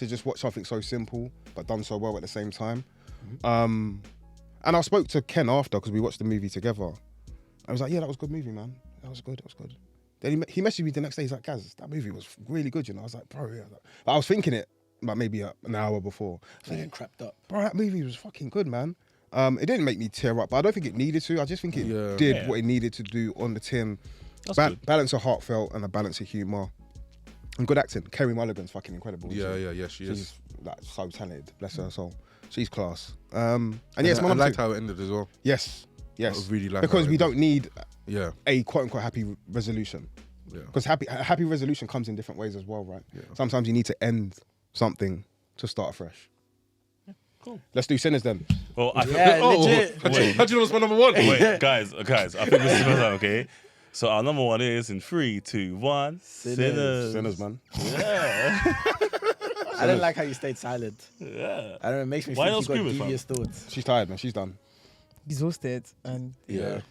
Speaker 1: just watch something so simple but done so well at the same time. And I spoke to Ken after because we watched the movie together. I was like, yeah, that was a good movie, man. That was good. Then he messaged me the next day. He's like, Gaz, that movie was really good, you know. I was like, bro, yeah. But I was thinking it like maybe an hour before.
Speaker 4: So get crapped up.
Speaker 1: Bro, that movie was fucking good, man. It didn't make me tear up, but I don't think it needed to. I just think it did what it needed to do on the tin. Balance of heartfelt and a balance of humour. And good acting. Kerry Mulligan's fucking incredible.
Speaker 2: Yeah, she is.
Speaker 1: She's like so talented, bless her soul. She's class. And yes,
Speaker 2: I liked how it ended as well.
Speaker 1: Yes.
Speaker 2: I really liked
Speaker 1: because
Speaker 2: how it
Speaker 1: we
Speaker 2: ended.
Speaker 1: don't need
Speaker 2: Yeah.
Speaker 1: a quote unquote happy resolution.
Speaker 2: Yeah.
Speaker 1: Because happy resolution comes in different ways as well, right?
Speaker 2: Yeah.
Speaker 1: Sometimes you need to end something to start afresh.
Speaker 5: Cool.
Speaker 1: Let's do Sinners then.
Speaker 5: Well,
Speaker 4: legit.
Speaker 2: How do you know what's my number one?
Speaker 5: Wait, guys, I think this is the first time, okay? So our number one is in 3, 2, 1. Sinners.
Speaker 1: Sinners, man.
Speaker 5: Yeah.
Speaker 4: I don't like how you stayed silent.
Speaker 5: Yeah.
Speaker 4: I don't know, it makes me
Speaker 5: Why
Speaker 4: think
Speaker 5: y'all
Speaker 4: you got
Speaker 5: screaming, fam?
Speaker 4: devious thoughts.
Speaker 1: She's tired, man. She's done.
Speaker 3: Exhausted and
Speaker 2: Yeah.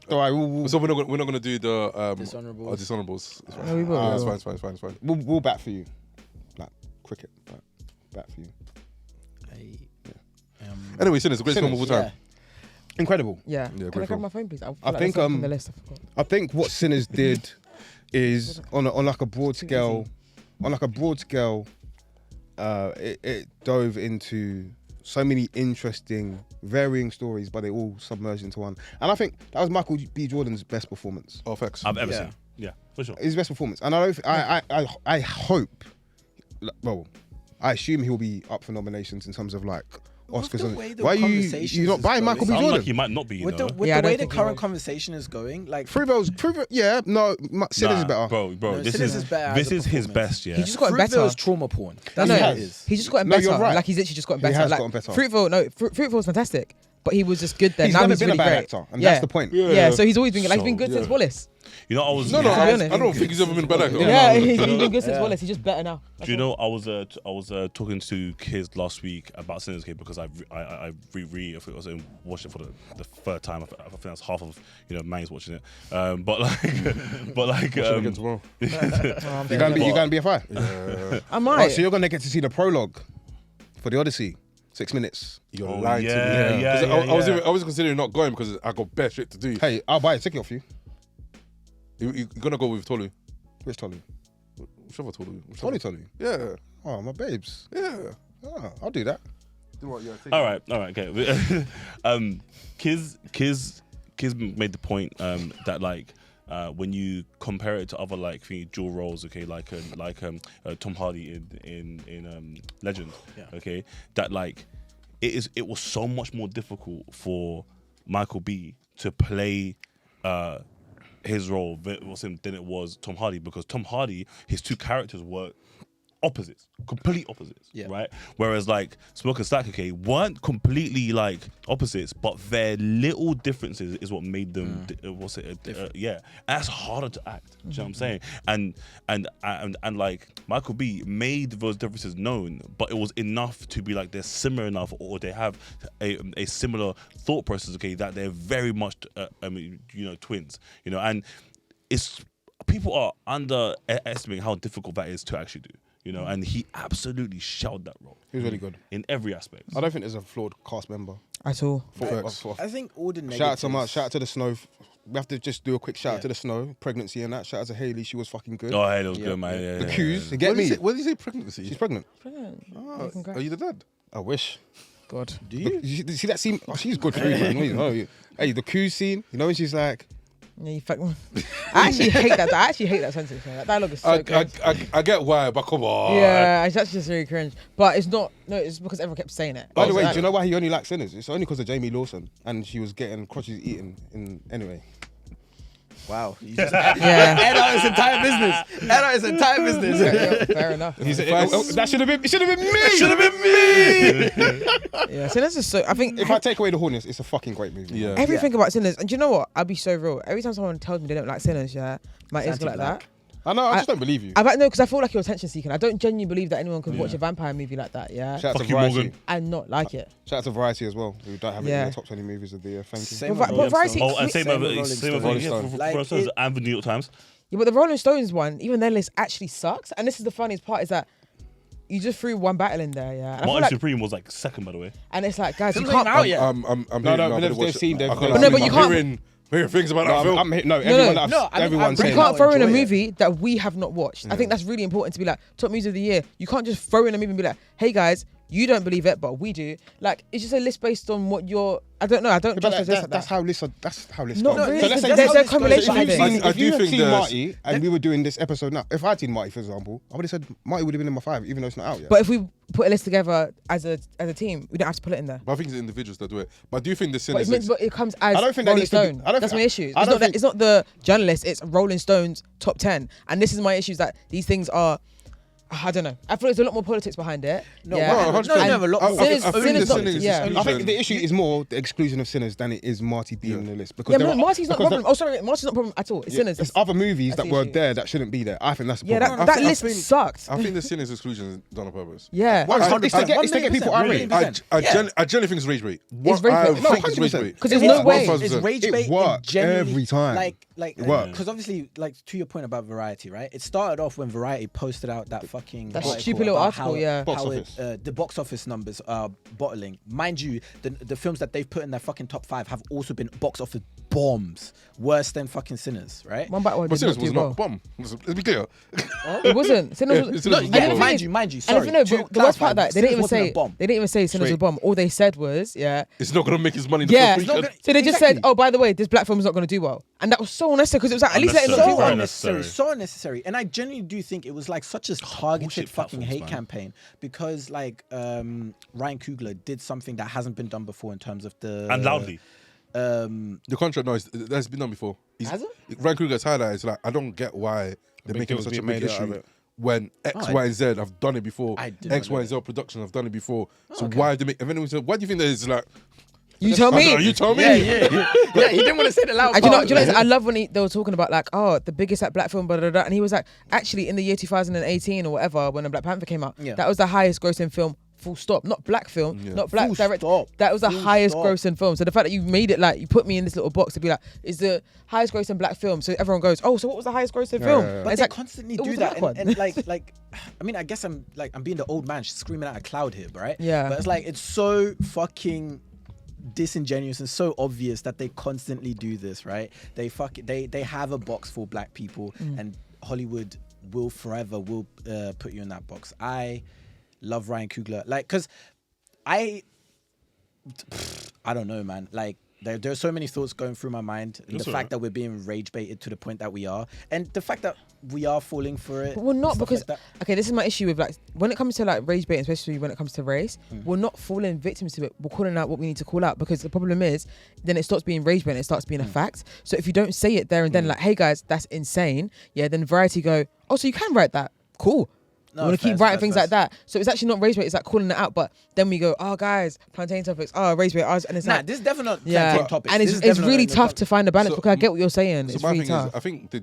Speaker 1: All right, we'll
Speaker 2: So we're not gonna do the
Speaker 4: Dishonorables.
Speaker 2: Dishonorables. It's fine.
Speaker 3: No, we will.
Speaker 2: Yeah,
Speaker 3: We
Speaker 2: it's
Speaker 3: will.
Speaker 2: fine.
Speaker 1: we'll bat for you, like cricket. Bat for you.
Speaker 2: Anyway, Sinners, the greatest film of all
Speaker 1: Sinners,
Speaker 2: time.
Speaker 1: Incredible.
Speaker 3: yeah.
Speaker 2: Yeah,
Speaker 3: Can I
Speaker 2: great
Speaker 3: grab
Speaker 2: film.
Speaker 3: my phone, please? I
Speaker 1: think,
Speaker 3: think on the list. I forgot.
Speaker 1: I think what Sinners did is on like a broad scale. It dove into so many interesting, varying stories, but they all submerged into one. And I think that was Michael B. Jordan's best performance.
Speaker 2: Oh, facts.
Speaker 5: I've ever
Speaker 4: Yeah.
Speaker 5: seen. Yeah, for sure.
Speaker 1: His best performance. And I hope, well, I assume he'll be up for nominations in terms of like Oscars.
Speaker 4: the
Speaker 1: And
Speaker 4: way the
Speaker 1: why are
Speaker 4: conversations
Speaker 1: you not
Speaker 4: is
Speaker 1: buying
Speaker 4: going-
Speaker 1: Michael B.
Speaker 5: Sounds
Speaker 1: Jordan?
Speaker 5: like he might not be, you
Speaker 4: With
Speaker 5: know.
Speaker 4: the, with
Speaker 3: Yeah, I
Speaker 4: the way
Speaker 3: don't
Speaker 4: the
Speaker 3: think he
Speaker 4: current
Speaker 3: will.
Speaker 4: conversation is going, like
Speaker 1: Fruitvale's, yeah, no, Sinners is better.
Speaker 5: Bro,
Speaker 4: No,
Speaker 5: this
Speaker 4: Sinners
Speaker 5: is
Speaker 4: is better
Speaker 5: this
Speaker 4: as a
Speaker 5: is his
Speaker 4: performance.
Speaker 5: best, yeah.
Speaker 3: He's just gotten better.
Speaker 4: Fruitvale's trauma porn. That's
Speaker 3: No,
Speaker 4: what
Speaker 1: has.
Speaker 4: it is.
Speaker 3: He's just gotten
Speaker 1: No,
Speaker 3: better.
Speaker 1: you're right.
Speaker 3: Like he's literally just gotten
Speaker 1: He
Speaker 3: better.
Speaker 1: has
Speaker 3: like,
Speaker 1: gotten better.
Speaker 3: Fruitvale was fantastic, but he was just good then.
Speaker 1: He's
Speaker 3: now
Speaker 1: never
Speaker 3: he's
Speaker 1: been
Speaker 3: really
Speaker 1: a bad
Speaker 3: great.
Speaker 1: actor, and
Speaker 3: yeah.
Speaker 1: that's the point.
Speaker 3: Yeah. So he's always been like he's been good
Speaker 2: So,
Speaker 3: since Wallace.
Speaker 5: You know, I was.
Speaker 2: No,
Speaker 3: Yeah.
Speaker 2: I
Speaker 3: Yeah.
Speaker 2: don't think he's ever been a bad actor.
Speaker 3: Yeah, he's been good since Wallace. He's just better now.
Speaker 5: Do you know I was talking to kids last week about Sinners because I think I was watched it for the third time. I think that's half of Manny's watching it. But like
Speaker 2: Again tomorrow.
Speaker 1: You're going to be a fire.
Speaker 2: Yeah.
Speaker 3: I might.
Speaker 1: Oh, so you're going to get to see the prologue for the Odyssey. 6 minutes.
Speaker 2: You're
Speaker 5: Oh,
Speaker 2: lying to me.
Speaker 5: yeah,
Speaker 2: 'Cause
Speaker 5: yeah.
Speaker 2: I was considering not going because I got bare shit to do.
Speaker 1: Hey, I'll buy a ticket off you.
Speaker 2: You're gonna go with Tolu?
Speaker 1: Which Tolu?
Speaker 2: Whichever Tolu.
Speaker 1: Tolu.
Speaker 2: Yeah.
Speaker 1: Oh, my babes.
Speaker 2: Yeah.
Speaker 1: Oh, I'll do that.
Speaker 5: All right, okay. Kiz made the point that like when you compare it to other like dual roles, okay, like Tom Hardy in Legend, okay, that like it was so much more difficult for Michael B to play his role than it was Tom Hardy, because Tom Hardy, his two characters were opposites, complete opposites, right? Whereas like Smoke and Stack, okay, weren't completely like opposites, but their little differences is what made them that's harder to act. Do you know what I'm saying? And like Michael B made those differences known, but it was enough to be like they're similar enough, or they have a similar thought process, okay, that they're very much twins, and it's people are underestimating how difficult that is to actually do. And he absolutely shelled that role.
Speaker 1: He was really good.
Speaker 5: In every aspect.
Speaker 1: I don't think there's a flawed cast member.
Speaker 3: At all.
Speaker 4: I think all the negatives.
Speaker 1: Shout out to the Snow. We have to just do a quick shout out to the Snow, pregnancy and that. Shout out to Haley, she was fucking good.
Speaker 5: Oh, hey, that was good, man.
Speaker 1: The Q's, you get me?
Speaker 2: What did you say pregnancy?
Speaker 1: She's pregnant.
Speaker 2: Oh, are you the dad?
Speaker 1: I wish.
Speaker 3: God.
Speaker 4: Do you?
Speaker 1: You see that scene? Oh, she's good food, man. Hey, the Q's scene, when she's like,
Speaker 3: Yeah, you fuck. I actually hate that. I actually hate that sentence. Man. That dialogue is so good.
Speaker 2: I get why, but come on.
Speaker 3: Yeah, it's actually just really cringe. But it's not. No, it's because everyone kept saying it.
Speaker 1: by the way, do you know why he only likes Sinners? It's only because of Jamie Lawson, and she was getting crotches eaten anyway.
Speaker 4: Wow. You just
Speaker 3: Yeah.
Speaker 4: Ed out his entire business. Ed out his entire business.
Speaker 3: Yeah, fair enough.
Speaker 1: That should have been me.
Speaker 5: Should have been me.
Speaker 3: Yeah, Sinners is so. I think
Speaker 1: If I take away the horniness, it's a fucking great movie.
Speaker 2: Yeah.
Speaker 3: everything about Sinners, and do you know what? I'll be so real. Every time someone tells me they don't like Sinners, my ears go like that.
Speaker 1: I know. I just don't believe you.
Speaker 3: No, because I feel like you're attention seeking. I don't genuinely believe that anyone could watch a vampire movie like that. Yeah,
Speaker 1: Shout out
Speaker 5: Fuck
Speaker 1: to
Speaker 5: you,
Speaker 1: Variety.
Speaker 5: Morgan.
Speaker 3: and not like it.
Speaker 1: Shout out to Variety as well, who don't have it in
Speaker 3: Yeah.
Speaker 1: the top 20 movies of the year. Thank you.
Speaker 4: Same
Speaker 3: But
Speaker 4: with
Speaker 3: Variety-
Speaker 4: Rolling
Speaker 5: Oh, and
Speaker 4: Stone.
Speaker 5: same with
Speaker 4: Rolling Stone.
Speaker 1: Rolling Stone.
Speaker 5: for
Speaker 4: Like,
Speaker 5: Rolling Stones
Speaker 4: it-
Speaker 5: and the New York Times.
Speaker 3: Yeah, but the Rolling Stones one, even their list actually sucks. And this is the funniest part: is that you just threw one battle in there, yeah. And, I feel
Speaker 5: Marty
Speaker 3: like,
Speaker 5: Supreme was like second, by the way.
Speaker 3: and it's like, guys, you
Speaker 4: Film's
Speaker 3: can't.
Speaker 4: not even out yet.
Speaker 2: I'm
Speaker 1: No,
Speaker 2: hearing-
Speaker 1: but
Speaker 2: I'm
Speaker 1: they've
Speaker 2: watch-
Speaker 1: seen- they've-
Speaker 2: I can't-
Speaker 1: But no,
Speaker 3: but you
Speaker 2: I'm
Speaker 3: can't-
Speaker 2: hearing things about that film.
Speaker 1: Everyone that
Speaker 4: no, I mean,
Speaker 1: everyone's
Speaker 3: But you
Speaker 1: saying.
Speaker 3: can't throw in a
Speaker 4: enjoy it.
Speaker 3: movie that we have not watched. I think that's really important to be like top movies of the year. You can't just throw in a movie and be like, hey guys, you don't believe it, but we do. Like, it's just a list based on what you're. I don't know. I don't.
Speaker 1: But
Speaker 3: trust a list like
Speaker 1: that's
Speaker 3: that.
Speaker 1: how lists are. That's how lists
Speaker 3: Not
Speaker 1: go.
Speaker 3: really.
Speaker 1: So let's say
Speaker 3: There's
Speaker 1: this-
Speaker 3: a correlation
Speaker 1: if you've
Speaker 3: I
Speaker 1: seen,
Speaker 3: think.
Speaker 2: I
Speaker 1: if
Speaker 2: do
Speaker 1: you had
Speaker 2: think
Speaker 1: seen
Speaker 2: there's-
Speaker 1: Marty and we were doing this episode now, if I'd seen Marty, for example, I would have said Marty would have been in my 5, even though it's not out yet.
Speaker 3: But if we put a list together as a team, we don't have to put it in there.
Speaker 2: But I think it's the individuals that do it. But do you think the sin
Speaker 3: But,
Speaker 2: is?
Speaker 3: but it comes as
Speaker 1: I don't think that
Speaker 3: Rolling
Speaker 1: needs to be-
Speaker 3: Stone.
Speaker 1: I don't
Speaker 3: That's
Speaker 1: think-
Speaker 3: my issue.
Speaker 1: I
Speaker 3: It's
Speaker 1: don't
Speaker 3: not,
Speaker 1: think-
Speaker 3: it's not the journalist. It's Rolling Stone's top 10. And this is my issue: is that these things are. I don't know. I feel there's a lot more politics behind it.
Speaker 4: No,
Speaker 3: yeah.
Speaker 2: no,
Speaker 3: And-
Speaker 2: 100%.
Speaker 3: and
Speaker 4: a lot
Speaker 2: I-
Speaker 4: more.
Speaker 2: I
Speaker 3: Sinners-
Speaker 2: think the
Speaker 3: Sinners not-
Speaker 2: sin is
Speaker 3: yeah.
Speaker 1: I think the issue is more the exclusion of Sinners than it is Marty being on the list. Because
Speaker 3: Yeah,
Speaker 1: there
Speaker 3: no,
Speaker 1: are-
Speaker 3: Marty's not the
Speaker 1: because
Speaker 3: problem. Oh, sorry, Marty's not the problem at all. It's
Speaker 1: there-
Speaker 3: Sinners.
Speaker 1: There's other movies
Speaker 3: That's
Speaker 1: that
Speaker 3: the
Speaker 1: were
Speaker 3: issue.
Speaker 1: there that shouldn't be there. I think that's the
Speaker 3: Yeah,
Speaker 1: problem.
Speaker 3: that
Speaker 2: I
Speaker 3: list
Speaker 2: think-
Speaker 3: sucked.
Speaker 2: I think the sin is exclusion is done on purpose.
Speaker 3: Yeah.
Speaker 1: Why?
Speaker 2: I-
Speaker 1: It's to get people irate.
Speaker 2: I genuinely think it's rage bait.
Speaker 3: It's rage bait.
Speaker 2: I
Speaker 3: No,
Speaker 2: think it's
Speaker 1: 100%.
Speaker 2: rage bait.
Speaker 3: Because there's no way.
Speaker 2: 1000%.
Speaker 4: It's rage
Speaker 1: It
Speaker 4: bait.
Speaker 1: worked
Speaker 4: genuinely-
Speaker 1: every time.
Speaker 4: Like,
Speaker 1: It worked.
Speaker 4: because obviously, like to your point about Variety, right? It started off when Variety posted out that fucking
Speaker 3: That
Speaker 4: article
Speaker 3: stupid little
Speaker 4: about
Speaker 3: article,
Speaker 4: how-
Speaker 3: yeah.
Speaker 1: Box
Speaker 4: how
Speaker 1: office.
Speaker 4: the box office numbers are bottling. Mind you, the films that they've put in their fucking top 5 have also been box office bombs, worse than fucking Sinners, right?
Speaker 3: One Battle
Speaker 2: But
Speaker 3: did
Speaker 2: Sinners
Speaker 3: not
Speaker 2: was
Speaker 3: do
Speaker 2: not a
Speaker 3: well.
Speaker 2: bomb. Let's be clear.
Speaker 3: It wasn't. Sinners
Speaker 2: Yeah,
Speaker 3: was.
Speaker 2: Sinners was
Speaker 3: and
Speaker 2: not
Speaker 3: the
Speaker 2: a
Speaker 3: thing
Speaker 2: bomb.
Speaker 3: is-
Speaker 4: Mind you,
Speaker 3: And
Speaker 4: sorry.
Speaker 3: if you know,
Speaker 4: to
Speaker 3: but the worst part of
Speaker 4: clarify,
Speaker 3: that, they didn't even
Speaker 4: Sinners wasn't
Speaker 3: say
Speaker 4: a bomb.
Speaker 3: they didn't even say Sinners was a bomb. All they said was, yeah,
Speaker 2: It's not gonna make his money. In the
Speaker 3: yeah.
Speaker 2: first weekend.
Speaker 3: So they just said,
Speaker 4: Exactly.
Speaker 3: oh, by the way, this black film is not going to do well, and that was so unnecessary because it was like, at least let it not do
Speaker 5: Unnecessary.
Speaker 3: well.
Speaker 4: So
Speaker 5: Very
Speaker 4: unnecessary,
Speaker 5: unnecessary.
Speaker 4: so unnecessary. And I genuinely do think it was like such a targeted
Speaker 5: bullshit
Speaker 4: fucking
Speaker 5: platforms,
Speaker 4: hate
Speaker 5: man.
Speaker 4: campaign because like Ryan Coogler did something that hasn't been done before in terms of the
Speaker 5: And loudly.
Speaker 2: The contract noise that's been done before.
Speaker 3: Has it?
Speaker 2: Ryan Coogler's highlight is like, I don't get why they're
Speaker 1: big
Speaker 2: making
Speaker 1: deal's
Speaker 2: such a
Speaker 1: being
Speaker 2: big
Speaker 1: made out of
Speaker 2: issue
Speaker 1: it.
Speaker 2: when X,
Speaker 4: Oh,
Speaker 2: Y, and Z have done it before.
Speaker 4: I did
Speaker 2: X,
Speaker 4: not know
Speaker 2: Y, and Z production have done it before. So why do they make? And then we said, why do you think that it's like?
Speaker 3: You tell me.
Speaker 2: You told me.
Speaker 4: Yeah, he didn't want to say the loud
Speaker 3: And do
Speaker 4: part.
Speaker 3: you know, I love when they were talking about like, oh, the biggest black film, blah, blah, blah, and he was like, actually, in the year 2018 or whatever, when the Black Panther came out, that was the highest grossing film. Full stop. Not black film, not black director. That was the highest grossing film. So the fact that you made it like you put me in this little box to be like, is the highest grossing black film. So everyone goes, oh, so what was the highest grossing film?
Speaker 4: But
Speaker 3: it's
Speaker 4: they
Speaker 3: like,
Speaker 4: constantly do that, and like, I mean, I guess I'm being the old man screaming at a cloud here, right?
Speaker 3: Yeah.
Speaker 4: But it's like it's so fucking disingenuous and so obvious that they constantly do this, right? They have a box for black people, and Hollywood will forever put you in that box. I love Ryan Coogler, like, cause I don't know, man. Like, there's so many thoughts going through my mind. And the fact that we're being rage baited to the point that we are, and the fact that we are falling for it.
Speaker 3: But we're not, because
Speaker 4: like
Speaker 3: okay, this is my issue with like when it comes to like rage baiting, especially when it comes to race, we're not falling victims to it. We're calling out what we need to call out, because the problem is then it stops being rage baiting, it starts being a fact. So if you don't say it there and then, like, hey guys, that's insane, then Variety go, oh, so you can write that, cool. No, we want to keep writing things like that. So it's actually not race bait, it's like calling it out. But then we go, oh guys, plantain topics, oh race bait, and it's like,
Speaker 4: this is definitely not plantain topics.
Speaker 3: And it's really tough to find a balance, because I get what you're saying.
Speaker 2: So
Speaker 3: it's
Speaker 2: my
Speaker 3: really
Speaker 2: thing
Speaker 3: tough.
Speaker 2: is, I think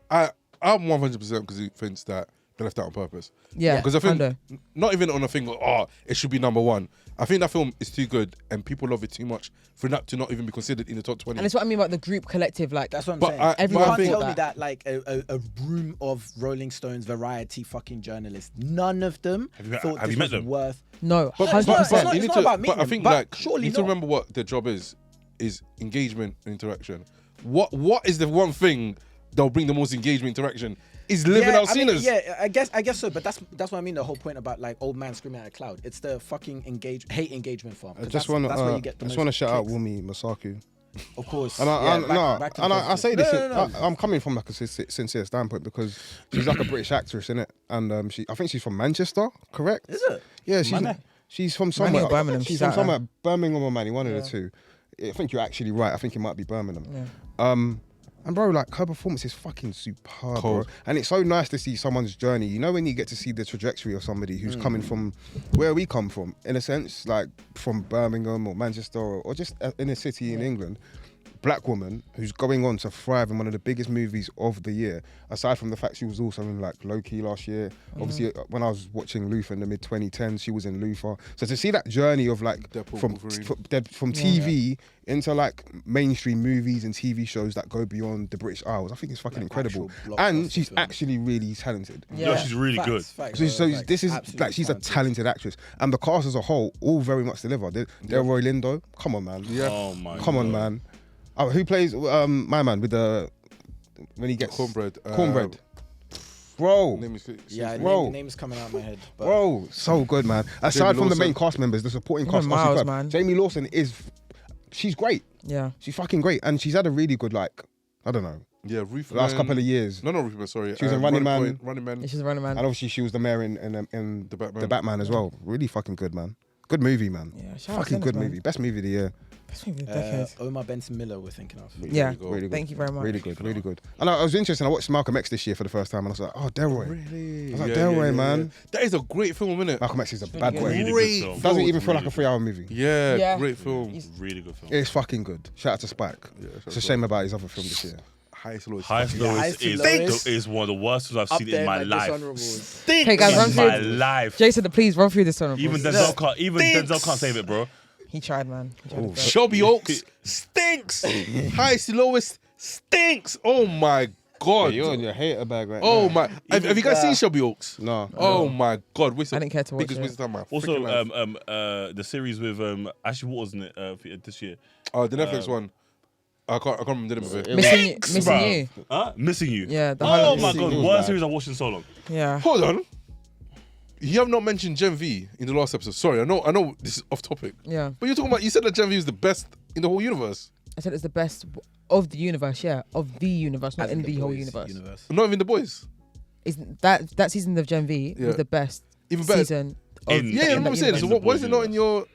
Speaker 2: I'm 100% convinced that they left that on purpose.
Speaker 3: Yeah,
Speaker 2: because I think not even on a thing of, it should be number one. I think that film is too good and people love it too much for that to not even be considered in the top 20.
Speaker 3: And it's what I mean about the group collective, like
Speaker 4: that's what I'm saying.
Speaker 3: Everyone
Speaker 4: can't tell me that like a room of Rolling Stones Variety fucking journalists, none of them thought this was worth.
Speaker 3: No,
Speaker 4: but
Speaker 3: 100%.
Speaker 4: It's not about
Speaker 2: but I think
Speaker 4: surely
Speaker 2: you need to remember what their job is engagement and interaction. What is the one thing that'll bring the most engagement interaction? Is living out sinners.
Speaker 4: I guess so, but that's what I mean. The whole point about like old man screaming at a cloud. It's the fucking hate engagement form.
Speaker 1: I just want to shout out Wumi Masaku.
Speaker 4: Of course.
Speaker 1: And I say this. I'm coming from like a sincere standpoint, because she's like a British actress, innit? And I think she's from Manchester, correct?
Speaker 4: Is it?
Speaker 1: Yeah, she's from somewhere.
Speaker 3: Birmingham.
Speaker 1: She's from somewhere, Birmingham or Manny, one of the two. I think you're actually right. I think it might be Birmingham.
Speaker 3: Yeah.
Speaker 1: And bro, like, her performance is fucking superb, bro. And it's so nice to see someone's journey. You know, when you get to see the trajectory of somebody who's coming from where we come from, in a sense, like from Birmingham or Manchester or just in a city in England. Black woman who's going on to thrive in one of the biggest movies of the year, aside from the fact she was also in like Low Key last year. Obviously, when I was watching Luther in the mid 2010s, she was in Luther. So to see that journey of like from TV into like mainstream movies and TV shows that go beyond the British Isles, I think it's fucking incredible. And she's actually really talented.
Speaker 5: Yeah, she's really good.
Speaker 1: So this is like, she's a talented actress, and the cast as a whole all very much deliver. Delroy Lindo, come on, man.
Speaker 2: Yeah.
Speaker 5: Oh my God.
Speaker 1: Come on, man. Oh, who plays my man with the when he gets
Speaker 2: cornbread?
Speaker 1: Bro,
Speaker 4: name is coming out of my head. But
Speaker 1: bro, so good, man. Aside from the main cast members, the supporting cast,
Speaker 3: Miles, man.
Speaker 1: Jamie Lawson she's great.
Speaker 3: Yeah,
Speaker 1: she's fucking great, and she's had a really good, like, I don't know.
Speaker 2: Yeah, Ruth.
Speaker 1: Last couple of years.
Speaker 2: No, Ruth. Sorry,
Speaker 1: she was in Running Man.
Speaker 3: Yeah, she's a Running Man,
Speaker 1: and obviously she was the mayor in the Batman as well. Really fucking good, man. Good movie, man.
Speaker 3: Yeah,
Speaker 1: fucking good movie. Best movie of the year.
Speaker 4: Omar Benson Miller, we're thinking of.
Speaker 3: Yeah,
Speaker 1: really good.
Speaker 3: Thank you very much.
Speaker 1: Really good. And I was interested. I watched Malcolm X this year for the first time, and I was like, oh, Delroy.
Speaker 2: Really?
Speaker 1: I was like, Delroy, man.
Speaker 2: That is a great film, isn't it?
Speaker 1: Malcolm X is a bad boy.
Speaker 5: Really good film.
Speaker 1: Doesn't even feel like a 3-hour movie.
Speaker 2: Yeah, great film.
Speaker 5: Really good film.
Speaker 1: It's fucking good. Shout out to Spike. It's a shame about his other film this year.
Speaker 2: Highest Lowest
Speaker 5: is one of the worst films I've seen in my life.
Speaker 3: Okay, guys, run through
Speaker 5: my life.
Speaker 3: Jason, please run through this one.
Speaker 5: Even Denzel can't save it, bro.
Speaker 3: He tried, man.
Speaker 2: Shelby Oaks stinks. Highest Lowest stinks. Oh my God.
Speaker 1: You're on your hater bag right
Speaker 2: now.
Speaker 1: now.
Speaker 2: My. Have you guys seen Shelby Oaks?
Speaker 1: No.
Speaker 2: Oh my God.
Speaker 3: I didn't care to watch it.
Speaker 5: Also, the series with Ashley Waters in it this year.
Speaker 2: Oh, the Netflix one. I can't remember the name of it.
Speaker 3: Missing You.
Speaker 5: Huh? Missing You.
Speaker 3: Yeah.
Speaker 5: Oh my God. Worst series I've watched in so long.
Speaker 3: Yeah.
Speaker 2: Hold on. You have not mentioned Gen V in the last episode. Sorry, I know this is off topic.
Speaker 3: Yeah.
Speaker 2: But you said that Gen V is the best in the whole universe.
Speaker 3: I said it's the best of the universe, of the universe, not in the whole universe.
Speaker 2: Not even The Boys.
Speaker 3: That season of Gen V was the best season.
Speaker 2: Yeah, I'm saying. So what is it not in your...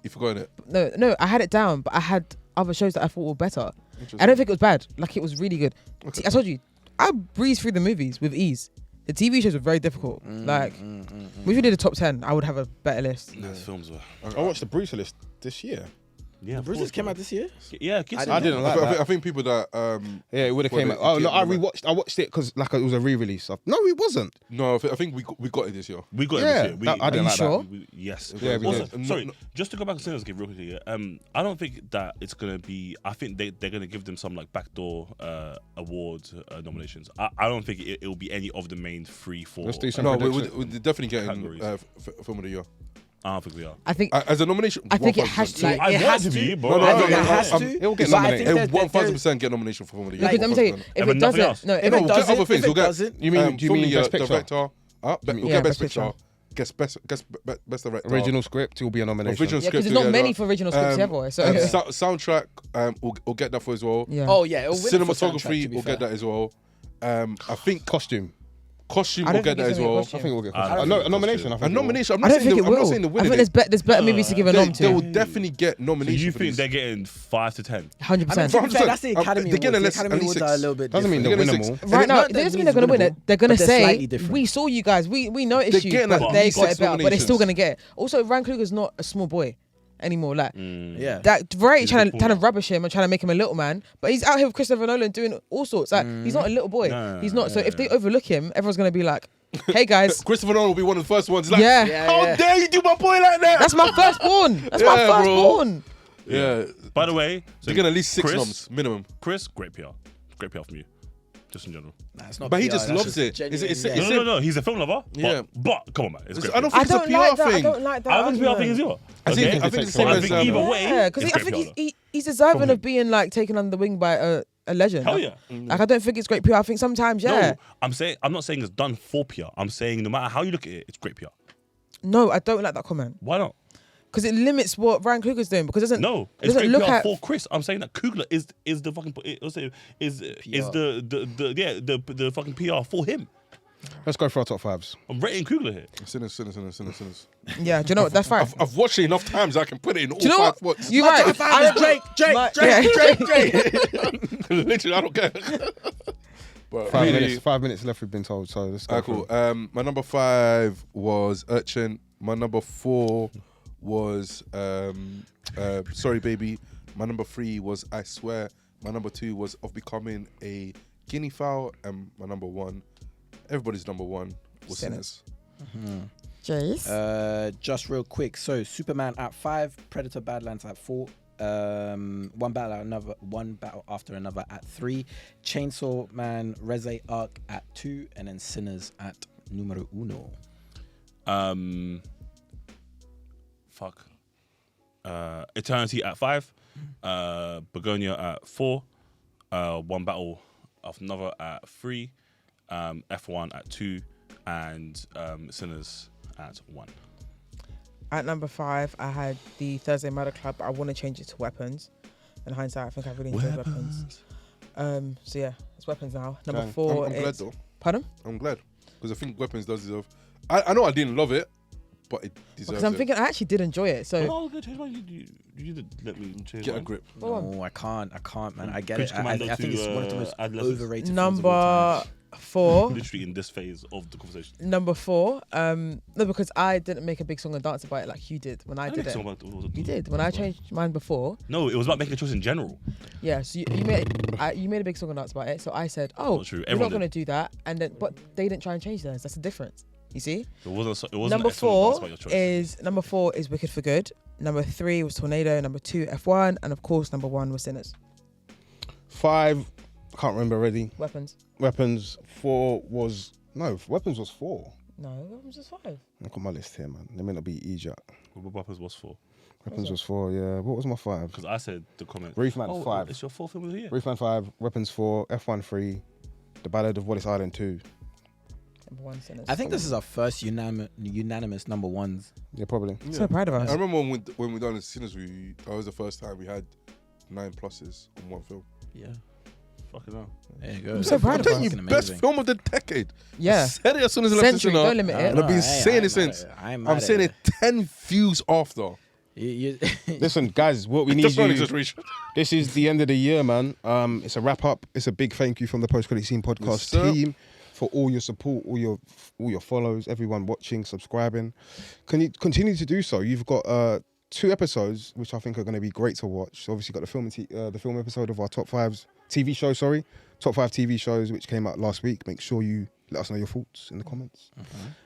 Speaker 2: You forgot it?
Speaker 3: No, I had it down, but I had other shows that I thought were better. I don't think it was bad. Like, it was really good. Okay. I told you, I breezed through the movies with ease. The TV shows were very difficult. If we did a top 10, I would have a better list.
Speaker 5: Those films were.
Speaker 1: I watched the Bruce list this year.
Speaker 5: Yeah,
Speaker 4: The
Speaker 5: of
Speaker 4: Bruises
Speaker 5: course,
Speaker 4: came
Speaker 5: bro.
Speaker 4: out this year.
Speaker 5: Yeah, kids.
Speaker 1: I didn't like that.
Speaker 2: I think people that
Speaker 1: Yeah, it would have
Speaker 2: for
Speaker 1: came
Speaker 2: the-
Speaker 1: out. Oh no,
Speaker 2: yeah,
Speaker 1: I watched it because like it was a re-release. No, it wasn't.
Speaker 2: no, I think we got it this year.
Speaker 5: We got
Speaker 1: Yeah,
Speaker 5: it this year.
Speaker 1: I didn't
Speaker 3: you
Speaker 1: like
Speaker 3: sure?
Speaker 5: Yes.
Speaker 1: Yeah, we
Speaker 5: Also,
Speaker 2: did.
Speaker 5: sorry,
Speaker 2: No.
Speaker 5: just to go back to Sinners Game real quickly. I don't think that it's gonna be. I think they're gonna give them some like backdoor award nominations. I don't think it will be any of the main 3-4.
Speaker 1: Let's do some
Speaker 2: No,
Speaker 1: predictions.
Speaker 2: we're definitely getting
Speaker 5: Categories.
Speaker 2: film of the year
Speaker 5: I don't think we are.
Speaker 3: I think
Speaker 2: as a nomination.
Speaker 3: I think it
Speaker 2: 1,000%.
Speaker 3: has to.
Speaker 4: Like,
Speaker 5: I
Speaker 4: it
Speaker 5: want
Speaker 4: has
Speaker 5: it to be,
Speaker 4: to.
Speaker 5: bro.
Speaker 2: No, no,
Speaker 4: I
Speaker 2: no,
Speaker 4: think
Speaker 2: no,
Speaker 4: it has
Speaker 2: I'm-
Speaker 4: to.
Speaker 1: it'll get
Speaker 4: But I
Speaker 1: nominated.
Speaker 4: think
Speaker 2: It will 1,000% get nomination for film of the year.
Speaker 3: Because let me tell you,
Speaker 2: 1,000%.
Speaker 3: if
Speaker 5: And
Speaker 3: it
Speaker 5: nothing
Speaker 3: doesn't,
Speaker 5: else.
Speaker 3: no, if
Speaker 2: No,
Speaker 3: it
Speaker 2: we'll get
Speaker 3: doesn't,
Speaker 2: other things.
Speaker 4: if it
Speaker 2: We'll get.
Speaker 4: doesn't-
Speaker 1: You mean
Speaker 2: film of the
Speaker 1: Best
Speaker 2: year,
Speaker 1: Picture?
Speaker 2: director? We'll
Speaker 3: Yeah,
Speaker 2: get
Speaker 3: Best
Speaker 2: best picture.
Speaker 3: Picture.
Speaker 2: Best director.
Speaker 1: Original script will be a nomination.
Speaker 2: Original
Speaker 3: yeah, because
Speaker 2: script
Speaker 3: there's not
Speaker 2: together.
Speaker 3: many for original scripts ever. So
Speaker 2: Soundtrack, we'll get that for as well.
Speaker 3: yeah.
Speaker 4: Oh yeah, it'll win for soundtrack,
Speaker 2: Cinematography,
Speaker 4: to be
Speaker 2: we'll
Speaker 4: fair.
Speaker 2: get that as well. I think
Speaker 1: Costume.
Speaker 2: costume,
Speaker 3: I
Speaker 2: we'll
Speaker 3: don't
Speaker 2: get
Speaker 3: think
Speaker 2: that
Speaker 3: it's
Speaker 2: as
Speaker 3: gonna be a
Speaker 2: well.
Speaker 1: I think we'll get
Speaker 5: I
Speaker 1: costume.
Speaker 5: don't
Speaker 1: No,
Speaker 5: think
Speaker 1: a nomination. I
Speaker 2: A
Speaker 1: think.
Speaker 2: nomination. I'm
Speaker 3: I
Speaker 2: not
Speaker 3: don't think it
Speaker 2: I'm not
Speaker 3: will.
Speaker 2: saying the
Speaker 3: I
Speaker 2: winner.
Speaker 3: think there's better movies to give a nom
Speaker 2: They will
Speaker 3: to.
Speaker 2: definitely get
Speaker 5: So
Speaker 2: nominations.
Speaker 5: you
Speaker 2: for
Speaker 5: think
Speaker 2: these.
Speaker 5: they're getting 5 to 10?
Speaker 3: 100%.
Speaker 4: To be fair, that's the
Speaker 2: 100%.
Speaker 4: Academy
Speaker 2: They're getting
Speaker 4: Awards. The
Speaker 2: at
Speaker 4: Academy
Speaker 2: least
Speaker 4: Awards are a
Speaker 2: six.
Speaker 4: little bit
Speaker 1: Doesn't mean
Speaker 2: They're
Speaker 1: they'll
Speaker 2: getting
Speaker 1: win them
Speaker 2: six.
Speaker 1: all.
Speaker 3: Right now,
Speaker 4: No,
Speaker 3: it doesn't
Speaker 4: that
Speaker 3: mean they're going to win it.
Speaker 4: means
Speaker 3: They're going to
Speaker 4: but they're
Speaker 3: say,
Speaker 4: slightly different.
Speaker 3: we saw you guys, we noticed you,
Speaker 2: getting
Speaker 3: but
Speaker 2: at
Speaker 3: they
Speaker 2: least
Speaker 3: got it
Speaker 2: six
Speaker 3: better. But they're still
Speaker 2: nominations.
Speaker 3: going to get it. Also, Ryan Coogler's not a small boy anymore. Like,
Speaker 4: Yeah.
Speaker 3: that Variety
Speaker 5: He's a
Speaker 3: trying
Speaker 5: big
Speaker 3: to
Speaker 5: boy.
Speaker 3: rubbish him and trying to make him a little man, but he's out here with Christopher Nolan doing all sorts. Like, he's not a little boy.
Speaker 5: No,
Speaker 3: He's not. So
Speaker 5: no,
Speaker 3: if they
Speaker 5: no.
Speaker 3: overlook him, everyone's going to be like, hey guys,
Speaker 2: Christopher Nolan will be one of the first ones. Like,
Speaker 3: yeah,
Speaker 4: Yeah,
Speaker 2: how
Speaker 4: yeah.
Speaker 2: dare you do my boy like that?
Speaker 3: that's my firstborn. That's my
Speaker 2: Yeah, bro.
Speaker 3: firstborn.
Speaker 2: Yeah.
Speaker 5: By the way, so
Speaker 2: They're getting at least 6
Speaker 5: Chris-
Speaker 2: noms minimum.
Speaker 5: Chris, great PR. Great PR from you. Just in general.
Speaker 4: Nah, it's not
Speaker 2: But he
Speaker 4: PR,
Speaker 2: just
Speaker 4: that's
Speaker 2: loves it.
Speaker 4: genuine,
Speaker 2: It's-
Speaker 4: yeah.
Speaker 2: it's-
Speaker 5: No. He's a film lover.
Speaker 2: Yeah.
Speaker 5: But come on, man. It's great.
Speaker 2: I don't
Speaker 5: PR.
Speaker 2: think it's a PR
Speaker 3: that. I
Speaker 2: thing.
Speaker 3: don't like that.
Speaker 5: I don't think it's PR thing
Speaker 3: argument.
Speaker 5: as well.
Speaker 2: I think-
Speaker 5: Okay?
Speaker 2: I think
Speaker 1: But
Speaker 2: the same
Speaker 5: I
Speaker 2: as
Speaker 5: think either way,
Speaker 3: Yeah, because
Speaker 5: it's
Speaker 3: I
Speaker 5: great
Speaker 3: think
Speaker 5: PR.
Speaker 3: he's deserving
Speaker 5: From
Speaker 3: of being like taken under the wing by a legend.
Speaker 5: Hell yeah.
Speaker 3: Like I don't think it's great PR. I think sometimes, yeah.
Speaker 5: No, I'm not saying it's done for PR. I'm saying no matter how you look at it, it's great PR.
Speaker 3: No, I don't like that comment
Speaker 5: Why not?
Speaker 3: because it limits what Ryan Coogler's doing. Because it doesn't.
Speaker 5: No,
Speaker 3: it
Speaker 5: it's
Speaker 3: doesn't
Speaker 5: great
Speaker 3: look
Speaker 5: PR
Speaker 3: at.
Speaker 5: for Chris. I'm saying that Coogler is the fucking is the fucking PR for him.
Speaker 1: Let's go for our top fives.
Speaker 5: I'm rating Coogler here.
Speaker 2: Sinners.
Speaker 3: Yeah, do you know what? That's fine.
Speaker 2: I've watched it enough times. I can put it in all
Speaker 3: Do you know
Speaker 2: 5
Speaker 3: what?
Speaker 2: spots.
Speaker 3: You're right.
Speaker 4: Drake.
Speaker 2: Literally, I don't care. But
Speaker 1: 5
Speaker 2: really,
Speaker 1: minutes. 5 minutes left. We've been told. So let's go.
Speaker 2: cool.
Speaker 1: through.
Speaker 2: My number 5 was Urchin. My number 4 was Sorry Baby. My number 3 was I Swear. My number 2 was Of Becoming a Guinea Fowl. And my number 1, everybody's number 1, was
Speaker 3: Sinners.
Speaker 2: Sinners.
Speaker 3: Jace.
Speaker 4: Just real quick. So Superman at 5, Predator Badlands at 4, one battle after another at 3, Chainsaw Man Reze Arc at 2, and then Sinners at numero uno.
Speaker 5: Fuck. Eternity at 5, Begonia at 4, One Battle of Another at 3, F1 at 2, and Sinners at 1.
Speaker 3: At number 5, I had the Thursday Murder Club. I want to change it to Weapons. In hindsight, I think I really enjoyed Weapons. So yeah, it's Weapons now. Number
Speaker 1: Okay.
Speaker 3: 4
Speaker 2: I'm glad
Speaker 3: is.
Speaker 2: though.
Speaker 3: Pardon?
Speaker 2: I'm glad because I think Weapons does deserve. I know I didn't love it, but it deserves
Speaker 3: Because I'm
Speaker 2: it.
Speaker 3: thinking I actually did enjoy it. So
Speaker 5: Oh, good. Change mine. You did let me change
Speaker 2: Get a
Speaker 5: mine.
Speaker 2: grip.
Speaker 3: go on.
Speaker 4: No, I can't, man. I get
Speaker 5: Bridge
Speaker 4: it. I
Speaker 5: Commando
Speaker 4: think
Speaker 5: to,
Speaker 4: it's one of the most
Speaker 5: adolescents.
Speaker 4: overrated films of all
Speaker 3: Number
Speaker 4: time.
Speaker 3: 4.
Speaker 5: Literally in this phase of the conversation.
Speaker 3: Number 4. No, because I didn't make a big song and dance about it like you did when I did it. You did when I changed mine before.
Speaker 5: No, it was about making a choice in general.
Speaker 3: Yeah, so you made a big song and dance about it. So I said, "Oh,
Speaker 5: Not true.
Speaker 3: we're
Speaker 5: Everyone
Speaker 3: not going to do that." And then, but they didn't try and change theirs. That's the difference. You see?
Speaker 5: It wasn't. It wasn't
Speaker 3: Number
Speaker 5: a song and dance
Speaker 3: 4
Speaker 5: about your choice.
Speaker 3: is Wicked for Good. Number 3 was Tornado. Number 2 F1, and of course number 1 was Sinners.
Speaker 1: 5. I can't remember already.
Speaker 3: Weapons.
Speaker 1: Weapons. 4 was Weapons was 4.
Speaker 3: No, Weapons was 5.
Speaker 1: Look at my list here, man. They may not be EJAC.
Speaker 5: Weapons was 4
Speaker 1: Weapons was 4. Yeah. What was my 5?
Speaker 5: because I said the comment.
Speaker 1: Reefman 5.
Speaker 5: It's your 4th film of the year.
Speaker 1: Reefman 5. Weapons 4. F1 3. The Ballad of Wallace Island 2.
Speaker 3: Number 1 Sinners.
Speaker 4: I think this is our first unanimous number 1s.
Speaker 1: Yeah, probably.
Speaker 3: I'm so proud of us.
Speaker 2: I remember when we done the Sinners review, that was the first time we had 9 pluses on one film.
Speaker 4: Yeah.
Speaker 5: Fucking hell.
Speaker 4: There you go.
Speaker 3: I'm so proud
Speaker 2: I'm
Speaker 3: of
Speaker 2: telling
Speaker 3: us.
Speaker 2: you, best film of the decade.
Speaker 3: Yeah.
Speaker 2: I said it as soon as I left the
Speaker 3: Century,
Speaker 2: cinema.
Speaker 3: don't limit it.
Speaker 2: And I've been saying it since. I'm saying it 10 views after.
Speaker 1: Listen, guys, what we need
Speaker 2: That's not an
Speaker 1: you.
Speaker 2: exaggeration.
Speaker 1: This is the end of the year, man. It's a wrap up. It's a big thank you from the Post Credit Scene
Speaker 2: Yes,
Speaker 1: podcast
Speaker 2: sir.
Speaker 1: team for all your support, all your follows, everyone watching, subscribing. Can you continue to do so? You've got 2 episodes which I think are going to be great to watch. So obviously got the film episode of our top 5 TV shows. Top 5 TV shows which came out last week. Make sure you let us know your thoughts in the comments.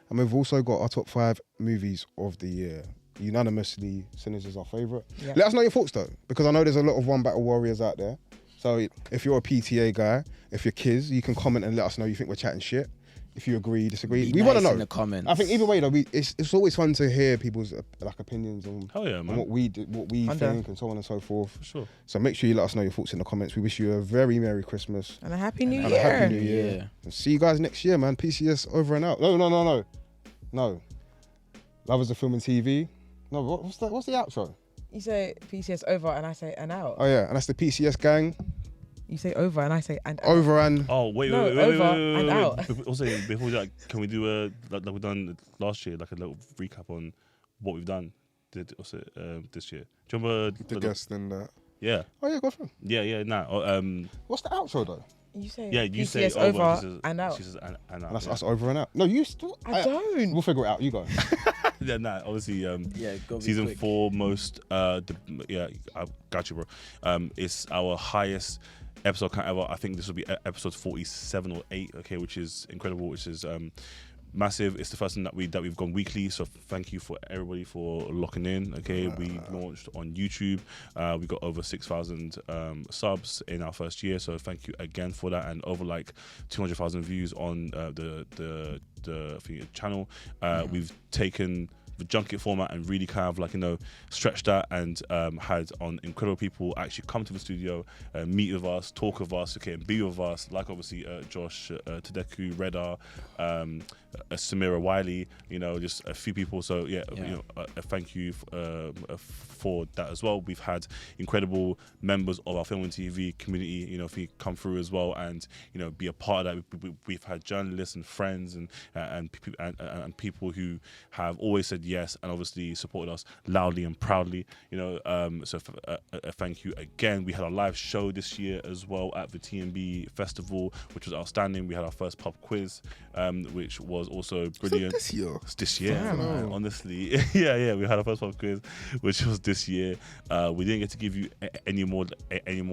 Speaker 1: And we've also got our top 5 movies of the year. Unanimously, Sinners is our favourite.
Speaker 3: Yeah.
Speaker 1: Let us know your thoughts though, because I know there's a lot of One Battle Warriors out there. So if you're a PTA guy, if you're Kiz, you can comment and let us know you think we're chatting shit. If you agree, disagree, we want to know.
Speaker 4: in the comments.
Speaker 1: I think either way though, it's always fun to hear people's opinions on,
Speaker 5: Hell yeah, man.
Speaker 1: what we think and so on and so forth.
Speaker 5: For sure.
Speaker 1: So make sure you let us know your thoughts in the comments. We wish you a very Merry Christmas
Speaker 3: And a Happy New
Speaker 1: and
Speaker 3: Year.
Speaker 1: a Happy New Year.
Speaker 4: Yeah.
Speaker 1: And see you guys next year, man. PCS over and out. No. Love is the film and TV. No, what's the outro?
Speaker 3: You say PCS over and I say and out.
Speaker 1: Oh yeah, and that's the PCS gang.
Speaker 3: You say over and I say and out.
Speaker 1: Over and
Speaker 5: Oh wait,
Speaker 3: No,
Speaker 5: wait.
Speaker 3: over and out.
Speaker 5: Also, before we do that, can we do like we done last year, like a little recap on what we've done this year? Do you remember
Speaker 2: The guest and that.
Speaker 5: Yeah,
Speaker 1: oh yeah, go for it.
Speaker 5: yeah. Nah.
Speaker 1: What's the outro though?
Speaker 3: You say
Speaker 5: Yeah, you
Speaker 3: PCS
Speaker 5: say
Speaker 3: over
Speaker 5: she says,
Speaker 3: and out.
Speaker 5: She says and out.
Speaker 1: And that's
Speaker 5: yeah.
Speaker 1: us over and out. No, you still.
Speaker 3: I don't.
Speaker 1: We'll figure it out. You go.
Speaker 5: Yeah, nah. Obviously,
Speaker 4: Yeah, go be
Speaker 5: season
Speaker 4: quick.
Speaker 5: 4 most. I got you, bro. It's our highest episode count ever. I think this will be episode 47 or 8. Okay, which is incredible. Which is massive. It's the first time that we've gone weekly. So thank you for everybody for locking in. Okay, we launched on YouTube. We got over 6,000 subs in our first year. So thank you again for that, and over like 200,000 views on the channel. We've taken the junket format and really kind of like, you know, stretched that and had on incredible people actually come to the studio, meet with us, talk with us, okay, and be with us, like obviously Josh, Tadeku, Redar, Samira Wiley, you know, just a few people. So yeah. You know, thank you for that as well. We've had incredible members of our film and TV community, you know, if you come through as well and, you know, be a part of that. We've had journalists and friends and people who have always said yes and obviously supported us loudly and proudly, you know. So thank you again. We had our live show this year as well at the TNB Festival, which was outstanding. We had our first pub quiz, which was also brilliant.
Speaker 2: This year.
Speaker 5: It's this year,
Speaker 3: Damn.
Speaker 5: man, honestly. yeah, we had our first pub quiz, which was this year. We didn't get to give you any more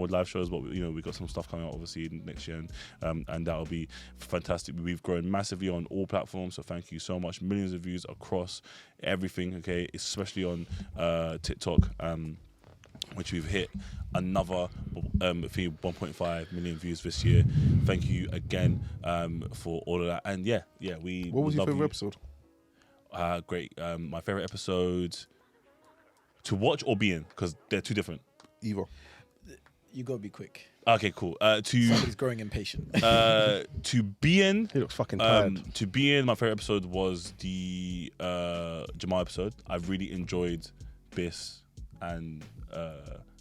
Speaker 5: live shows, but you know, we got some stuff coming out obviously next year, and that'll be fantastic. We've grown massively on all platforms, so thank you so much. Millions of views across everything, okay, especially on TikTok, which we've hit another 1.5 million views this year. Thank you again for all of that. And yeah, we.
Speaker 2: What was your
Speaker 5: love
Speaker 2: favorite
Speaker 5: you.
Speaker 2: episode?
Speaker 5: Great. My favorite episode to watch or be in, because they're two different.
Speaker 2: Either.
Speaker 4: You gotta be quick.
Speaker 5: Okay, cool.
Speaker 4: Somebody's growing impatient.
Speaker 5: To be in.
Speaker 1: He looks fucking tired.
Speaker 5: To be in, my favorite episode was the Jamal episode. I really enjoyed Biss and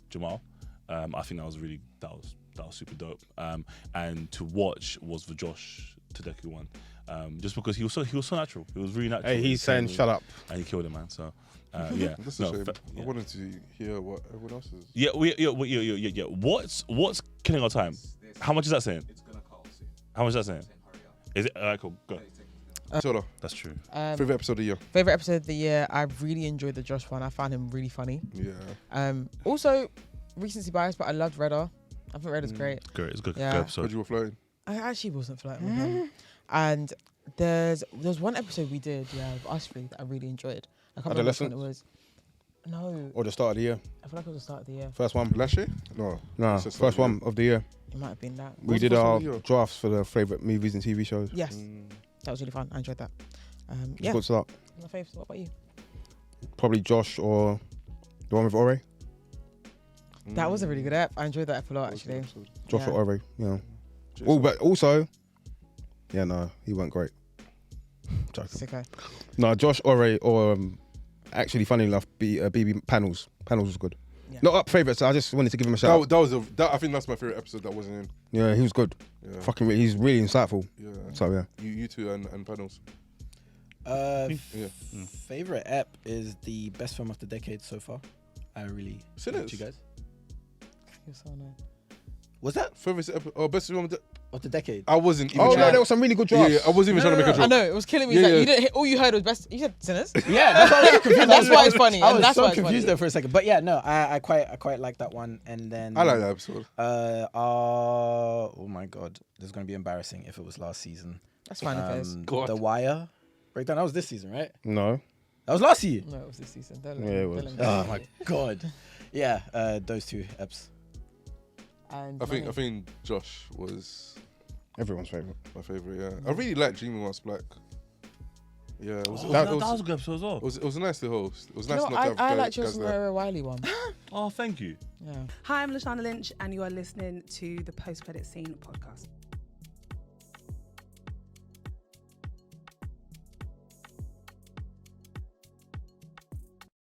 Speaker 5: Jamal. I think that was super dope. And to watch was the Josh Tadeku one, just because he was so natural. He was really natural.
Speaker 1: Hey, he's saying shut up.
Speaker 5: and he killed him, man. So yeah,
Speaker 2: That's a
Speaker 5: no,
Speaker 2: shame.
Speaker 5: yeah.
Speaker 2: I wanted to hear what everyone else is.
Speaker 5: Yeah. What's killing our time? How much is that saying?
Speaker 6: It's gonna cut off soon.
Speaker 5: How much is that saying?
Speaker 6: Saying hurry up.
Speaker 5: Is it? Alright, cool. Go.
Speaker 2: Soda,
Speaker 5: That's true.
Speaker 2: favorite episode of the year.
Speaker 3: Favorite episode of the year. I really enjoyed the Josh one. I found him really funny.
Speaker 2: Yeah.
Speaker 3: Also, recency bias, but I loved Redder. I think Redder's great.
Speaker 5: Great. It's a good
Speaker 3: Yeah.
Speaker 5: good
Speaker 2: But
Speaker 5: episode.
Speaker 2: you were floating.
Speaker 3: I actually wasn't flirting with him. And there's one episode we did, with us three that I really enjoyed. I can't remember which one it was. No,
Speaker 1: Or the start of the year.
Speaker 3: I feel like it was the start of the year.
Speaker 1: First one.
Speaker 2: Last year? No.
Speaker 1: No,
Speaker 2: It's the start
Speaker 1: first
Speaker 2: of the
Speaker 1: one of the year.
Speaker 3: It might have been that.
Speaker 1: We
Speaker 2: What's
Speaker 1: did
Speaker 2: the first
Speaker 1: our
Speaker 2: one of the year?
Speaker 1: drafts for the favourite movies and TV shows.
Speaker 3: Yes, that was really fun. I enjoyed that.
Speaker 1: It's
Speaker 3: Yeah,
Speaker 1: good start.
Speaker 3: my favourite. What about you?
Speaker 1: Probably Josh or the one with Ore.
Speaker 3: That was a really good app. I enjoyed that app a lot, actually.
Speaker 1: Josh
Speaker 3: Yeah.
Speaker 1: or Ore, you know.
Speaker 2: Jason.
Speaker 1: Oh, but also, yeah, no, he weren't great. Joking.
Speaker 3: Sicko.
Speaker 1: No, Josh Ore or actually, funny enough, BB Panels. Panels was good.
Speaker 3: Yeah.
Speaker 1: Not up favourites. I just wanted to give him a shout. out.
Speaker 2: That was I think that's my favorite episode that wasn't in.
Speaker 1: Yeah, he was good.
Speaker 2: Yeah.
Speaker 1: Fucking, he's really insightful.
Speaker 2: Yeah.
Speaker 1: So yeah.
Speaker 2: You two and panels.
Speaker 4: Yeah.
Speaker 2: Yeah.
Speaker 4: Favorite app is the best film of the decade so far. I really
Speaker 2: Sinners.
Speaker 4: liked you guys.
Speaker 3: You're so annoying.
Speaker 4: Was that?
Speaker 2: Favorite episode. Oh, best film.
Speaker 4: of the decade.
Speaker 2: I wasn't even
Speaker 1: Oh no,
Speaker 2: trying.
Speaker 1: there was some really good drafts.
Speaker 2: Yeah, I wasn't even trying to make a
Speaker 3: I
Speaker 2: joke.
Speaker 3: know it was killing me.
Speaker 2: Yeah,
Speaker 3: It's like,
Speaker 2: yeah.
Speaker 3: you didn't hit, all you heard was best. You said Sinners.
Speaker 4: Yeah, that's why I was so confused.
Speaker 3: That's why it's funny.
Speaker 4: I
Speaker 3: And
Speaker 4: was
Speaker 3: that's
Speaker 4: so
Speaker 3: why it's
Speaker 4: confused
Speaker 3: funny.
Speaker 4: there for a second. But yeah, no, I quite like that one. And then
Speaker 2: I like that episode.
Speaker 4: Oh my god, this is gonna be embarrassing if it was last season.
Speaker 3: That's fine if it is.
Speaker 2: God.
Speaker 4: The Wire breakdown. That was this season, right?
Speaker 1: No.
Speaker 4: That was last year.
Speaker 3: No, it was this season.
Speaker 1: Yeah, it was.
Speaker 4: Oh my god. Yeah, those two eps.
Speaker 3: And
Speaker 2: I think Josh was
Speaker 1: Everyone's favorite.
Speaker 2: my favorite. Yeah, I really like Dreaming Whilst Black. Yeah, it was,
Speaker 5: That was a good episode as well.
Speaker 2: it was nice to host. It was nice
Speaker 3: You know,
Speaker 2: not to have
Speaker 3: I
Speaker 2: guys-
Speaker 3: like your
Speaker 2: guys there.
Speaker 3: Samara Wiley one.
Speaker 5: Oh, thank you.
Speaker 3: Yeah.
Speaker 6: Hi, I'm Lashana Lynch, and you are listening to the Post Credit Scene podcast.